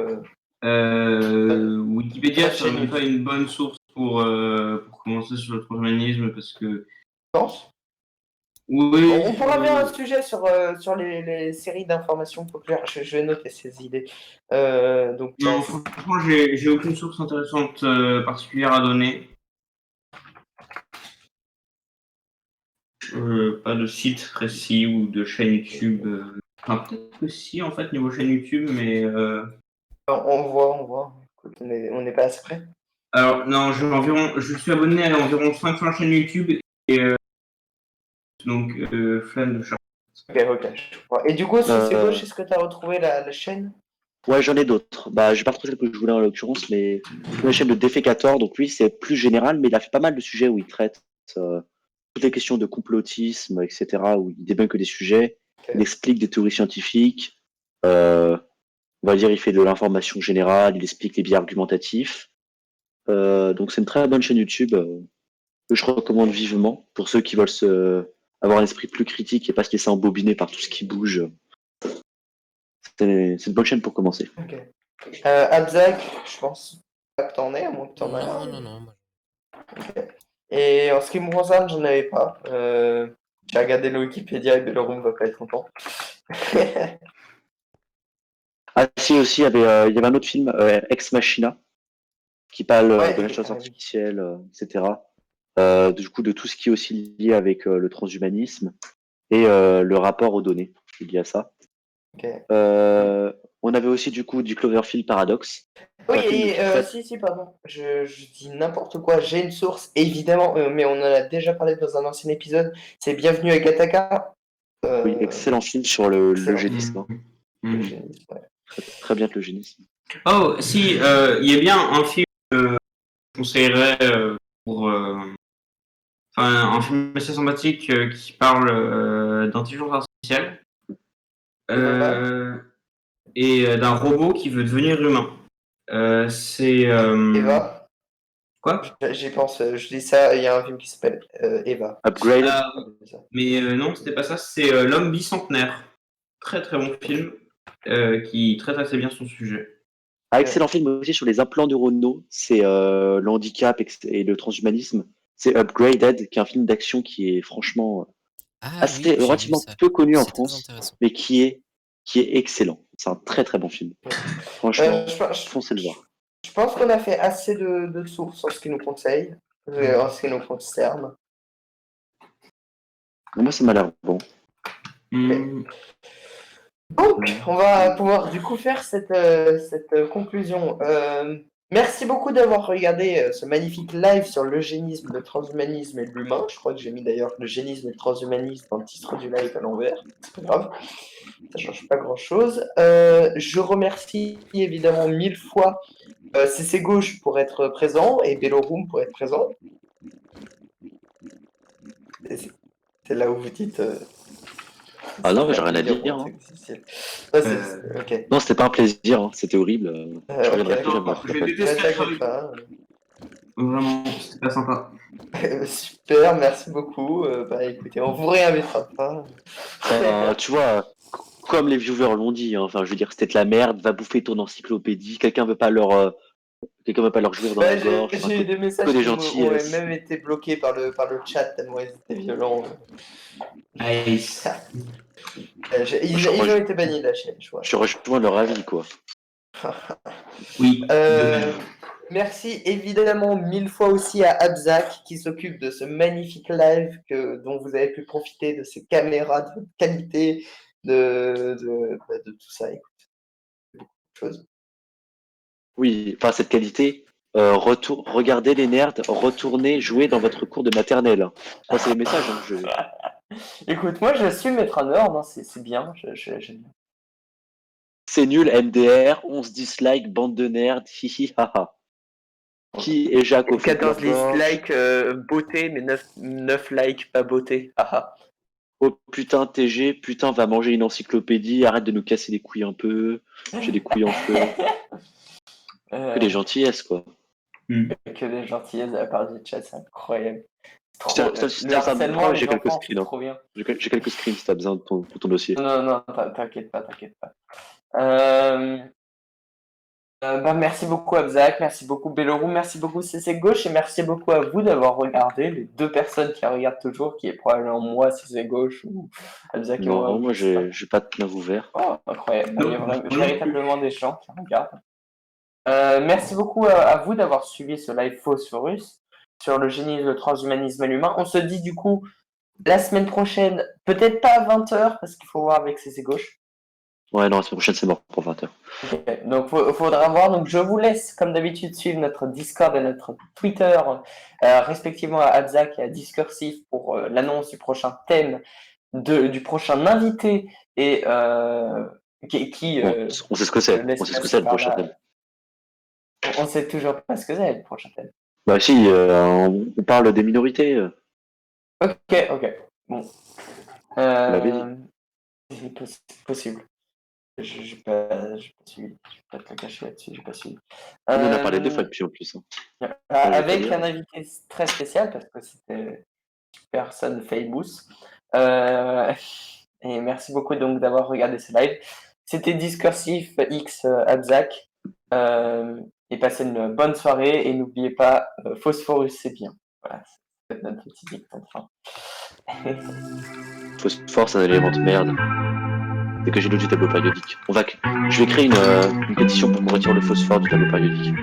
Wikipédia, la c'est chaîne même pas YouTube. une bonne source pour commencer sur le transhumanisme parce que. Je pense. Oui, On pourra faire un sujet sur les séries d'informations populaires. Je vais noter ces idées. Donc, non, franchement, j'ai aucune source intéressante particulière à donner. Pas de site précis ou de chaîne YouTube. Enfin, peut-être que si, en fait, niveau chaîne YouTube, mais. on voit. Écoute, on n'est pas assez près. Alors, non, je suis abonné à environ 500 chaînes YouTube et donc flemme de chercher. Ok, je vois. Et du coup, si c'est Euh, gauche, est-ce que tu as retrouvé la chaîne? Ouais, j'en ai d'autres. Bah, j'ai pas retrouvé celle que je voulais en l'occurrence, mais la chaîne de Defecator, donc lui, c'est plus général, mais il a fait pas mal de sujets où il traite toutes les questions de complotisme, etc., où il débunk des sujets, Ok. il explique des théories scientifiques, euh, on va dire, il fait de l'information générale, il explique les biais argumentatifs. Donc c'est une très bonne chaîne YouTube que je recommande vivement pour ceux qui veulent avoir un esprit plus critique et pas se laisser embobiner par tout ce qui bouge. C'est une bonne chaîne pour commencer. Ok. Abzak, je pense pas que t'en aies, à moins que t'en aies un. Non. Moi, Ok. Et en ce qui me concerne, j'en avais pas. J'ai regardé le Wikipédia et Bellorum va pas être content. Ah si aussi, il y avait un autre film, Ex Machina, qui parle Ouais, de l'intelligence oui. artificielle, etc. Du coup, de tout ce qui est aussi lié avec le transhumanisme et le rapport aux données lié à ça. Ok. On avait aussi du coup du Cloverfield Paradox. Oui, Un film et qui traite. si, pardon. Je dis n'importe quoi. J'ai une source, évidemment, mais on en a déjà parlé dans un ancien épisode. C'est Bienvenue à Gattaca. Oui, excellent film sur Excellent. l'eugénisme. Hein. Le Mhm. génie, ouais. Très bien l'eugénisme. Oh, si, il y a bien un film que je conseillerais pour. Enfin, un film assez sympathique qui parle d'intelligence artificielle et d'un robot qui veut devenir humain. C'est. Eva, Quoi? j'y pense. Je dis ça, il y a un film qui s'appelle Eva. Upgrade. Ah, mais non, c'était pas ça, c'est L'homme bicentenaire. Très très bon film qui traite assez bien son sujet. Ah, excellent film aussi sur les implants neuronaux. C'est le handicap et le transhumanisme. C'est Upgraded, qui est un film d'action qui est franchement Ah oui, assez j'ai vu relativement ça. peu connu en C'est très France, intéressant. mais qui est excellent. C'est un très très bon film. Franchement, foncez le voir. Je pense qu'on a fait assez de sources en ce qui nous conseille, en ce qui nous concerne. Moi, ça m'a l'air bon. Hmm. Donc, on va pouvoir du coup faire cette conclusion. Merci beaucoup d'avoir regardé ce magnifique live sur l'eugénisme, le transhumanisme et l'humain. Je crois que j'ai mis d'ailleurs l'eugénisme et le transhumanisme dans le titre du live à l'envers. C'est pas grave, ça change pas grand-chose. Je remercie évidemment 1000 fois CC Gauche pour être présent et Bellorum pour être présent. C'est là où vous dites. Ah non, c'est j'ai un rien à plaisir dire. pour moi, Hein. c'est difficile. Ouais, ok. Non, c'était pas un plaisir. Hein. C'était horrible. Je Ok. reviendrai plus jamais. Je Ne déteste t'inquiète pas. Vraiment, c'était pas sympa. Super, merci beaucoup. Bah écoutez, on vous réinvitera pas. Tu vois, comme les viewers l'ont dit, hein, enfin, je veux dire, c'était de la merde. Va bouffer ton encyclopédie. Quelqu'un veut pas leur jouir dans la Ouais, gorge. Enfin, j'ai eu des que messages des qui gentils. ont même été bloqués par le chat tellement ils étaient violents. Nice. Ils ont été bannis de la chaîne, je vois. Je rejoins leur avis, quoi. Oui, de Euh, même. Merci évidemment 1000 fois aussi à Abzak qui s'occupe de ce magnifique live dont vous avez pu profiter, de ces caméras de qualité, de tout ça. Écoute, beaucoup de choses. Oui, enfin, cette qualité, regardez les nerds, retournez jouer dans votre cours de maternelle. Ça, c'est les messages. Écoute, moi je suis être un ordre, hein, c'est bien. J'aime bien. C'est nul, MDR, 11 dislikes, bande de nerds, hihi, haha. Qui est Jacques au fond de 14 la gorge? dislikes beauté, mais 9 likes pas beauté. Haha. Oh putain, TG, putain, va manger une encyclopédie, arrête de nous casser les couilles un peu. J'ai des couilles en feu. Que des gentillesses, quoi. Que des gentillesses de la part du chat, c'est incroyable. C'est Tiens, trop, si le t'as ça me harcèlement prend, des j'ai quelques enfants, c'est screens. trop bien. J'ai quelques screens si t'as besoin pour ton dossier. Non, t'inquiète pas. Merci beaucoup Abzak, merci beaucoup Belorou, merci beaucoup CC Gauche et merci beaucoup à vous d'avoir regardé, les deux personnes qui regardent toujours, qui est probablement moi CC Gauche ou Abzak et moi. Non, moi, j'ai pas de knave ouvert. Oh, incroyable, il y a Non, non plus. véritablement des gens qui regardent. Merci beaucoup à vous d'avoir suivi ce live Phosphorus sur le génie, le transhumanisme et l'humain. On se dit du coup la semaine prochaine, peut-être pas à 20h parce qu'il faut voir avec CC Gauche. Ouais, non, la semaine prochaine, c'est mort pour 20h. Ok, donc faudra voir. Donc je vous laisse, comme d'habitude, suivre notre Discord et notre Twitter, respectivement à Abzak et à Discursif pour l'annonce du prochain thème, du prochain invité et qui On sait ce que c'est. laisse On sait ce que passer c'est le par prochain là. thème. On sait toujours pas ce que c'est le prochain thème. Bah si, on parle des minorités. Ok. Bon. l'avait dit. C'est possible. J'ai pas suivi. Je vais pas te le cacher là-dessus, j'ai pas suivi. On en a parlé 2 fois depuis en plus. Avec dire. un invité très spécial parce que c'était personne famous. Et merci beaucoup donc d'avoir regardé ce live. C'était Discursif X Abzak. Et passez une bonne soirée et n'oubliez pas, Phosphorus c'est bien. Voilà, c'est notre petit dicton de fin. Phosphore, c'est un élément de merde. Dès que j'ai lu du tableau périodique. Je vais créer une pétition pour qu'on retire le phosphore du tableau périodique.